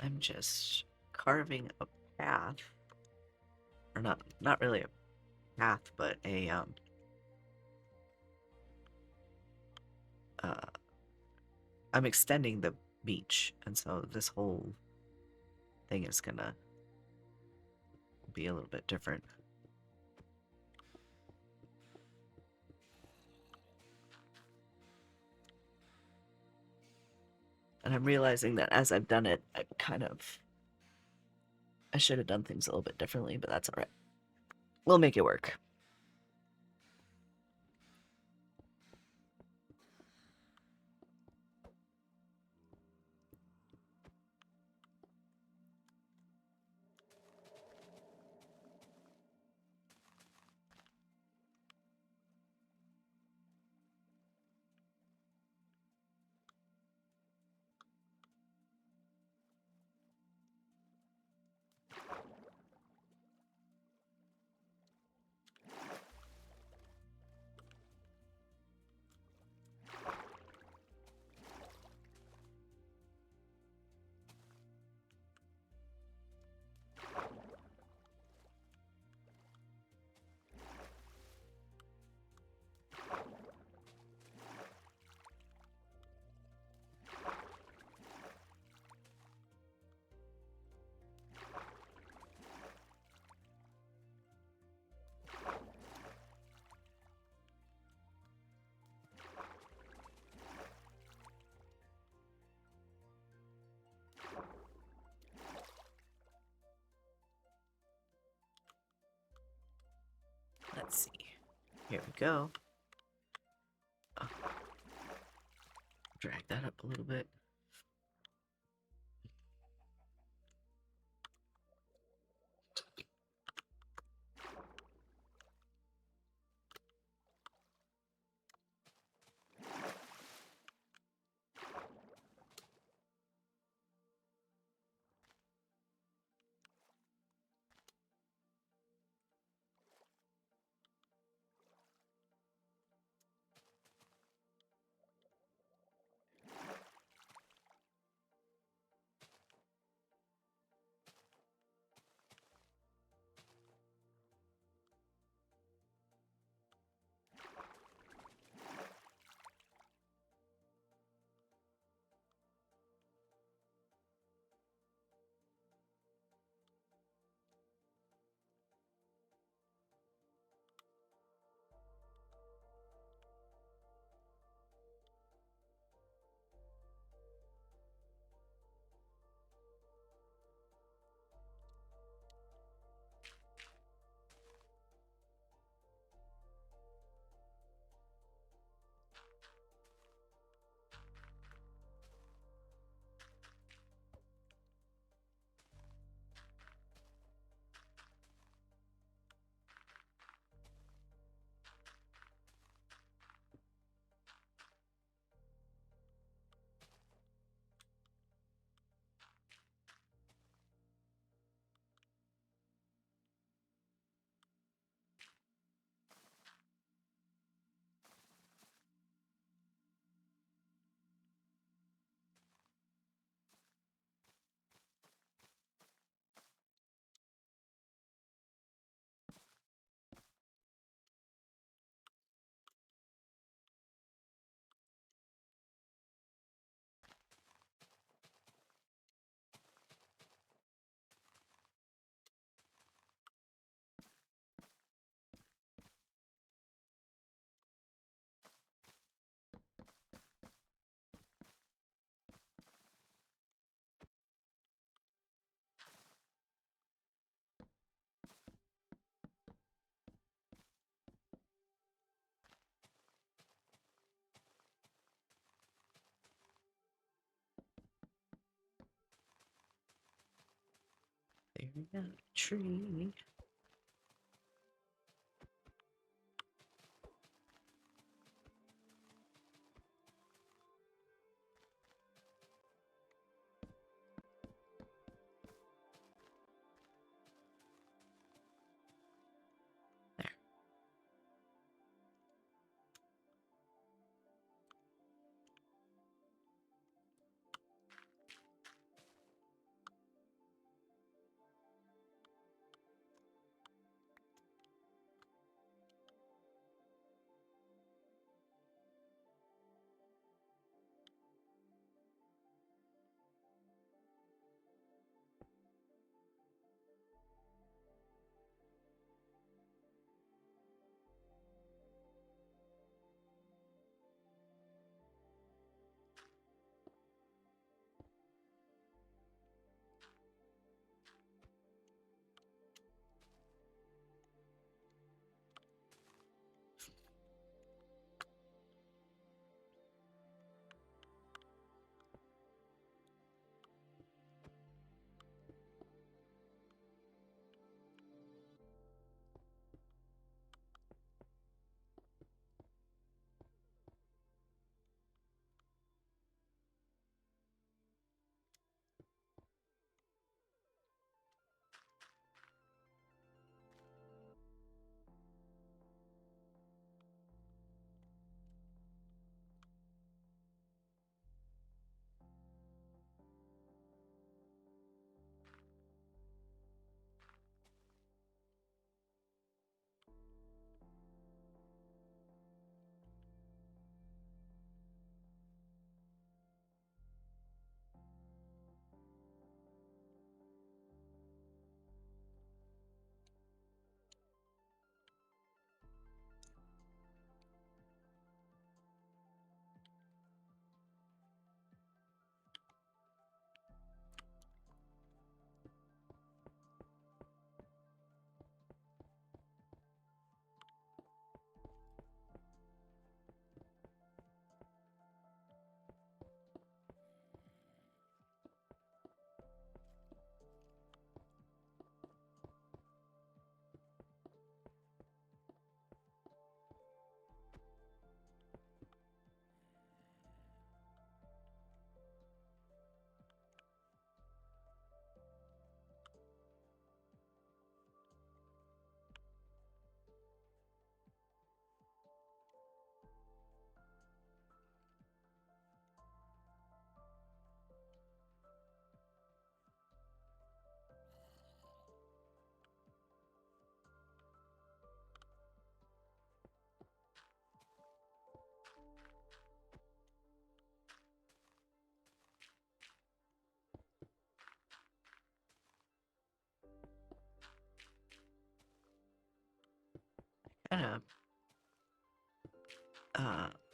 I'm just carving a path, or not really a path, but a uh I'm extending the beach, and so this whole thing is gonna be a little bit different. And I'm realizing that as I've done it, I should have done things a little bit differently, but that's all right. We'll make it work. Let's see. Here we go. Oh, drag that up a little bit. There we go. Tree. There.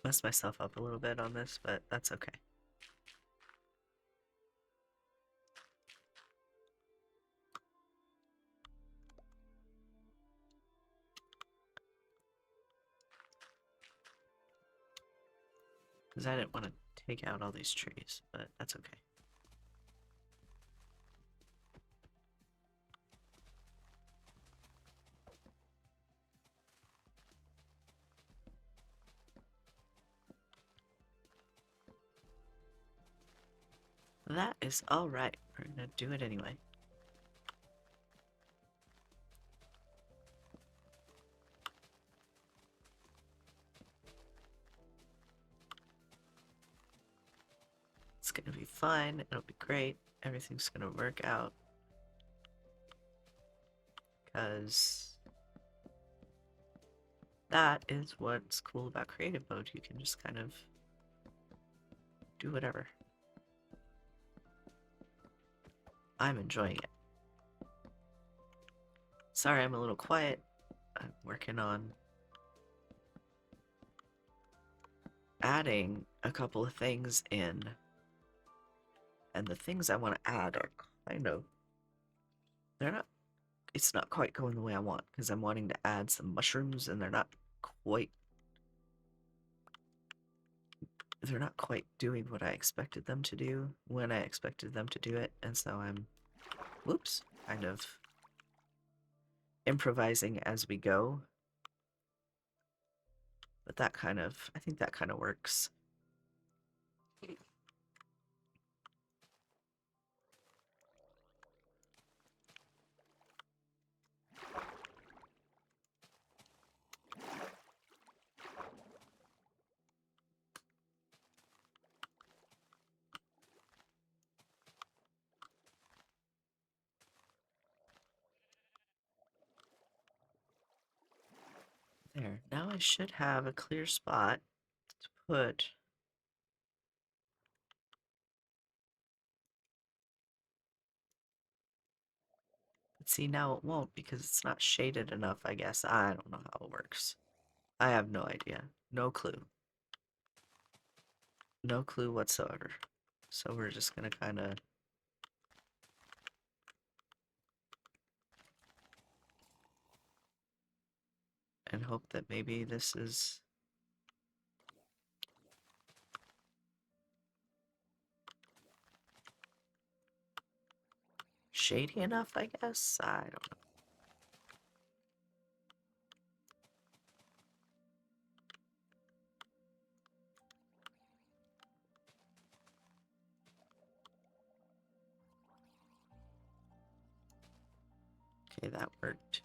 messed myself up a little bit on this, but that's okay. Because I didn't want to take out all these trees, but that's okay. That is alright. We're gonna do it anyway. It's gonna be fine. It'll be great. Everything's gonna work out. Because that is what's cool about creative mode. You can just kind of do whatever. I'm enjoying it. Sorry, I'm a little quiet. I'm working on adding a couple of things in. And the things I want to add are kind of... It's not quite going the way I want, because I'm wanting to add some mushrooms, and they're not quite doing what I expected them to do when I expected them to do it, and so I'm, whoops, kind of improvising as we go. But I think that kind of works. There, now I should have a clear spot to put but see, now it won't because it's not shaded enough, I guess. I don't know how it works. I have no idea. No clue. No clue whatsoever. So we're just gonna kind of and hope that maybe this is shady enough, I guess. I don't know. Okay, that worked.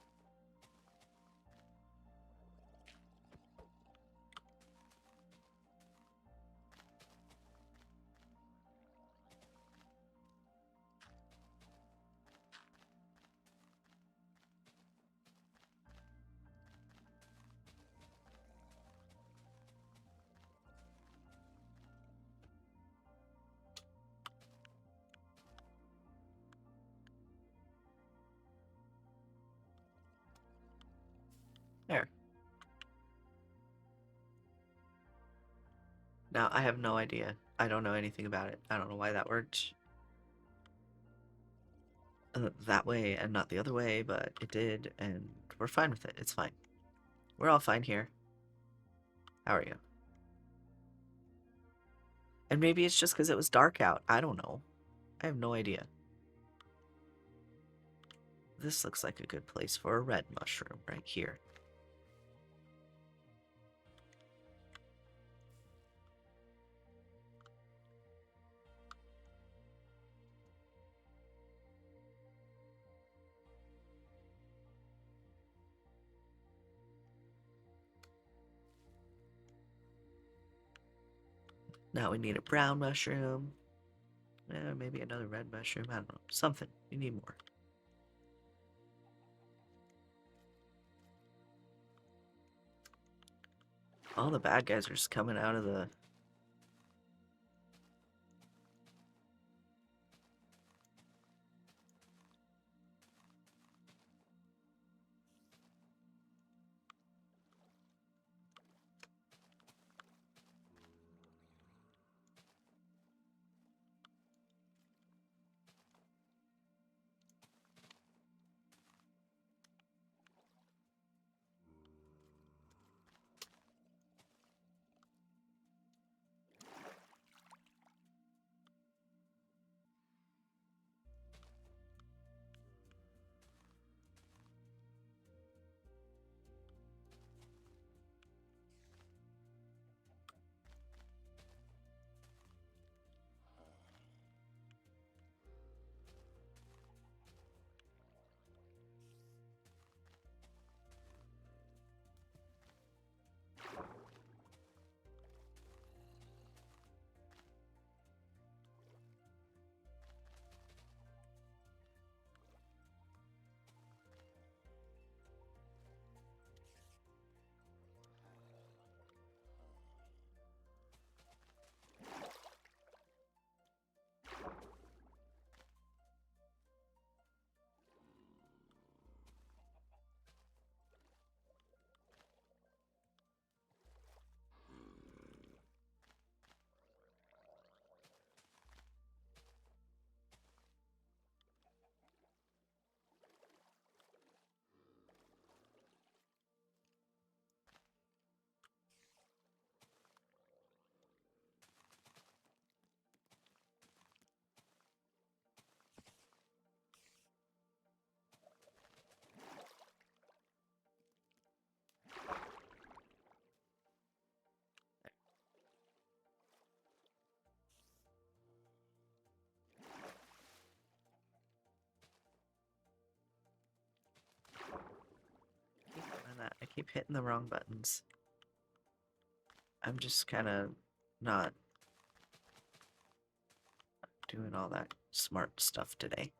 There. Now, I have no idea. I don't know anything about it. I don't know why that worked that way and not the other way, but it did, and we're fine with it. It's fine. We're all fine here. How are you? And maybe it's just because it was dark out. I don't know. I have no idea. This looks like a good place for a red mushroom right here. Now we need a brown mushroom. Maybe another red mushroom. I don't know. Something. We need more. All the bad guys are just coming out of the... keep hitting the wrong buttons. I'm just kind of not doing all that smart stuff today.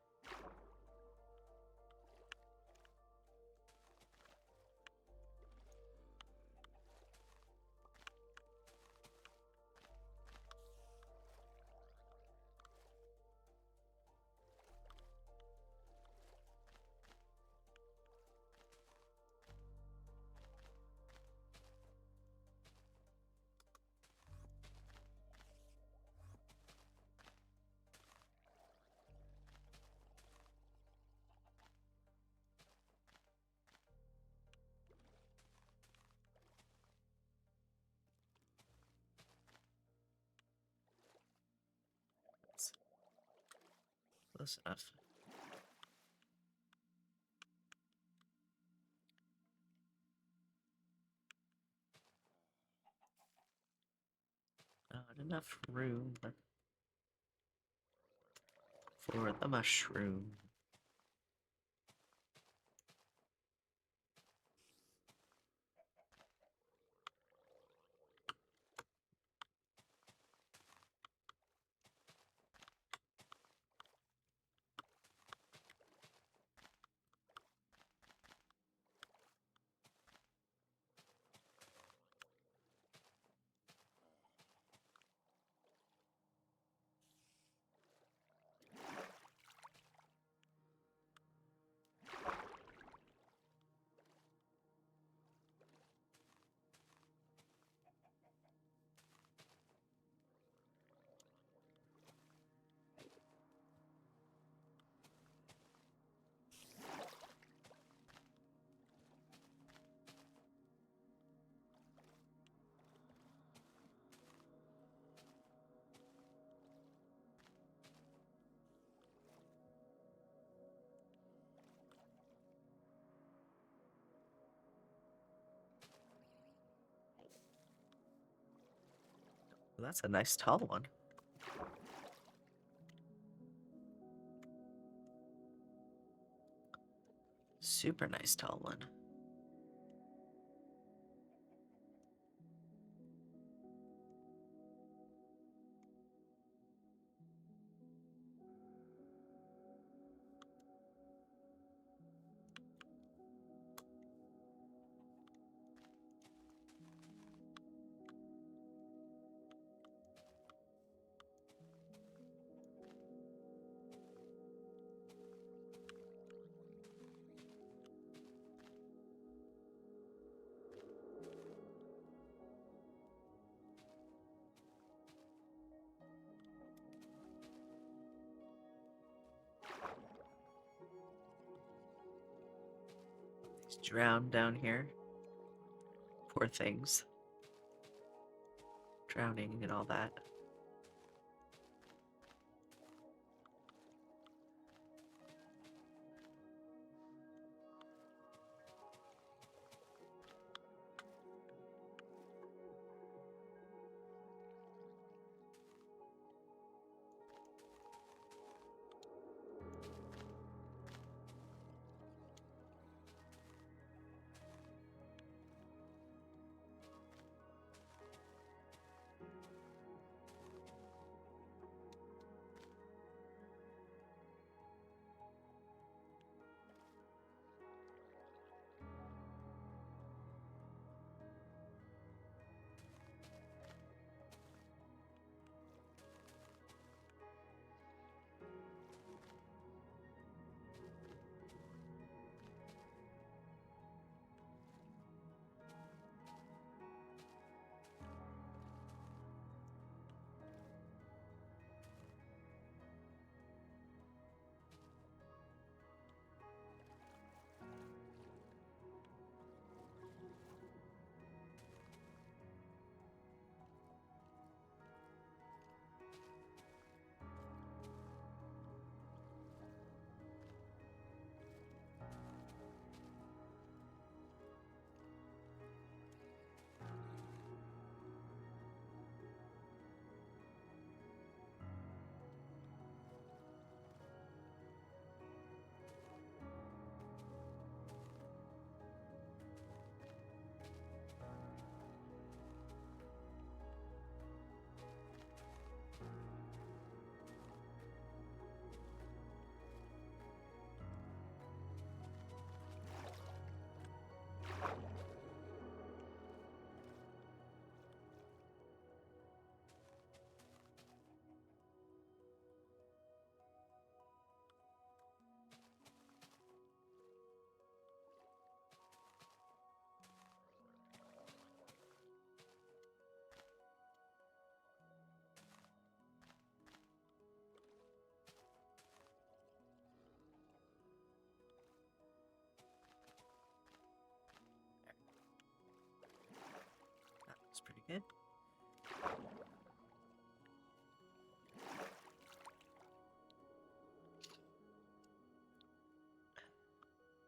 Close enough. Not enough room for the mushroom. Well, that's a nice tall one. Super nice tall one. He's drowned down here. Poor things. Drowning and all that. it.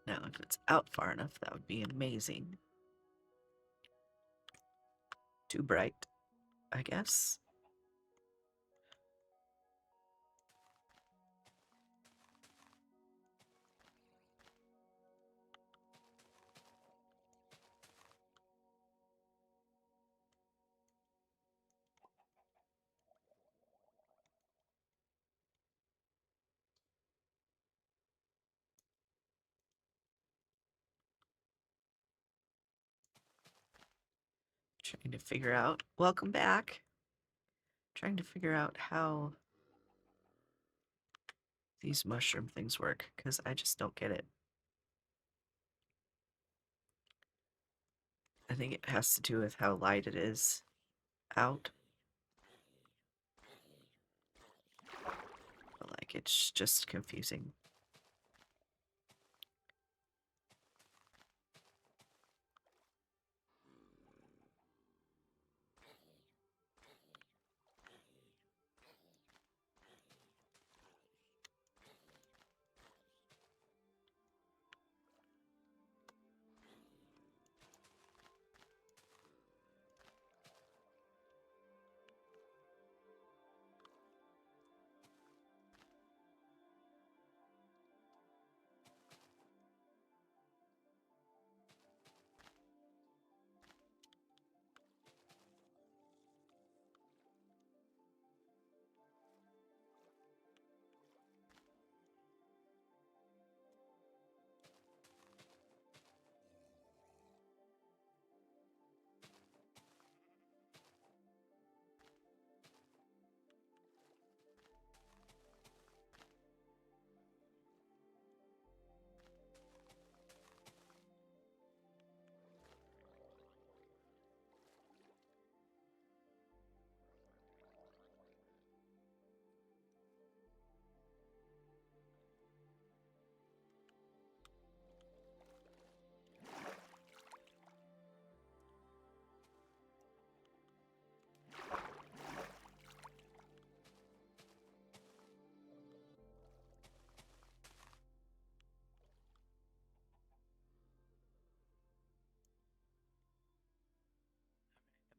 Now, if it's out far enough, that would be amazing. Too bright, I guess. Trying to figure out. Welcome back. Trying to figure out how these mushroom things work, because I just don't get it. I think it has to do with how light it is out. But like, it's just confusing.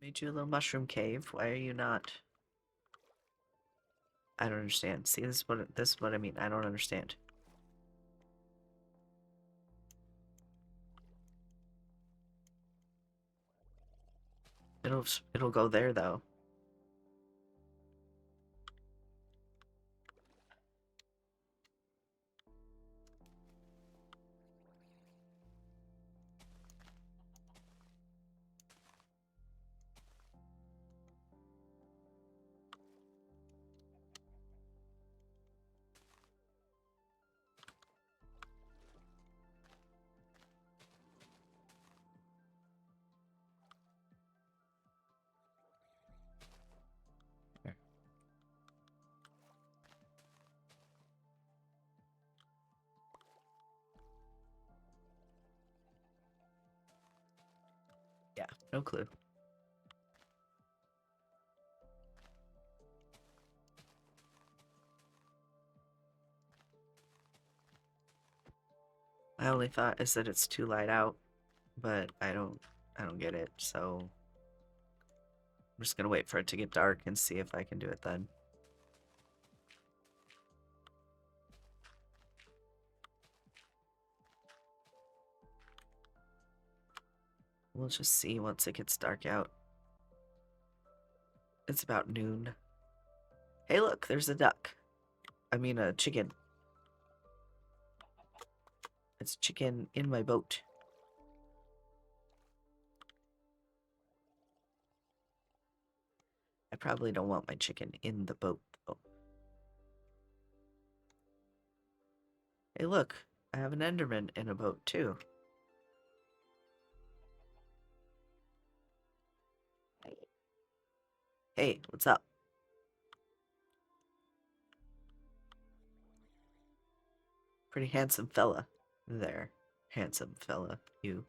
I made you a little mushroom cave. Why are you not? I don't understand. See, this is what I mean. I don't understand. It'll go there though. Yeah, no clue. My only thought is that it's too light out, but I don't get it, so I'm just gonna wait for it to get dark and see if I can do it then. We'll just see once it gets dark out. It's about noon. Hey look, there's a duck. I mean a chicken. It's chicken in my boat. I probably don't want my chicken in the boat, though. Hey, look. I have an Enderman in a boat, too. Hey, what's up? Pretty handsome fella. There. Handsome fella. You.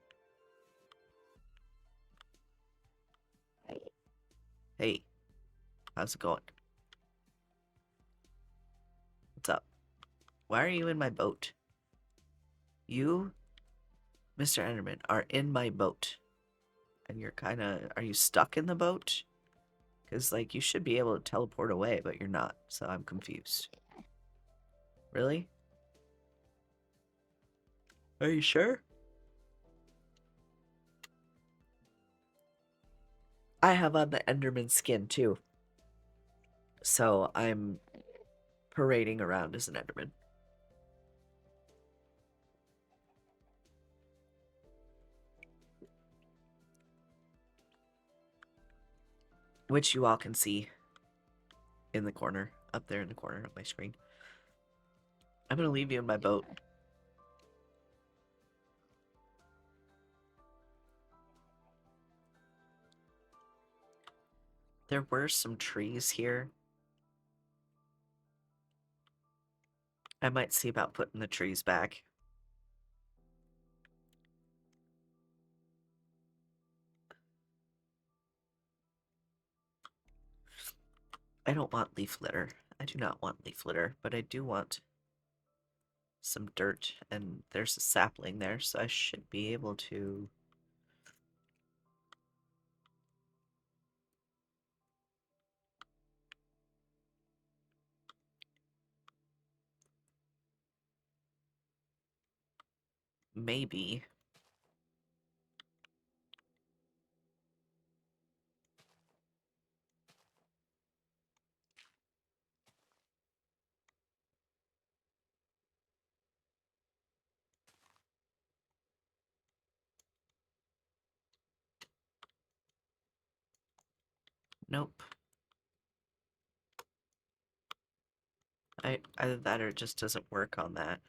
Hey, how's it going? What's up? Why are you in my boat? You, Mr. Enderman, are in my boat. And you're are you stuck in the boat? Because, like, you should be able to teleport away, but you're not, so I'm confused. Really? Are you sure? I have on the Enderman skin, too. So I'm parading around as an Enderman. Which you all can see in the corner, up there in the corner of my screen. I'm gonna leave you in my boat. There were some trees here. I might see about putting the trees back. I don't want leaf litter. I do not want leaf litter, but I do want some dirt, and there's a sapling there, so I should be able to... maybe... Nope. Either that or it just doesn't work on that.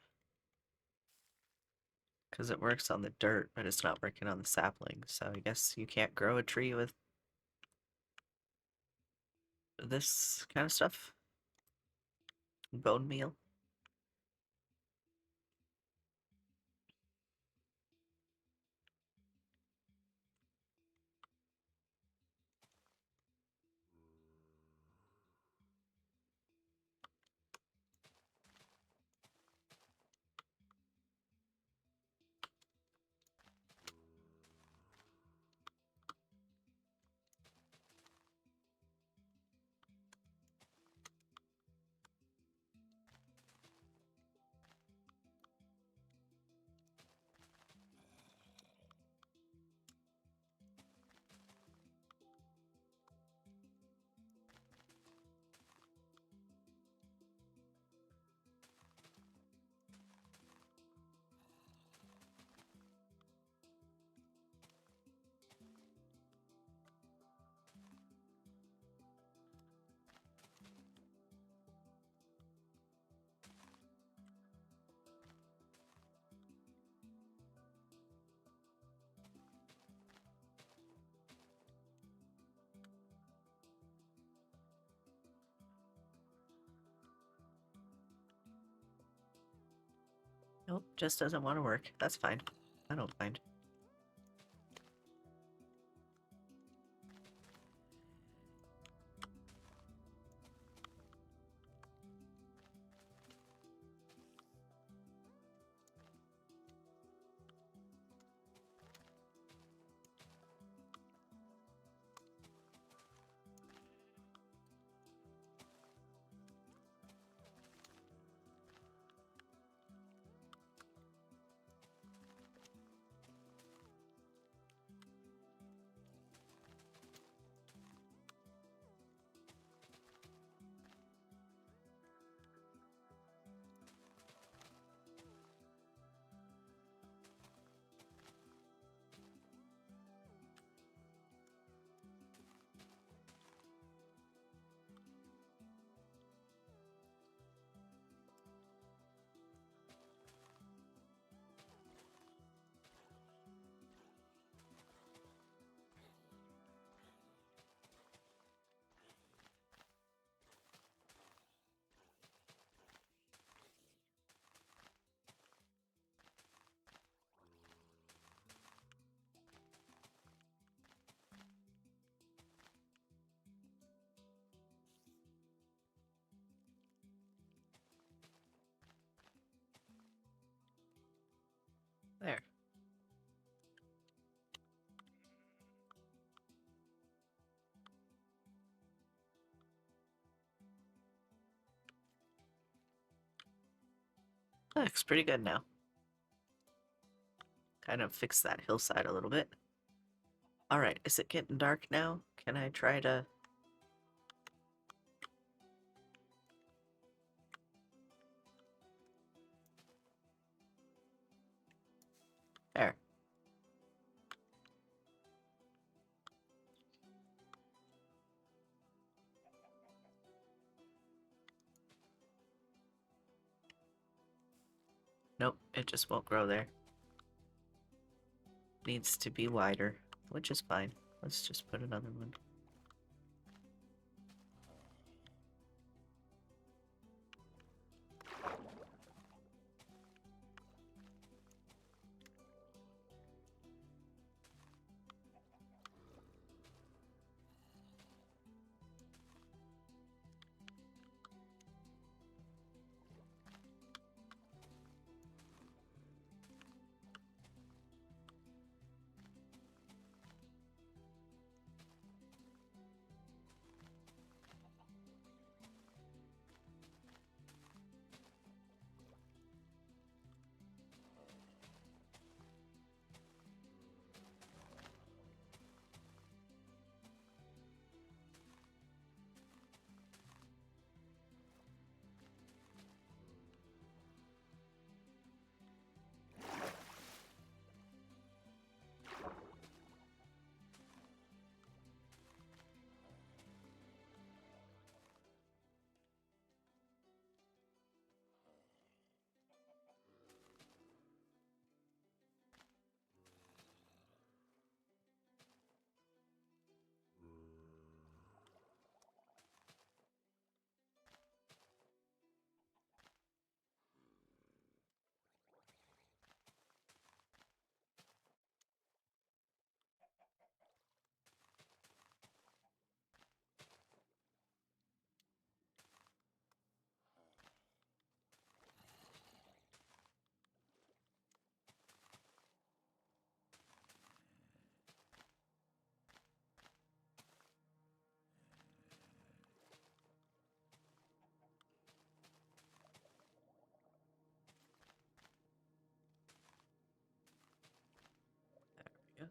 Because it works on the dirt, but it's not working on the sapling, so I guess you can't grow a tree with this kind of stuff. Bone meal. Nope, just doesn't want to work. That's fine. I don't mind. That looks pretty good now. Kind of fix that hillside a little bit. Alright, is it getting dark now? Can I try to... There. Nope, it just won't grow there. Needs to be wider, which is fine. Let's just put another one. There we go.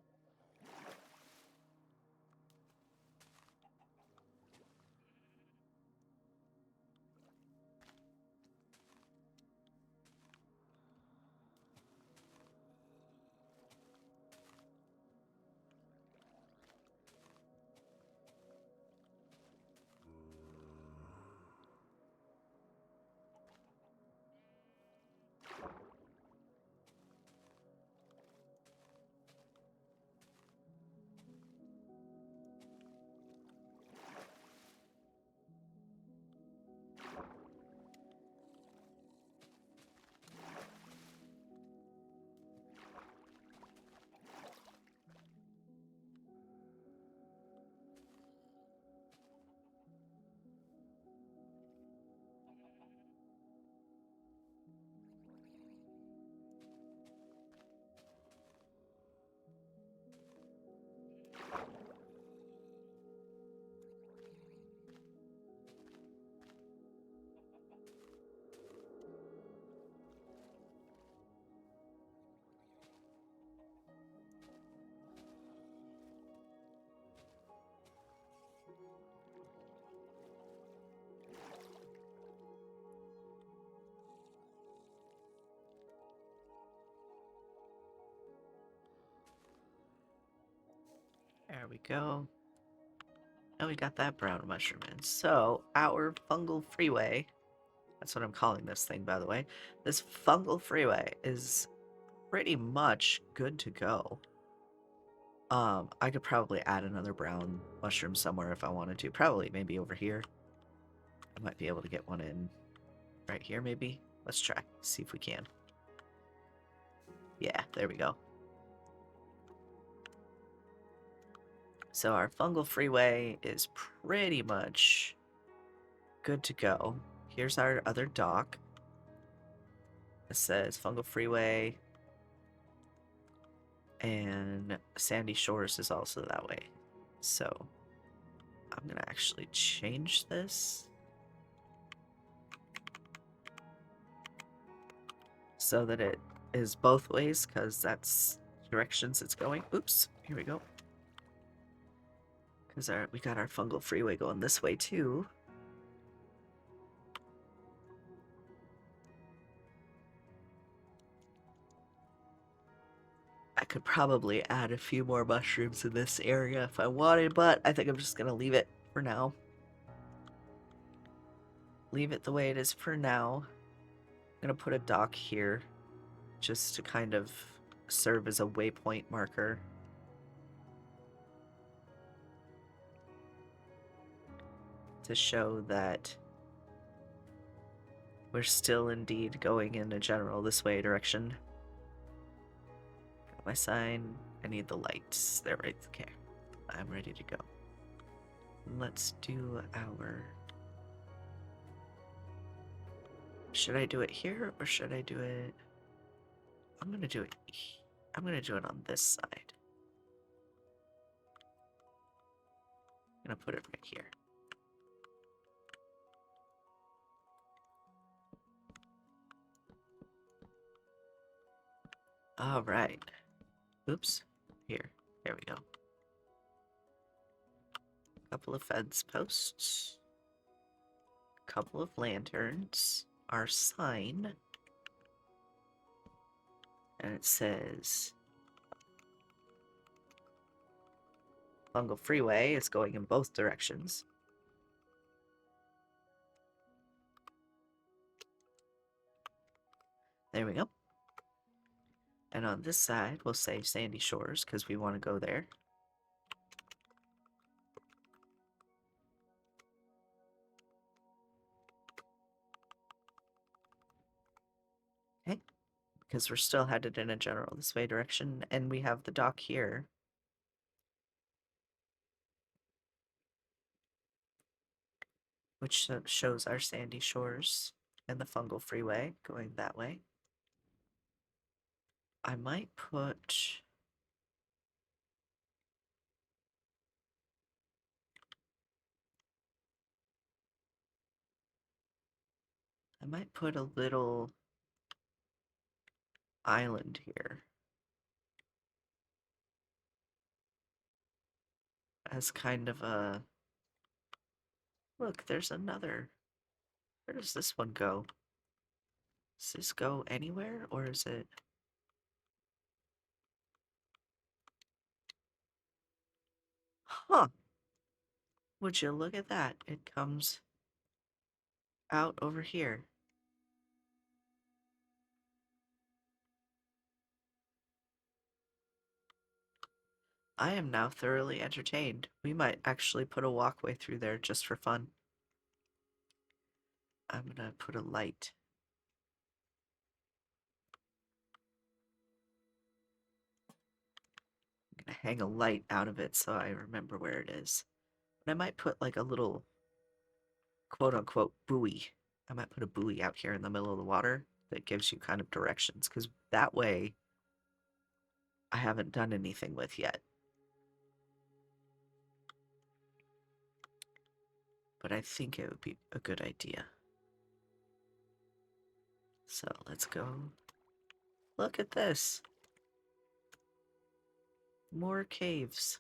There we go. Now we got that brown mushroom in. So, our fungal freeway, that's what I'm calling this thing, by the way. This fungal freeway is pretty much good to go. I could probably add another brown mushroom somewhere if I wanted to. Probably, maybe over here. I might be able to get one in right here, maybe. Let's try, see if we can. Yeah, there we go. So our fungal freeway is pretty much good to go. Here's our other dock. It says fungal freeway, and Sandy Shores is also that way. So I'm gonna actually change this. so that it is both ways, because that's directions it's going. Oops, here we go. Because we got our fungal freeway going this way too. I could probably add a few more mushrooms in this area if I wanted, but I think I'm just going to leave it for now. Leave it the way it is for now. I'm going to put a dock here just to kind of serve as a waypoint marker. To show that we're still indeed going in a general this way direction. Got my sign. I need the lights. There, right? Okay. I'm ready to go. Let's do our... Should I do it here or should I do it... I'm gonna do it on this side. I'm gonna put it right here. All right. Oops. Here. There we go. Couple of fence posts. Couple of lanterns. Our sign. And it says... Fungal Freeway is going in both directions. There we go. And on this side, we'll say Sandy Shores because we want to go there. Okay. Because we're still headed in a general this way direction, and we have the dock here. Which shows our Sandy Shores and the Fungal Freeway going that way. I might put... a little island here as kind of a... Look, there's another... Where does this one go? Does this go anywhere, or is it... Huh! Would you look at that? It comes out over here. I am now thoroughly entertained. We might actually put a walkway through there just for fun. I'm gonna put a light. I'm gonna hang a light out of it so I remember where it is. But I might put like a little quote-unquote buoy. I might put a buoy out here in the middle of the water that gives you kind of directions, because that way I haven't done anything with yet. But I think it would be a good idea. So let's go. Look at this. More caves.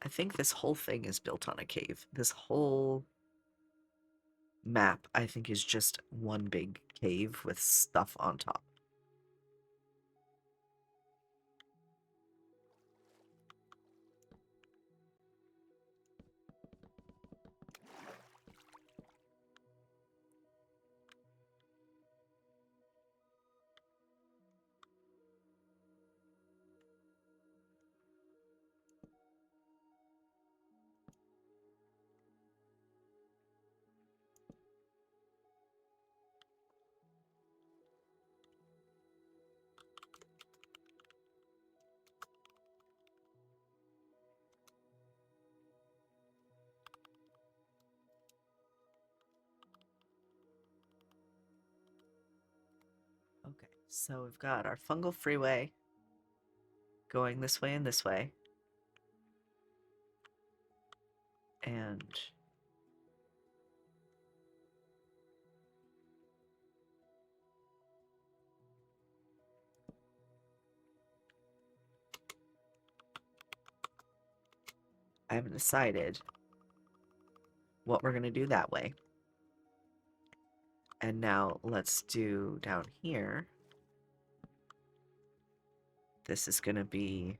I think this whole thing is built on a cave. This whole map, I think, is just one big cave with stuff on top. Okay, so we've got our fungal freeway going this way and this way. And haven't decided what we're going to do that way. And now let's do down here. This is going to be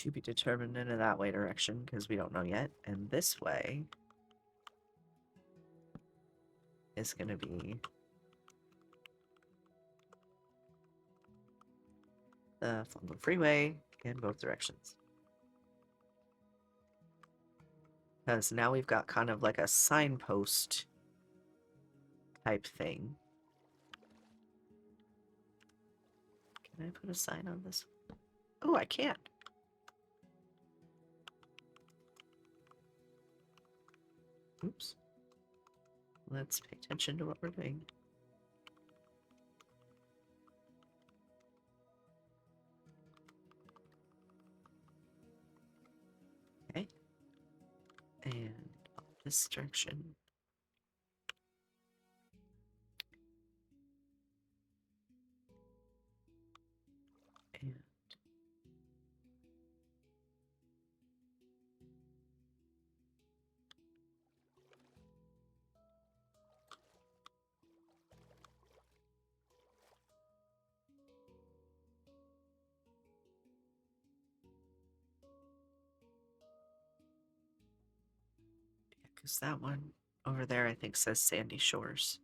to be determined in a that way direction because we don't know yet. And this way is going to be the Fungal Freeway in both directions. Because now we've got kind of like a signpost type thing. Can I put a sign on this? Oh, I can't. Oops. Let's pay attention to what we're doing. Okay. And this direction. And because that one over there, I think, says Sandy Shores.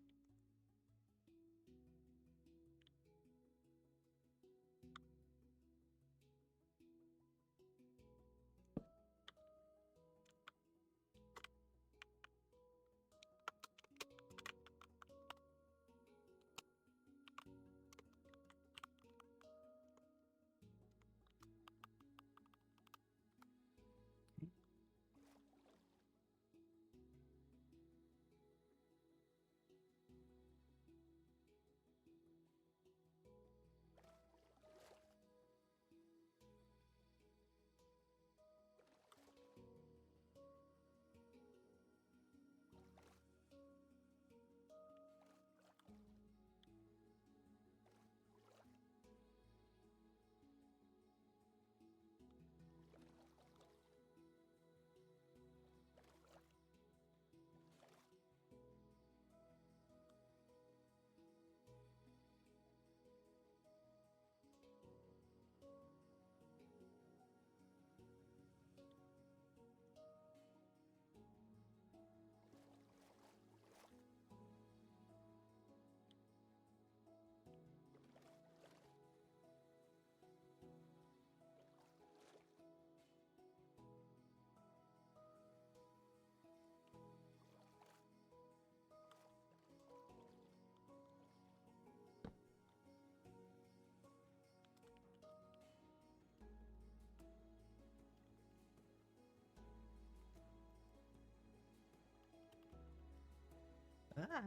Ah.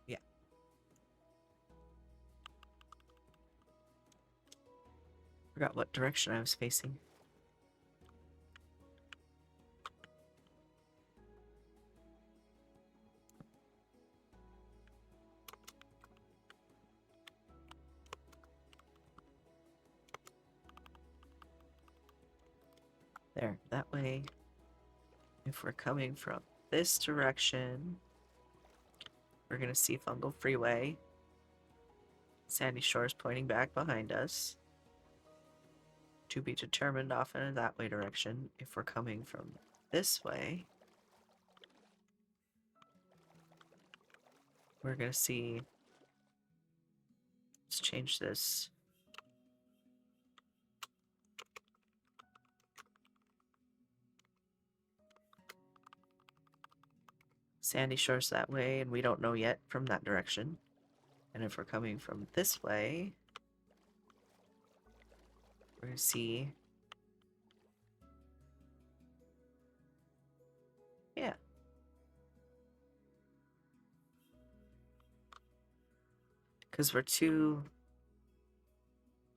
Yeah. Forgot what direction I was facing. There, that way, if we're coming from this direction, we're going to see Fungal Freeway. Sandy Shores pointing back behind us. To be determined off in a that way direction. If we're coming from this way, we're going to see... Let's change this. Sandy Shores that way, and we don't know yet from that direction. And if we're coming from this way, we're going to see... Yeah. Because we're too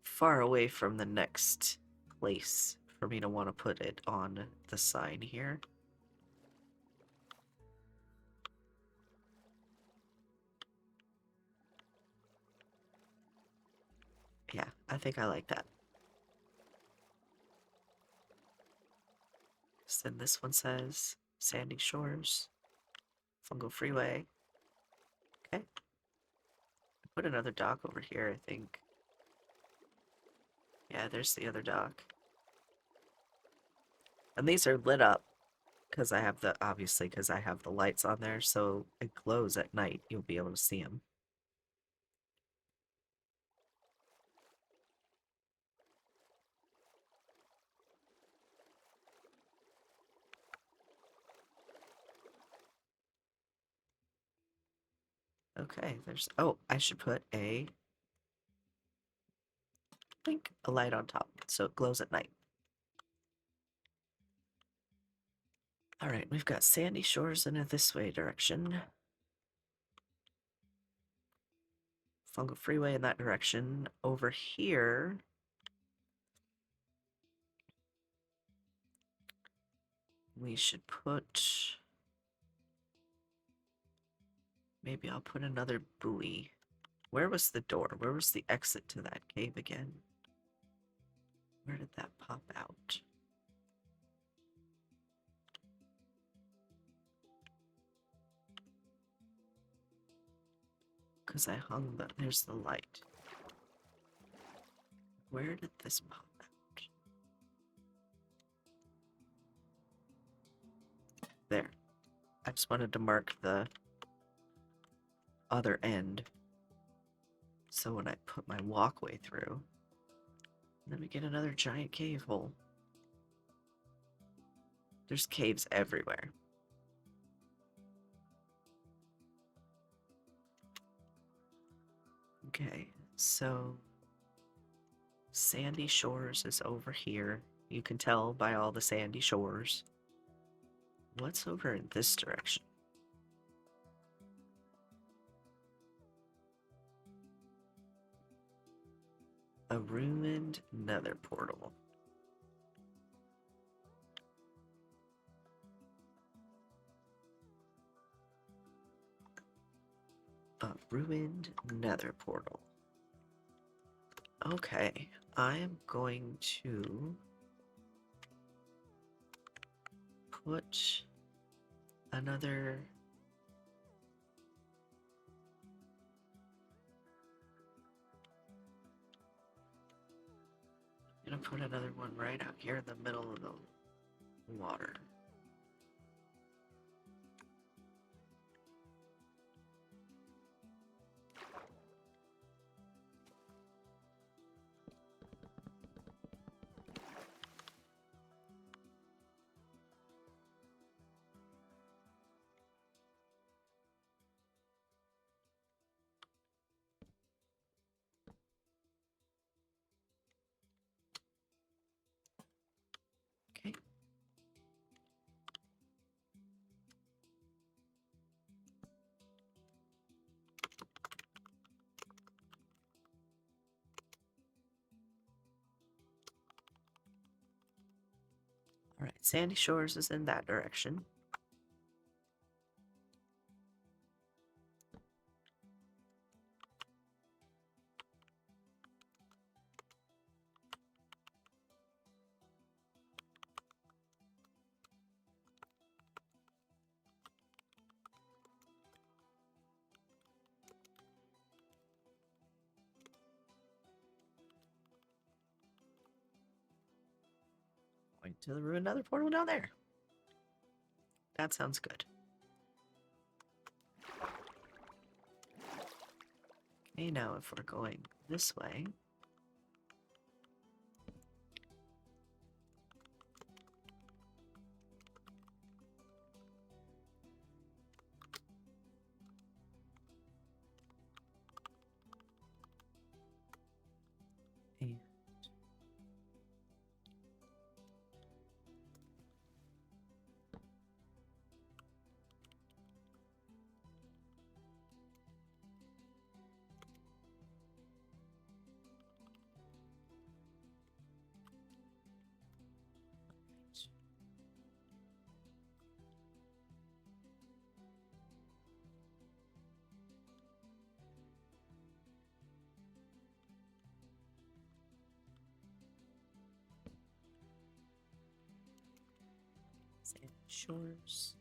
far away from the next place for me to want to put it on the sign here. Yeah, I think I like that. So then this one says Sandy Shores, Fungal Freeway. Okay. Put another dock over here, I think. Yeah, there's the other dock. And these are lit up because I have the, obviously, because I have the lights on there, so it glows at night. You'll be able to see them. Okay, there's, oh, I should put a light on top so it glows at night. All right, we've got Sandy Shores in a this way direction. Fungal Freeway in that direction. Over here, we should put, maybe I'll put another buoy. Where was the door? Where was the exit to that cave again? Where did that pop out? Because I hung the, there's the light. Where did this pop out? There. I just wanted to mark the other end. So when I put my walkway through, then we get another giant cave hole. There's caves everywhere. Okay, so Sandy Shores is over here. You can tell by all the sandy shores. What's over in this direction? A ruined nether portal. A ruined nether portal. Okay, I am going to put another... I'm gonna put another one right out here in the middle of the water. Okay. Alright, Sandy Shores is in that direction. Going to the ruined nether portal down there. That sounds good. Okay, now if we're going this way, and Shores.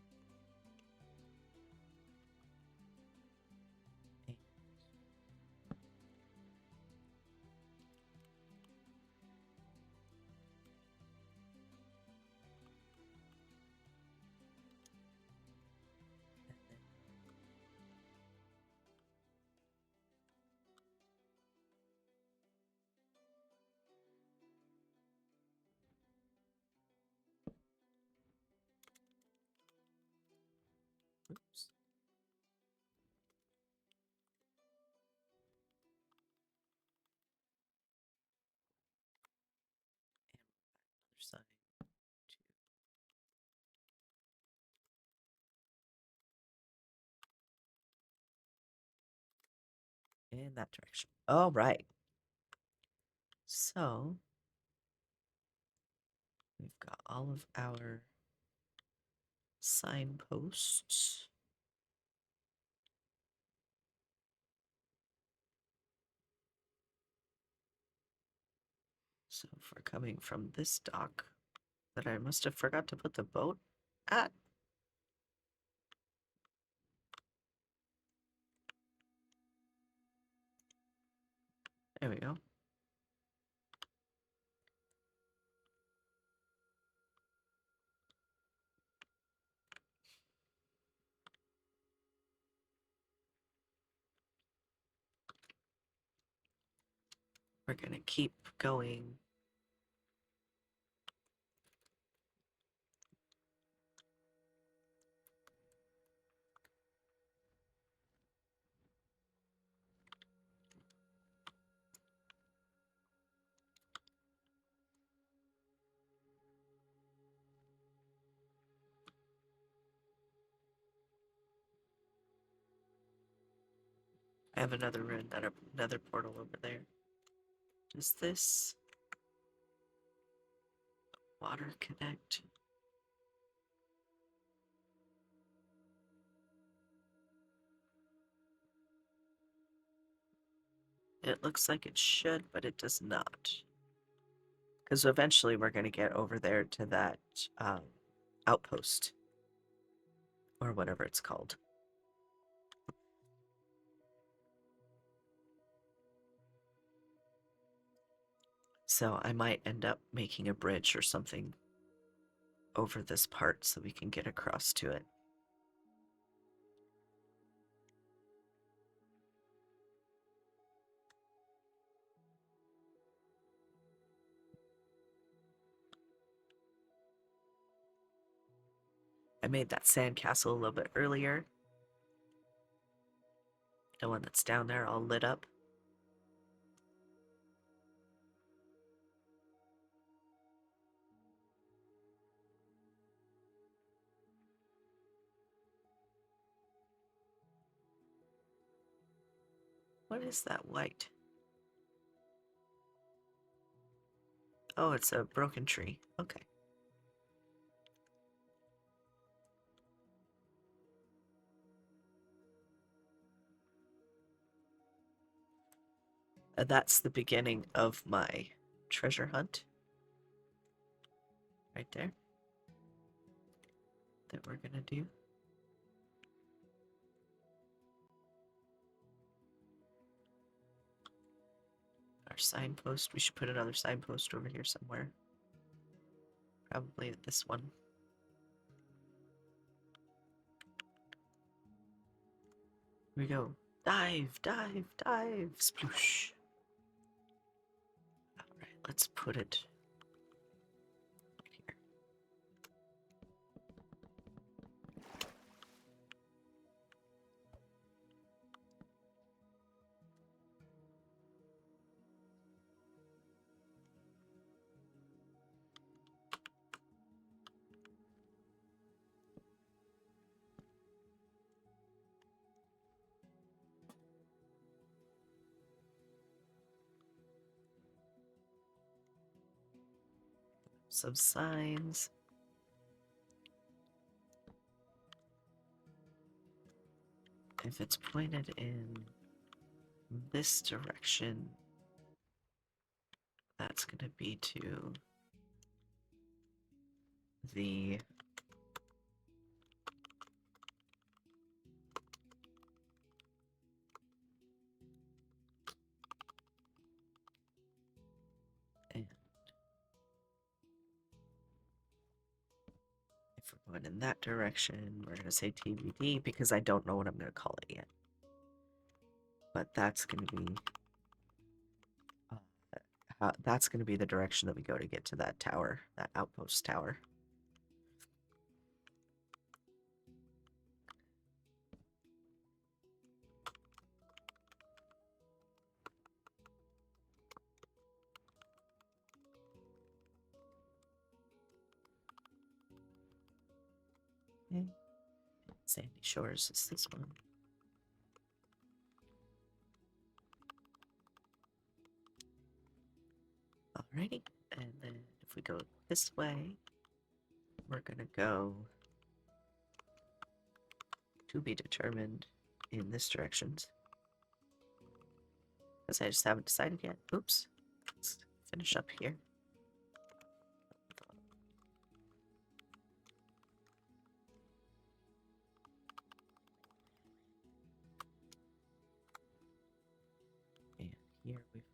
Oops. And other side to in that direction. All right. So we've got all of our signposts. So if we're coming from this dock that I must have forgot to put the boat at. There we go. We're going to keep going. I have another portal over there. Does this water connect? It looks like it should, but it does not. Because eventually we're going to get over there to that outpost. Or whatever it's called. So I might end up making a bridge or something over this part so we can get across to it. I made that sandcastle a little bit earlier. The one that's down there all lit up. What is that white? Oh, it's a broken tree. Okay. That's the beginning of my treasure hunt. Right there. That we're gonna do. Our signpost. We should put another signpost over here somewhere. Probably at this one. Here we go. Dive, dive, dive. Sploosh. Alright, let's put it right here. Some signs. If it's pointed in this direction, that's going to be to the If we're going in that direction, we're going to say TBD because I don't know what I'm going to call it yet. But that's going to be the direction that we go to get to that tower, that outpost tower. Okay. Sandy Shores is this one. Alrighty, and then if we go this way, we're gonna go to be determined in this direction. Because I just haven't decided yet. Oops. Let's finish up here. And here we've got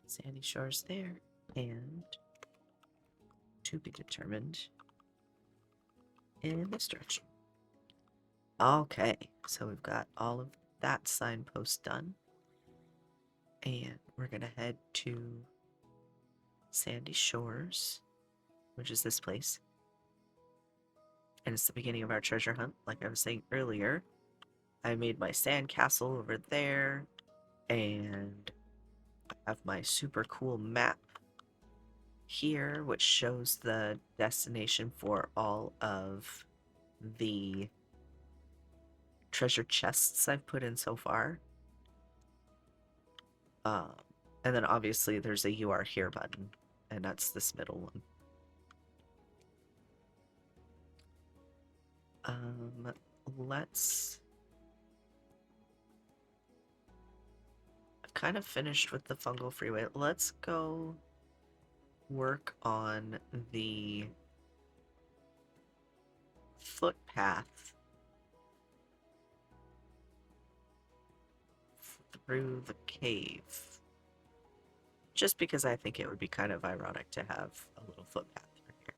Sandy Shores there, and to be determined in this direction. Okay, so we've got all of that signpost done. And we're gonna head to Sandy Shores, which is this place. And it's the beginning of our treasure hunt, like I was saying earlier. I made my sand castle over there, and I have my super cool map here, which shows the destination for all of the treasure chests I've put in so far. And then obviously there's a "You Are Here" button, and that's this middle one. I've kind of finished with the fungal freeway. Let's go work on the footpath through the cave. Just because I think it would be kind of ironic to have a little footpath through here.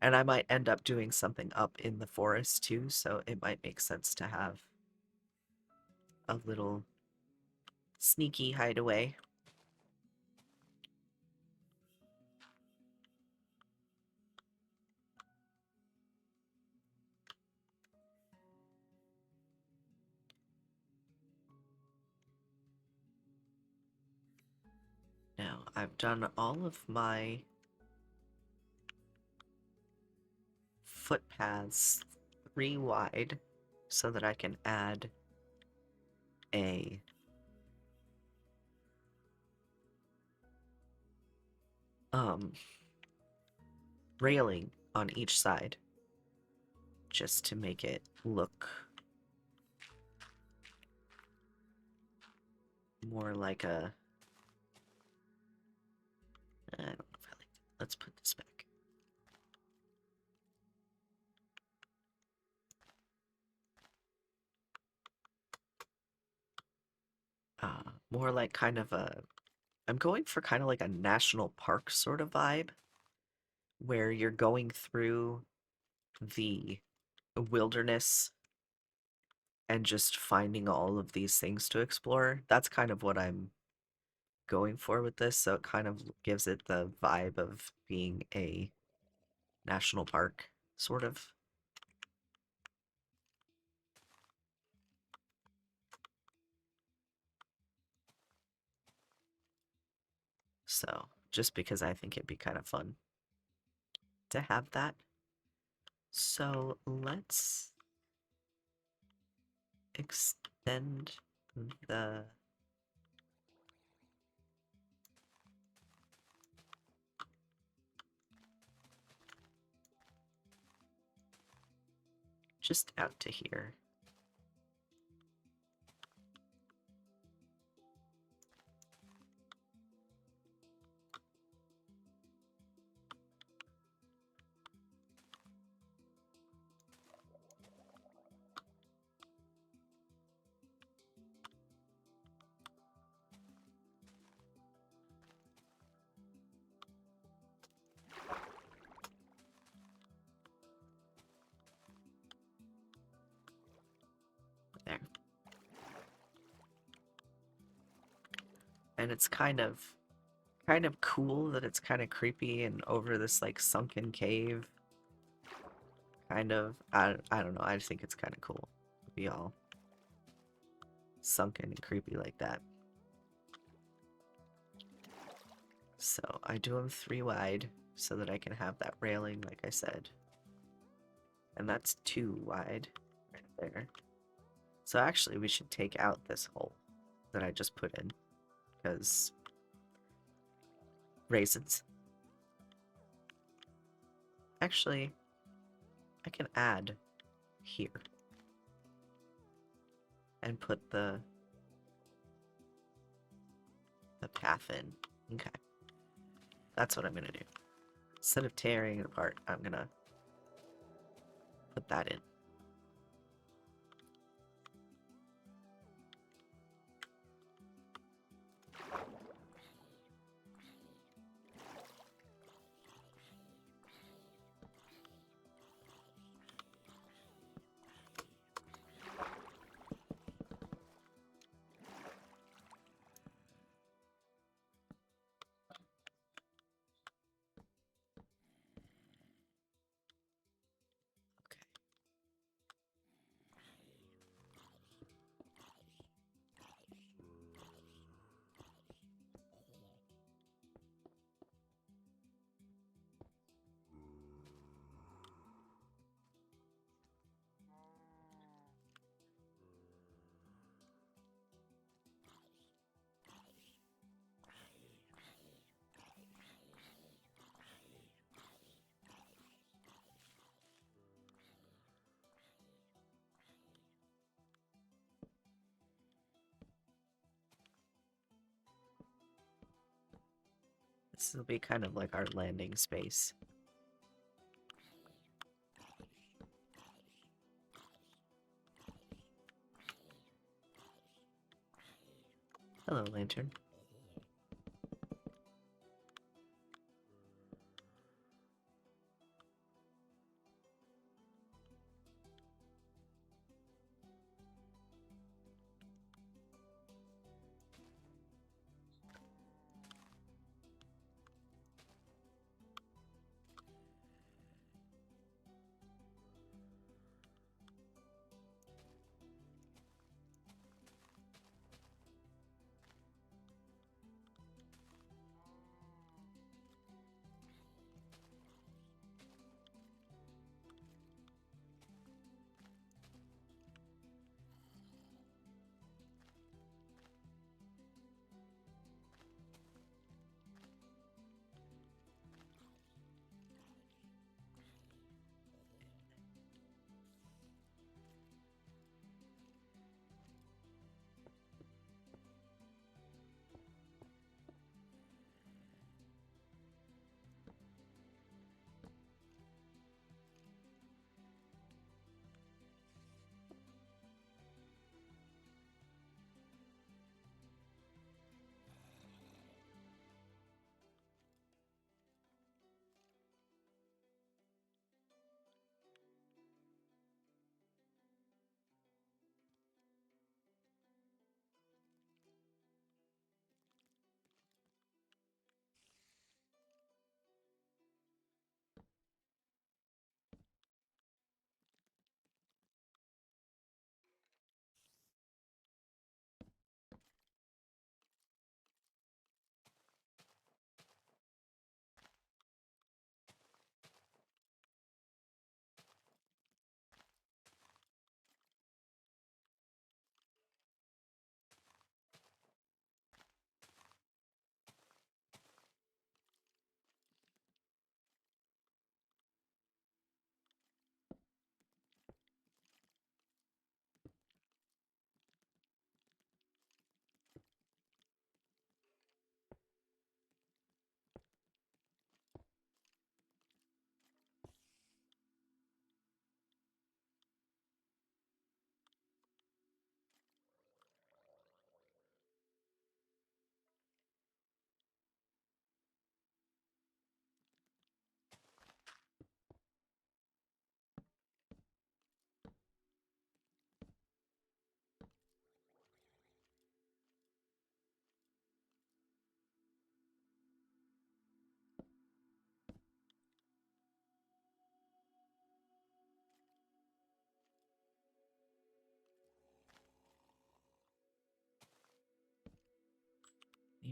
And I might end up doing something up in the forest too, so it might make sense to have a little sneaky hideaway. Now, I've done all of my footpaths 3 wide so that I can add a railing on each side just to make it look more like a... I don't know if I like it. Let's put this back. More like kind of a... I'm going for kind of like a national park sort of vibe, where you're going through the wilderness and just finding all of these things to explore. That's kind of what I'm going for with this, so it kind of gives it the vibe of being a national park, sort of. So, just because I think it'd be kind of fun to have that. So, let's extend the... just out to here. and it's kind of cool that it's kind of creepy and over this like sunken cave. Kind of, I don't know. I just think it's kind of cool to be all sunken and creepy like that. So I do them 3 wide so that I can have that railing, like I said. And that's 2 wide right there. So actually we should take out this hole that I just put in, because raisins. Actually, I can add here and put the path in. Okay. That's what I'm gonna do. Instead of tearing it apart, I'm gonna put that in. This will be kind of like our landing space. Hello, lantern.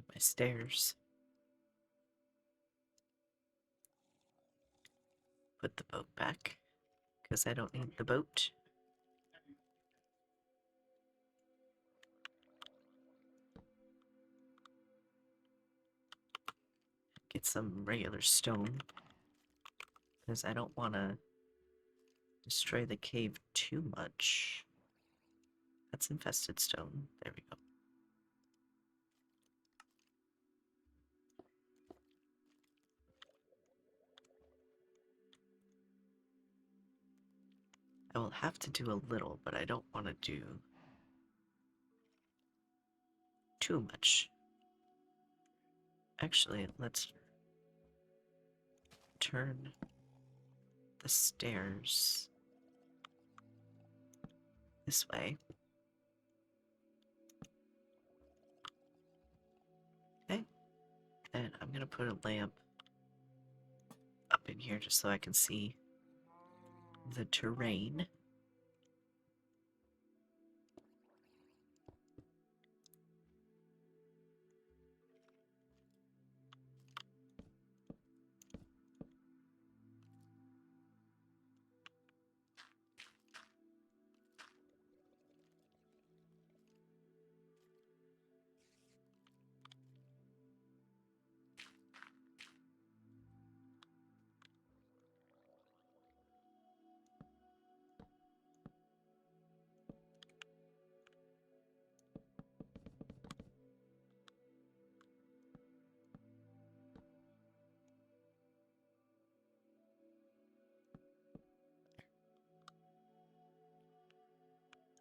Need my stairs. Put the boat back, because I don't need the boat. Get some regular stone, because I don't want to destroy the cave too much. That's infested stone. There we go. I will have to do a little, but I don't want to do too much. Actually, let's turn the stairs this way. Okay. And I'm gonna put a lamp up in here just so I can see the terrain.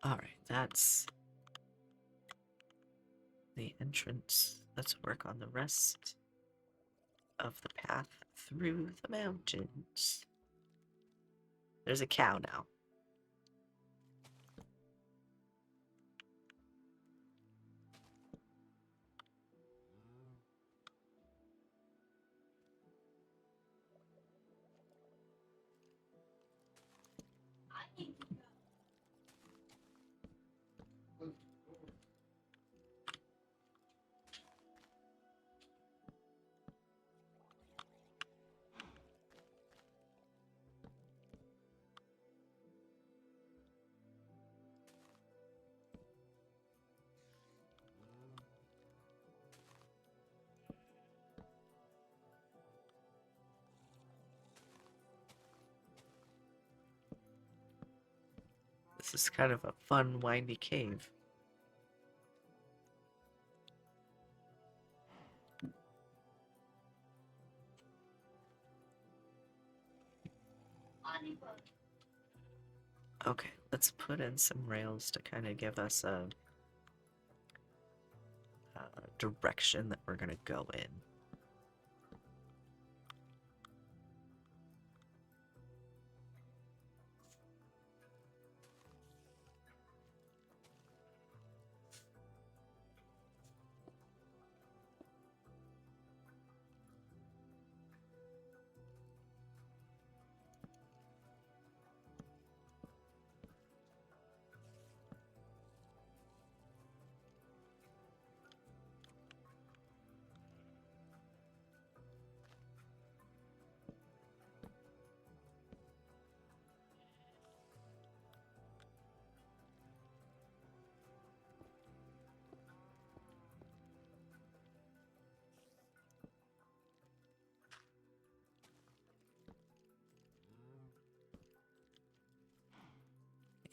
Alright, that's the entrance. Let's work on the rest of the path through the mountains. There's a cow now. This is kind of a fun, windy cave. Okay, let's put in some rails to kind of give us a direction that we're going to go in.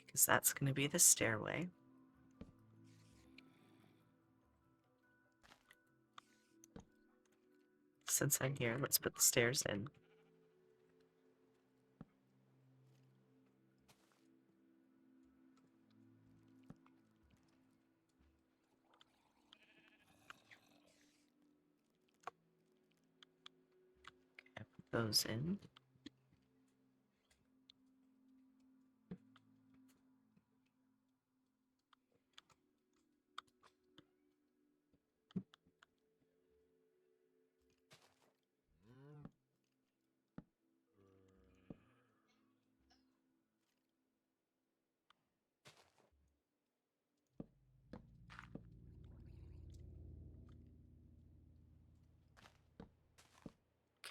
Because that's going to be the stairway. Since I'm here, let's put the stairs in. Okay, put those in.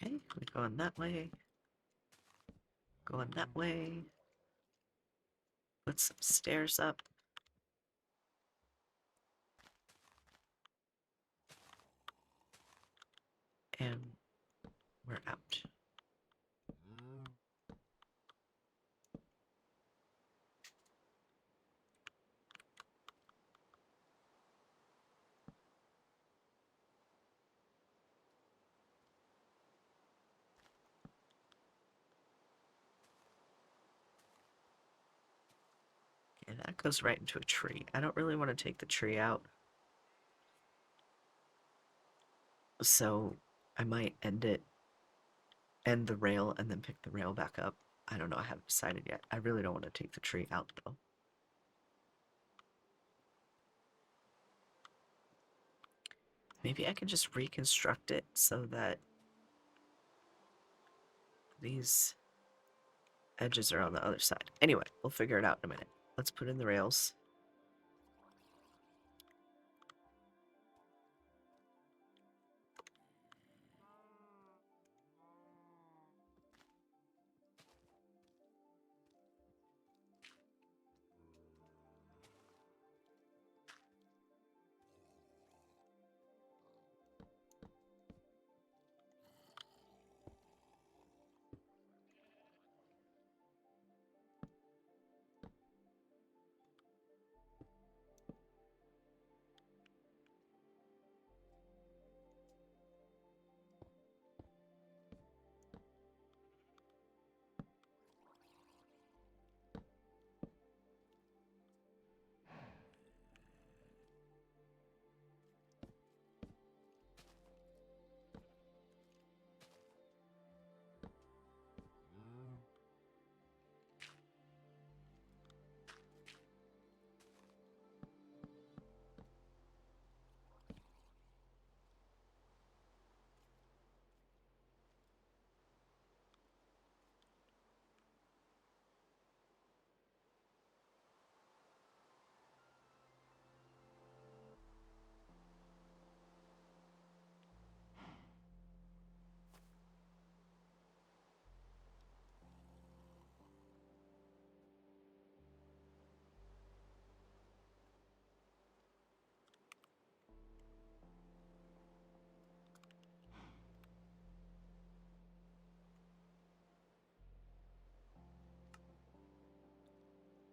Okay, we're going that way. Going that way. Put some stairs up. And we're out. And that goes right into a tree. I don't really want to take the tree out. So I might end the rail and then pick the rail back up. I don't know, I haven't decided yet. I really don't want to take the tree out though. Maybe I can just reconstruct it so that these edges are on the other side. Anyway, we'll figure it out in a minute. Let's put in the rails.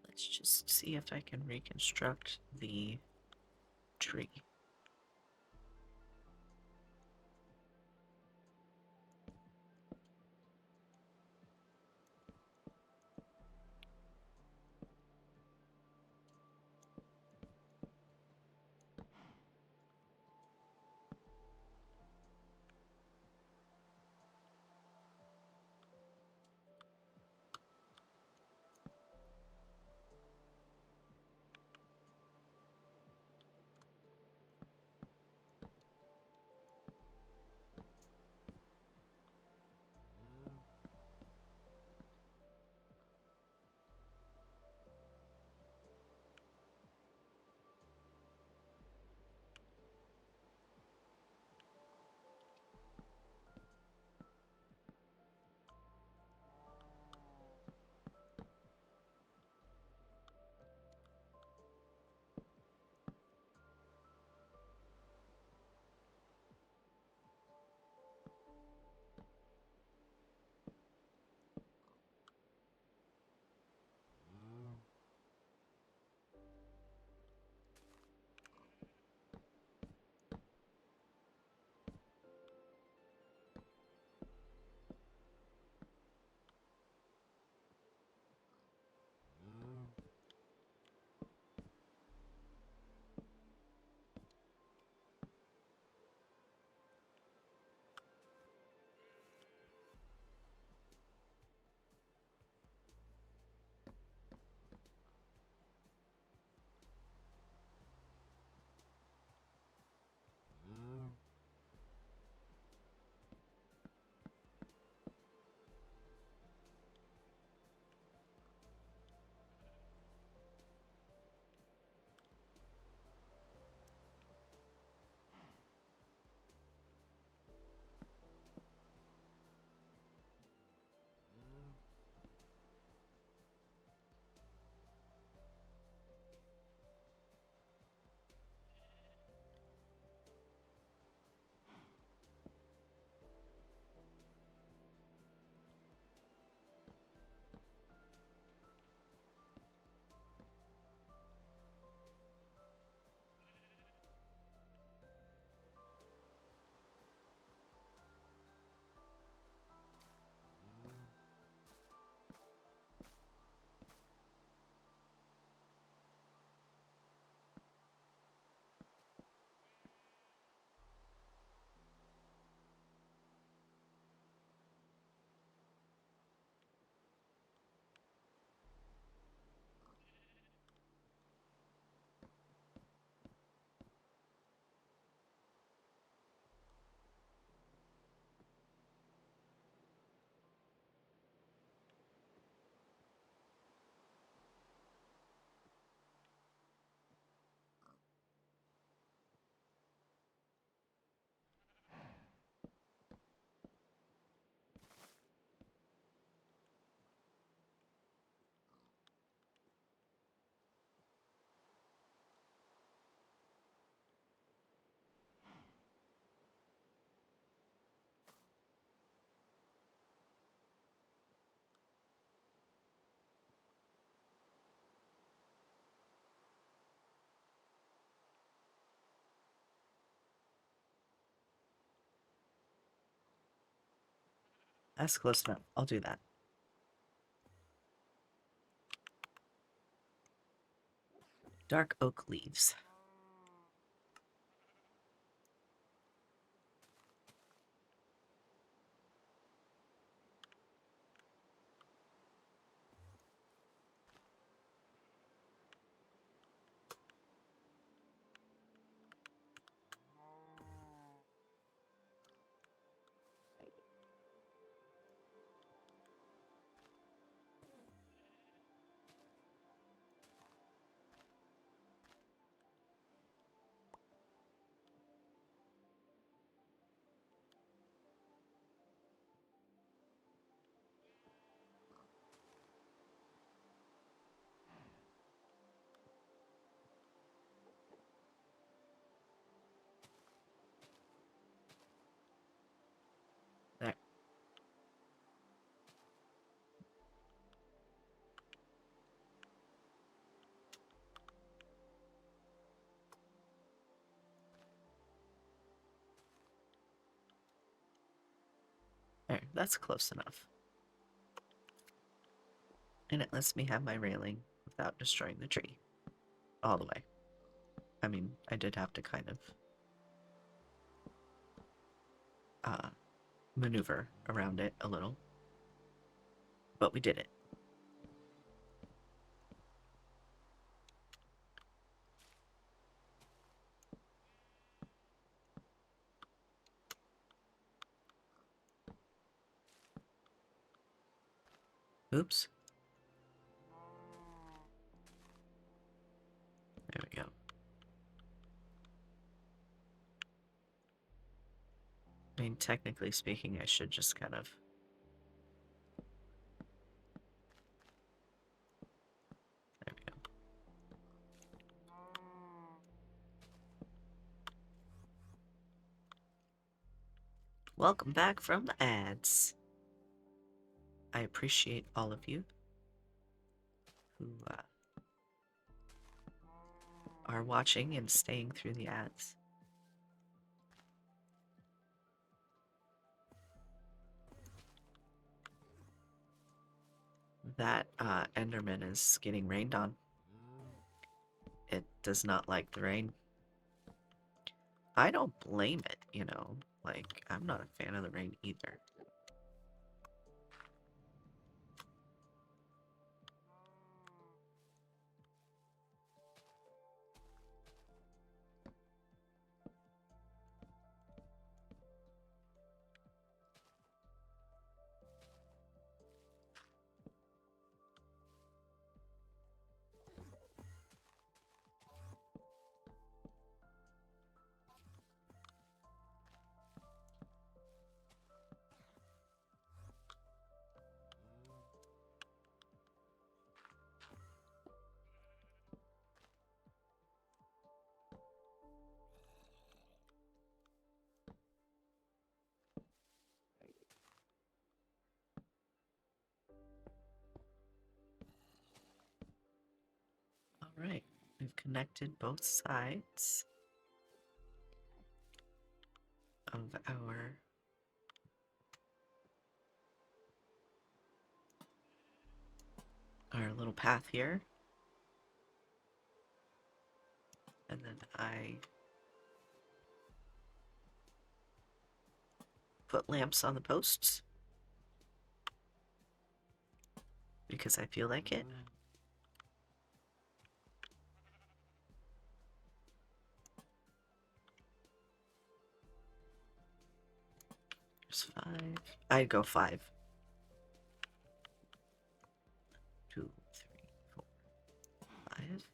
Let's just see if I can reconstruct the tree. That's close enough. I'll do that. Dark oak leaves. There. There, that's close enough. And it lets me have my railing without destroying the tree. All the way. I mean, I did have to kind of maneuver around it a little. But we did it. Oops. There we go. I mean, technically speaking, I should just kind of... There we go. Welcome back from the ads. I appreciate all of you who are watching and staying through the ads. That Enderman is getting rained on. It does not like the rain. I don't blame it, you know. Like, I'm not a fan of the rain either. Alright, we've connected both sides of our little path here. And then I put lamps on the posts because I feel like it. There's 5. I'd go 5. 2, 3, 4, 5.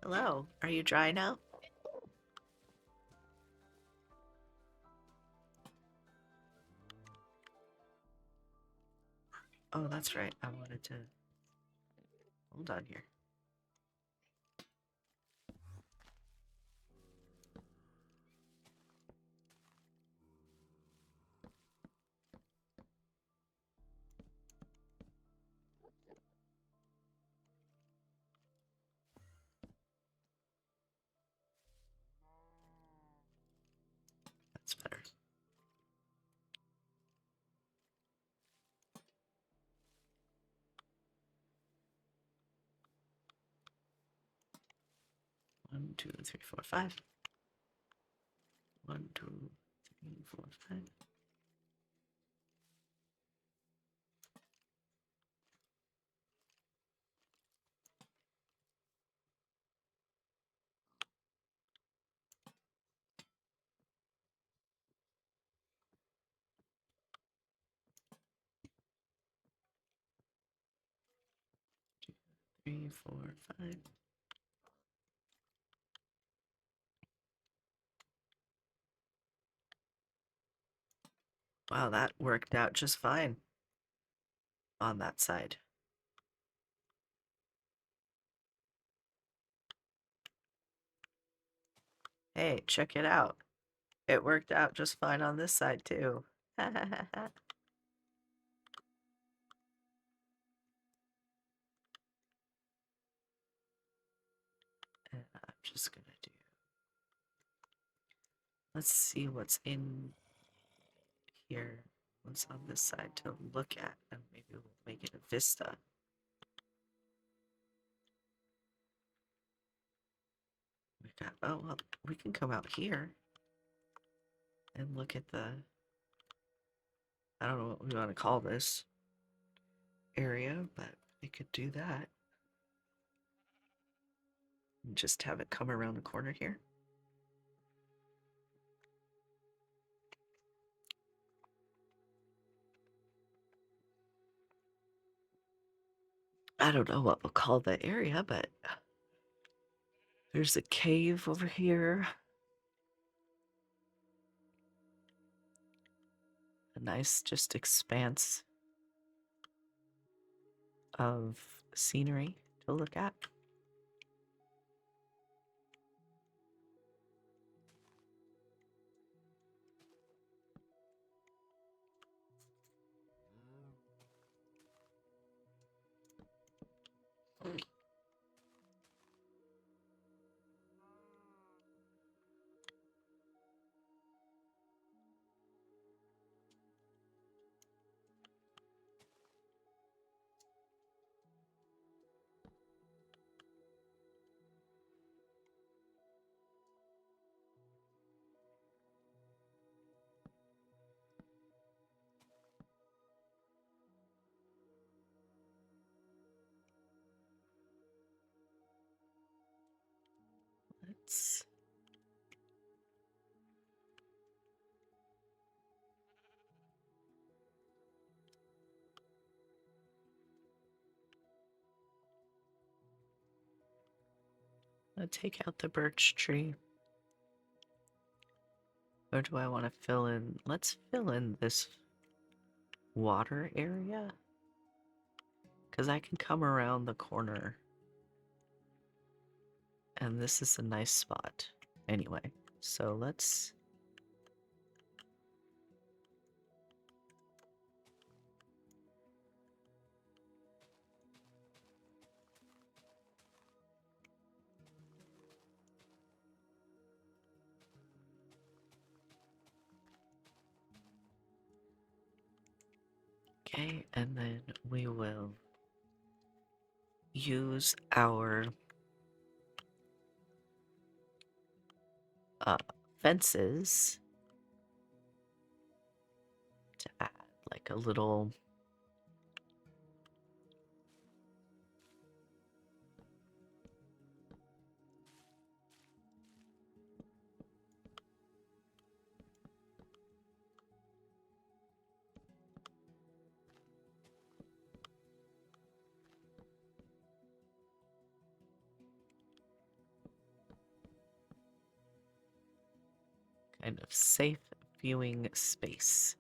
Hello, are you dry now? Oh, that's right. I wanted to... Hold on here. That's better. One, two, three, four, five. 1, 2, 3, 4, 5. Three, four, five. Wow, that worked out just fine on that side. Hey, check it out. It worked out just fine on this side too. And I'm just gonna do... Let's see what's in here. What's on this side to look at, and maybe we'll make it a vista. We got... Oh, well, we can come out here and look at the... I don't know what we want to call this area, but we could do that. And just have it come around the corner here. I don't know what we'll call the area, but there's a cave over here. A nice just expanse of scenery to look at. Let's... take out the birch tree. Or do I want to fill in? Let's fill in this water area. Because I can come around the corner. And this is a nice spot. Anyway, so let's... Okay, and then we will use our fences to add like a little kind of safe viewing space.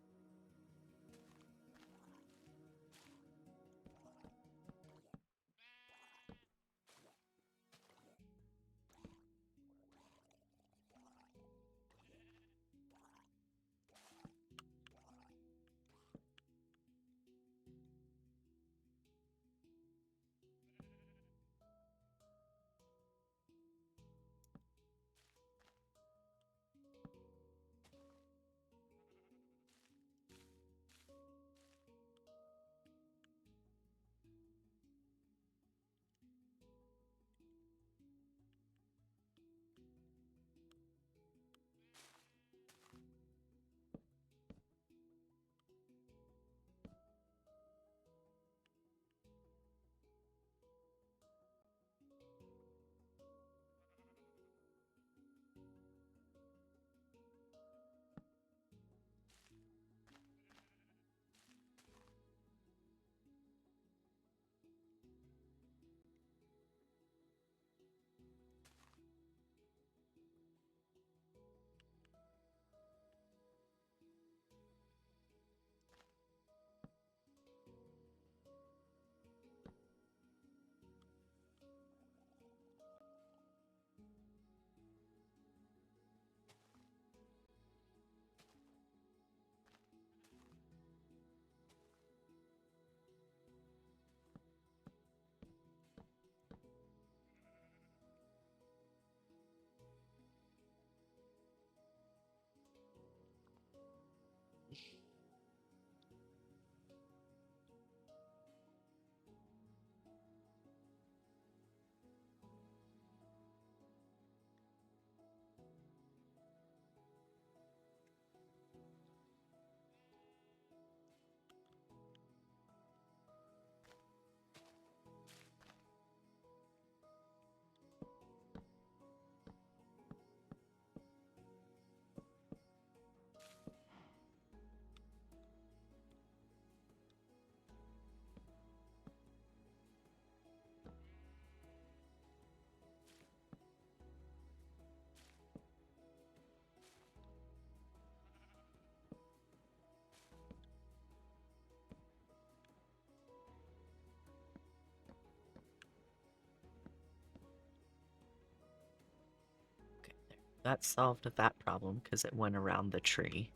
that solved that problem because it went around the tree.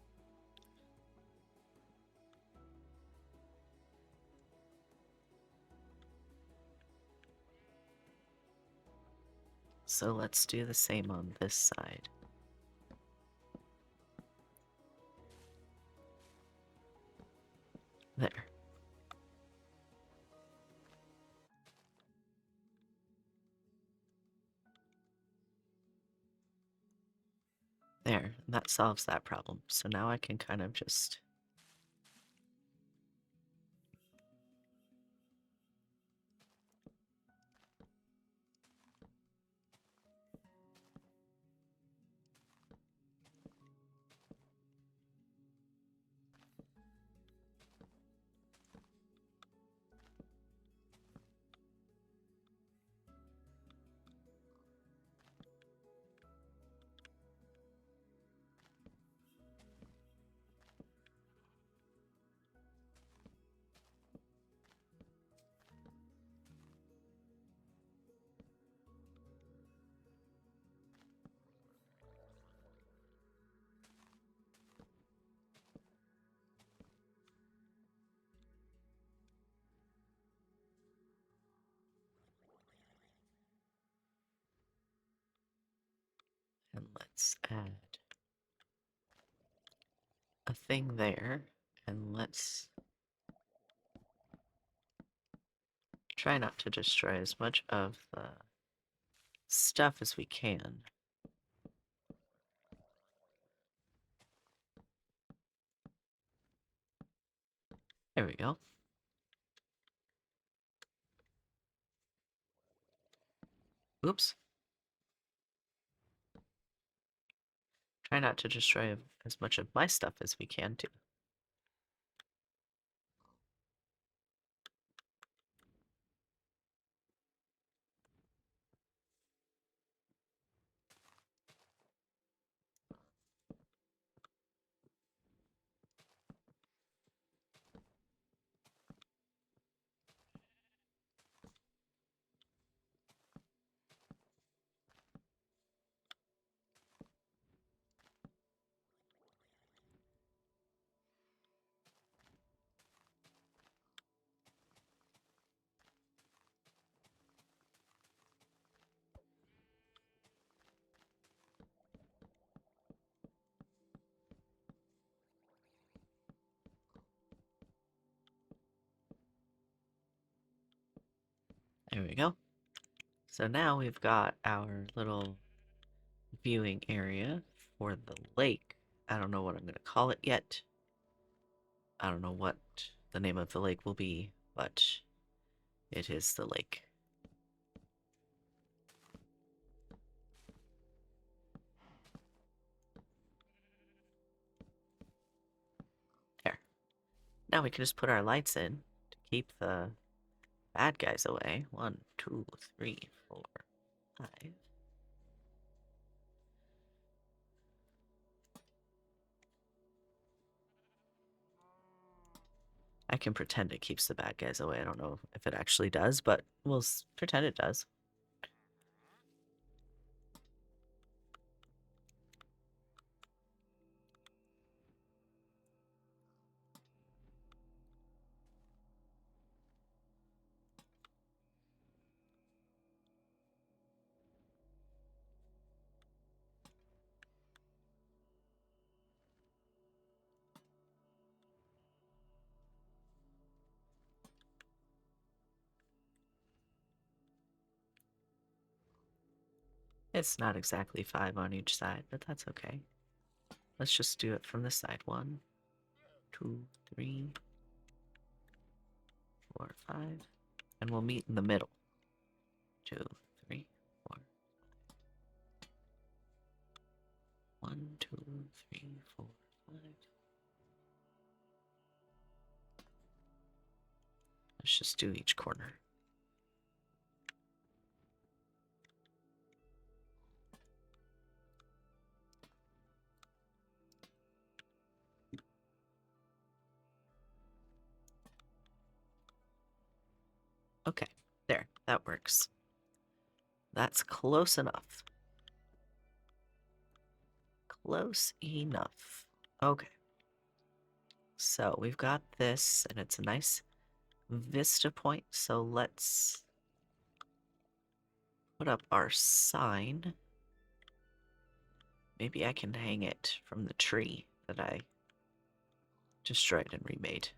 So let's do the same on this side. There. There, that solves that problem. So now I can kind of just... And let's add a thing there, and let's try not to destroy as much of the stuff as we can. There we go. Oops. Try not to destroy as much of my stuff as we can, too. There we go. So now we've got our little viewing area for the lake. I don't know what I'm going to call it yet. I don't know what the name of the lake will be, but it is the lake. There. Now we can just put our lights in to keep the bad guys away. 1, 2, 3, 4, 5. I can pretend it keeps the bad guys away. I don't know if it actually does, but we'll pretend it does. It's not exactly 5 on each side, but that's okay. Let's just do it from this side. 1, 2, 3, 4, 5. And we'll meet in the middle. 2, 3, 4. 1, 2, 3, 4, 5. Let's just do each corner. Okay, there, that works. That's close enough. Close enough. Okay. So we've got this, and it's a nice vista point. So let's put up our sign. Maybe I can hang it from the tree that I destroyed and remade.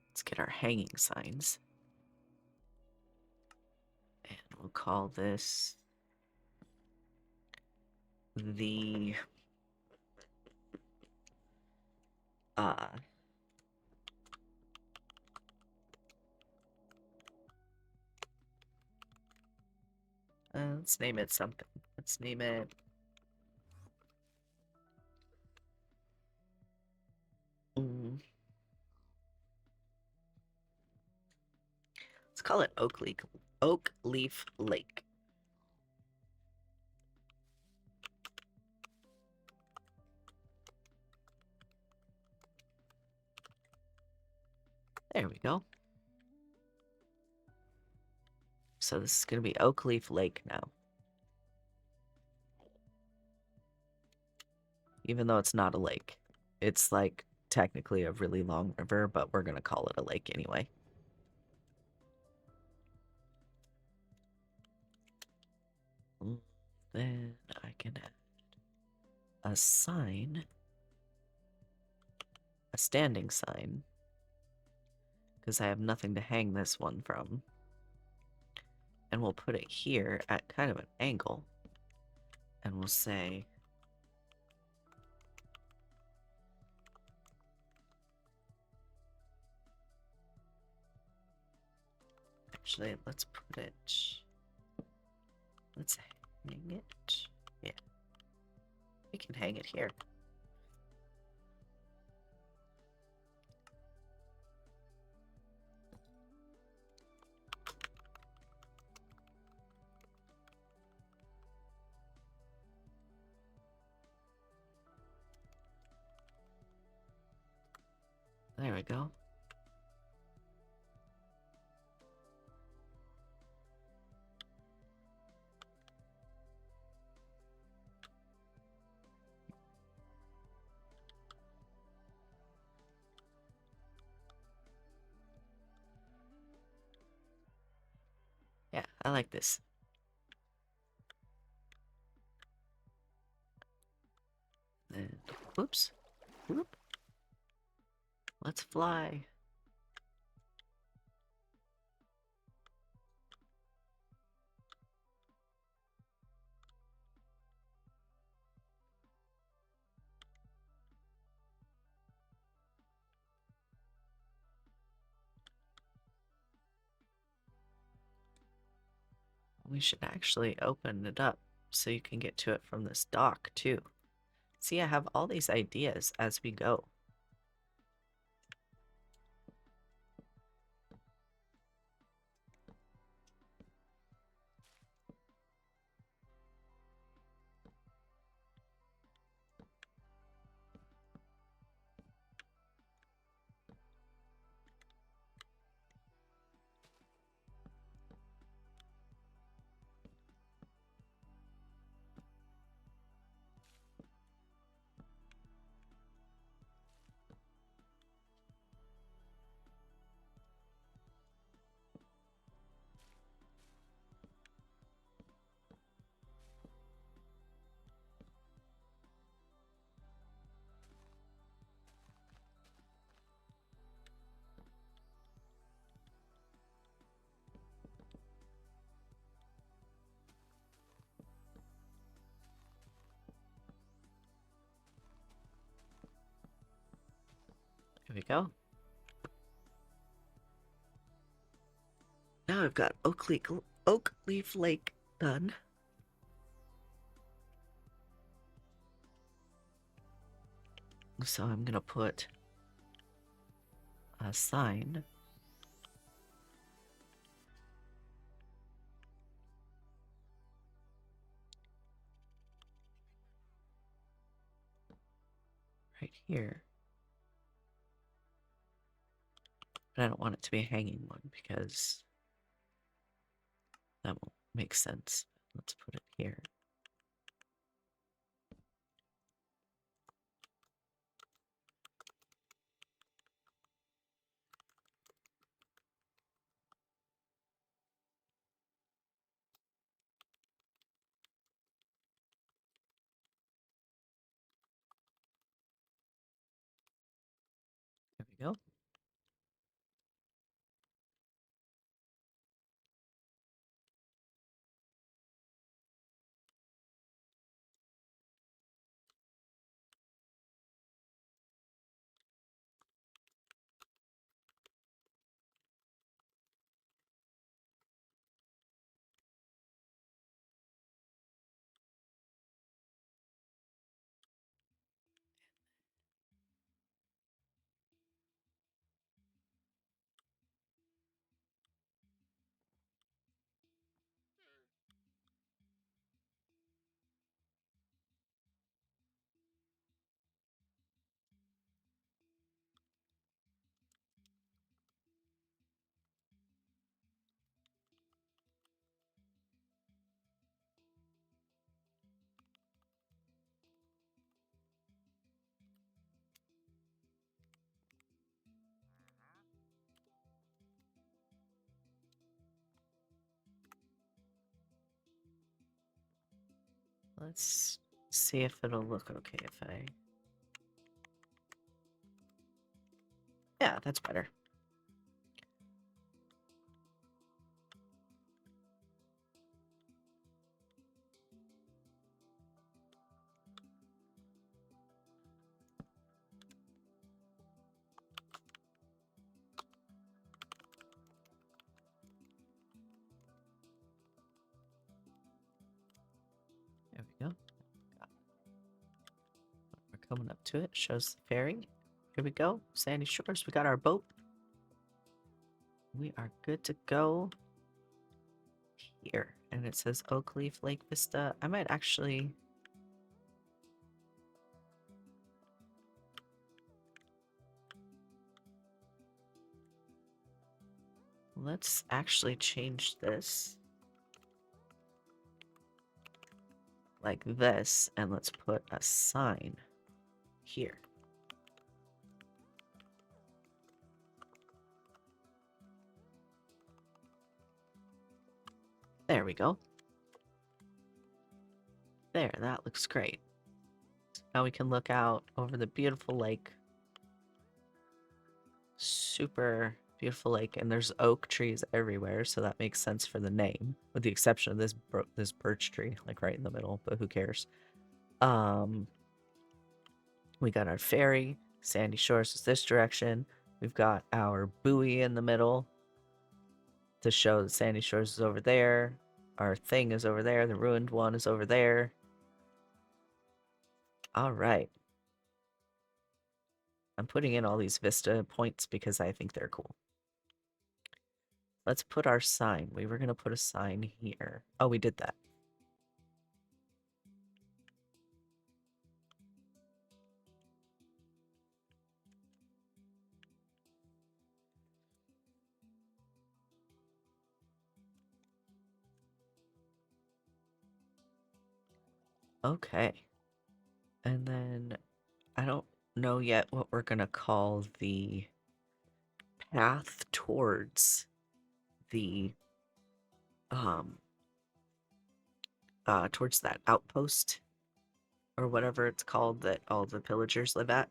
Let's get our hanging signs. And we'll call this the let's name it something. Let's name it let's call it Oak Leaf Lake. There we go. So this is going to be Oak Leaf Lake now. Even though it's not a lake. It's like technically a really long river, but we're going to call it a lake anyway. Then I can add a sign, a standing sign, because I have nothing to hang this one from. And we'll put it here at kind of an angle. And we'll say, actually, let's put it, let's hang it. Yeah, we can hang it here. There we go. Yeah, I like this. And, whoops. Whoop. Let's fly. We should actually open it up so you can get to it from this dock too. See, I have all these ideas as we go. Here we go. Now I've got Oak Leaf Lake done. So I'm gonna put a sign right here. But I don't want it to be a hanging one because that won't make sense. Let's put it here. There we go. Let's see if it'll look okay if I... Yeah, that's better. There we go. We're coming up to it. Shows the ferry. Here we go. Sandy Shores. We got our boat. We are good to go here. And it says Oakleaf Lake Vista. I might actually... Let's actually change this like this, and let's put a sign here. There we go. There, that looks great. Now we can look out over the beautiful lake. Super beautiful lake, and there's oak trees everywhere, so that makes sense for the name, with the exception of this birch tree, like right in the middle, but who cares? We got our ferry. Sandy Shores is this direction. We've got our buoy in the middle to show that Sandy Shores is over there. Our thing is over there. The ruined one is over there. All right. I'm putting in all these Vista points because I think they're cool. Let's put our sign. We were going to put a sign here. Oh, we did that. Okay. And then I don't know yet what we're going to call the path towards the towards that outpost or whatever it's called that all the pillagers live at.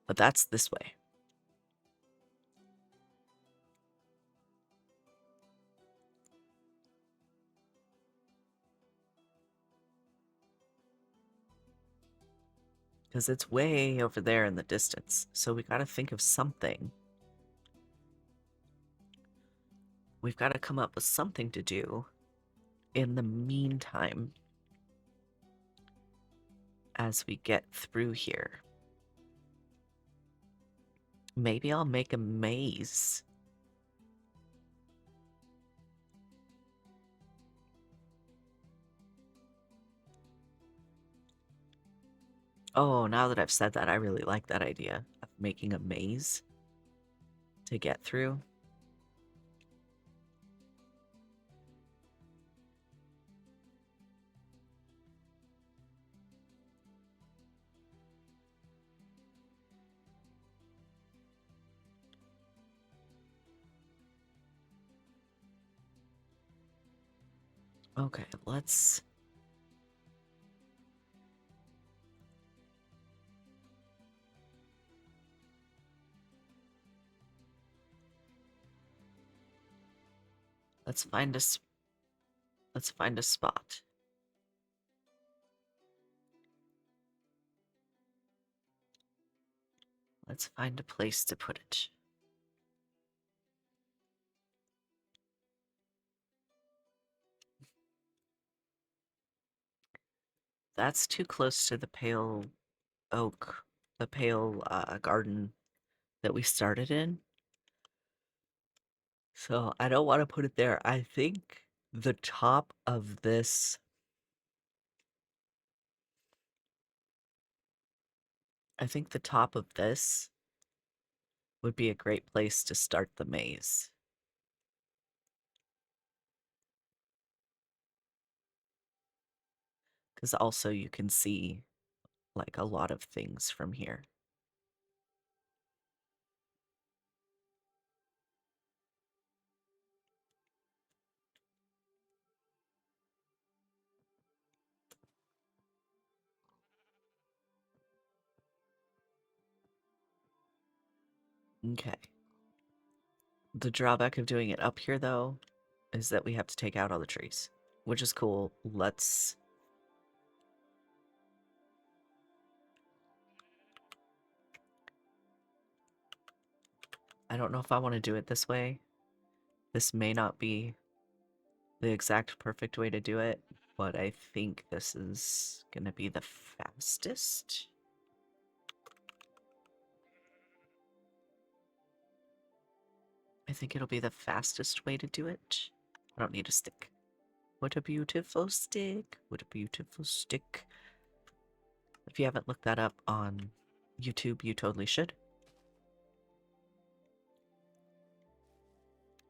But that's this way. Because it's way over there in the distance. So we got to think of something. We've got to come up with something to do in the meantime as we get through here. Maybe I'll make a maze. Oh, now that I've said that, I really like that idea. A making a maze to get through. Okay, let's find a let's find a spot. Let's find a place to put it. That's too close to the pale oak, the pale garden that we started in. So I don't want to put it there. I think the top of this, I think the top of this would be a great place to start the maze. Because also you can see like a lot of things from here. Okay. The drawback of doing it up here, though, is that we have to take out all the trees, which is cool. Let's... I don't know if I want to do it this way. This may not be the exact perfect way to do it, but I think this is going to be the fastest. I think it'll be the fastest way to do it. I don't need a stick. What a beautiful stick. What a beautiful stick. If you haven't looked that up on YouTube, you totally should.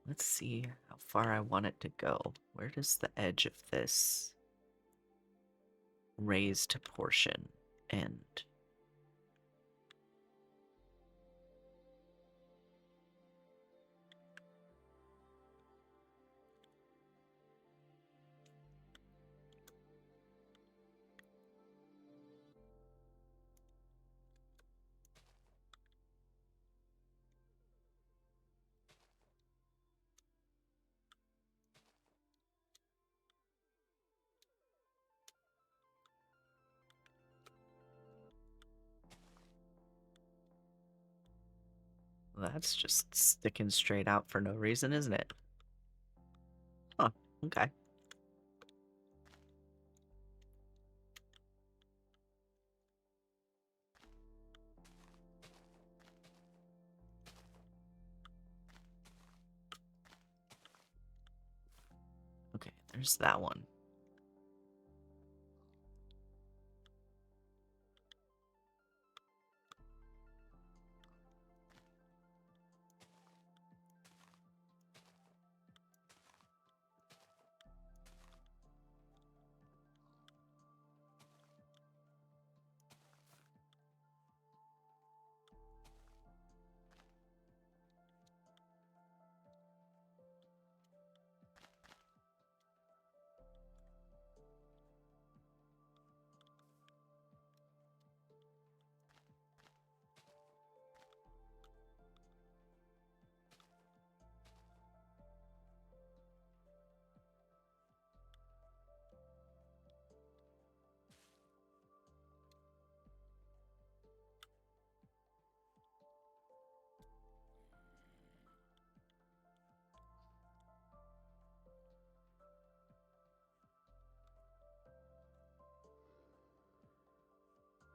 Let's see how far I want it to go. Where does the edge of this raised portion end? That's just sticking straight out for no reason, isn't it? Huh, okay. Okay, there's that one.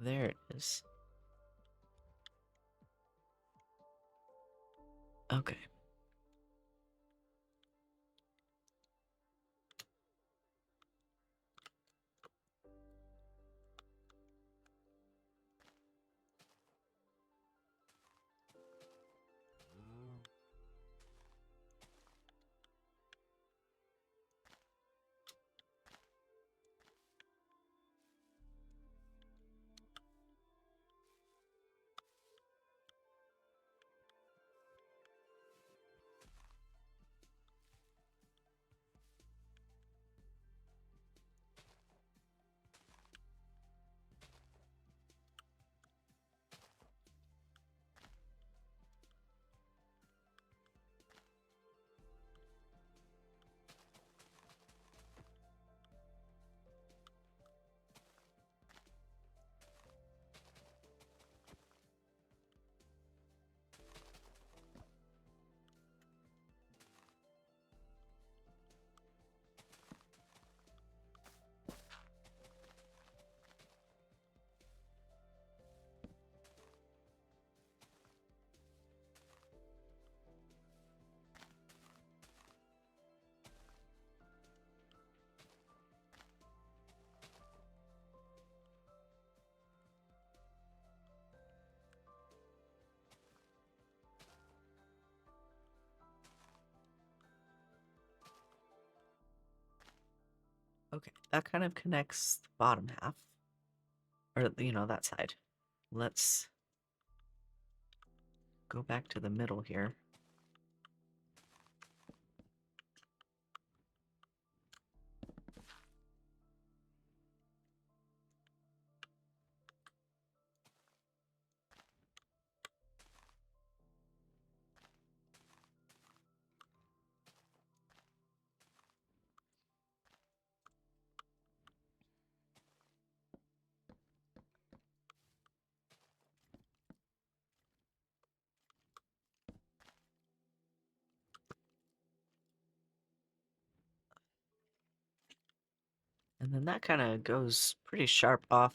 There it is. Okay. Okay, that kind of connects the bottom half. Or, that side. Let's go back to the middle here. And then that kind of goes pretty sharp off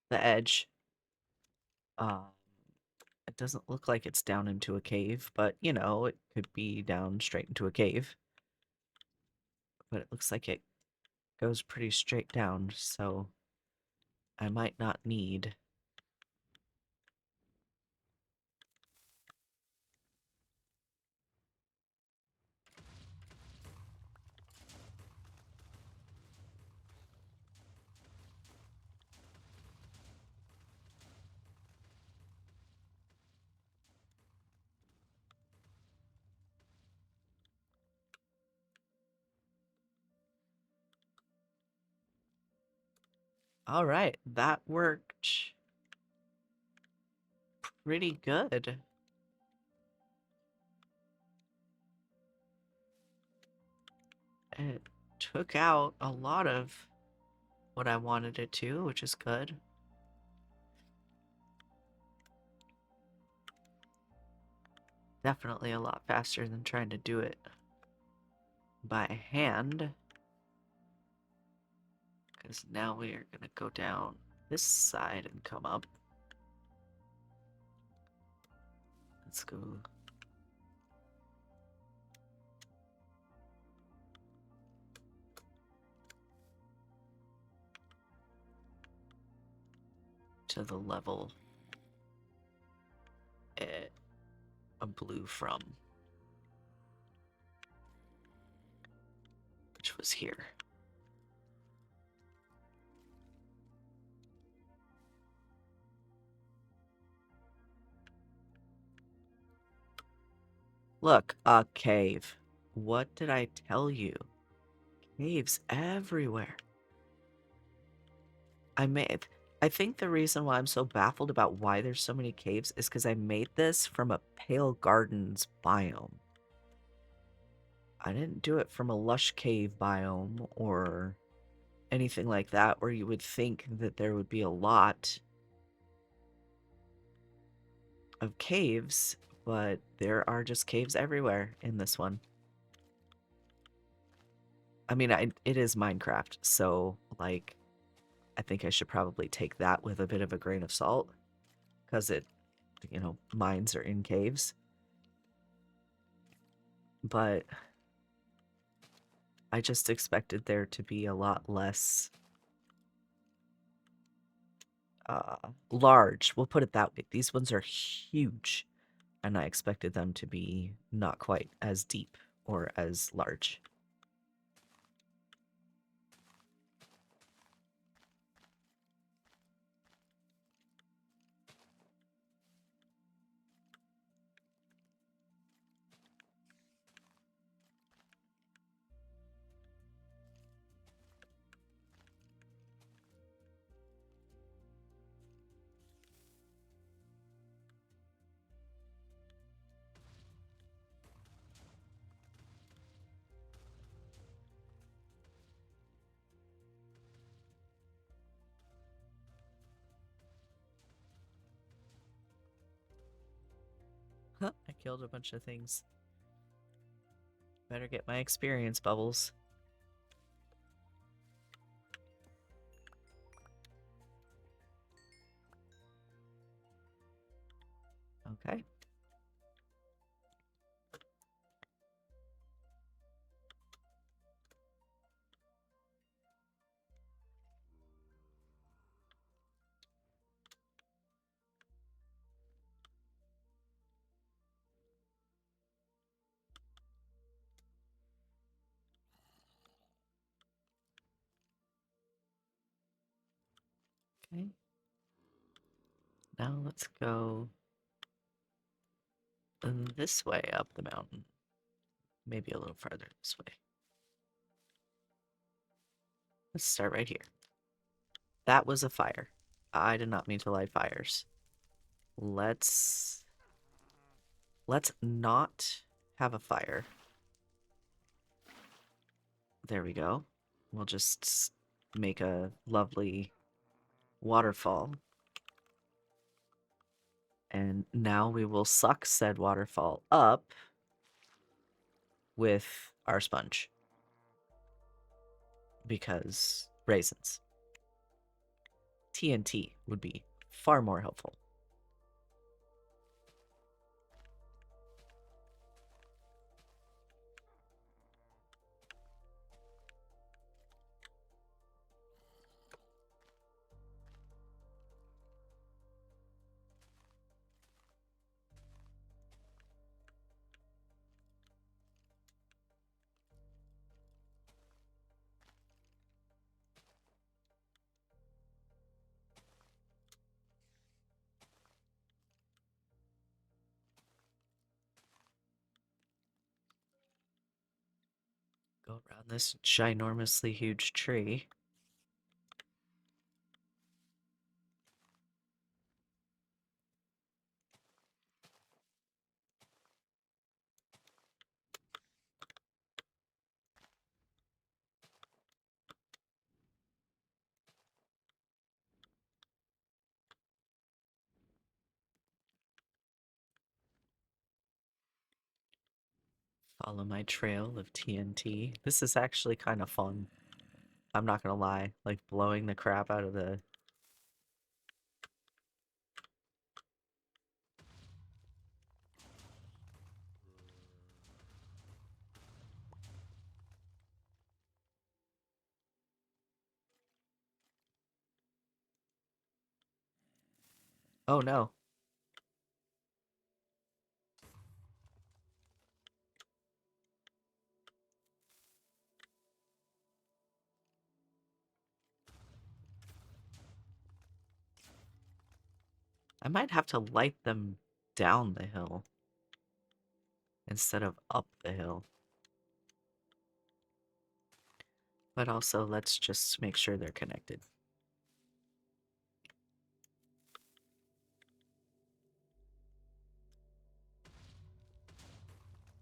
the edge. It doesn't look like it's down into a cave, but it could be down straight into a cave. But it looks like it goes pretty straight down, so I might not need. All right, that worked pretty good. It took out a lot of what I wanted it to, which is good. Definitely a lot faster than trying to do it by hand. Because now we are going to go down this side and come up. Let's go. To the level it blew from, which was here. Look, a cave. What did I tell you? Caves everywhere. I think the reason why I'm so baffled about why there's so many caves is because I made this from a Pale Gardens biome. I didn't do it from a lush cave biome or anything like that where you would think that there would be a lot of caves, but there are just caves everywhere in this one. I mean, it is Minecraft, so, like, I think I should probably take that with a bit of a grain of salt, because mines are in caves. But I just expected there to be a lot less large. We'll put it that way. These ones are huge, and I expected them to be not quite as deep or as large. Huh, I killed a bunch of things. Better get my experience bubbles. Okay. Okay. Now let's go this way up the mountain. Maybe a little farther this way. Let's start right here. That was a fire. I did not mean to light fires. Let's not have a fire. There we go. We'll just make a lovely waterfall. And now we will suck said waterfall up with our sponge. Because raisins. TNT would be far more helpful. Go around this ginormously huge tree. Follow my trail of TNT. This is actually kind of fun. I'm not gonna lie. Like blowing the crap out of the... Oh no. I might have to light them down the hill instead of up the hill. But also, let's just make sure they're connected.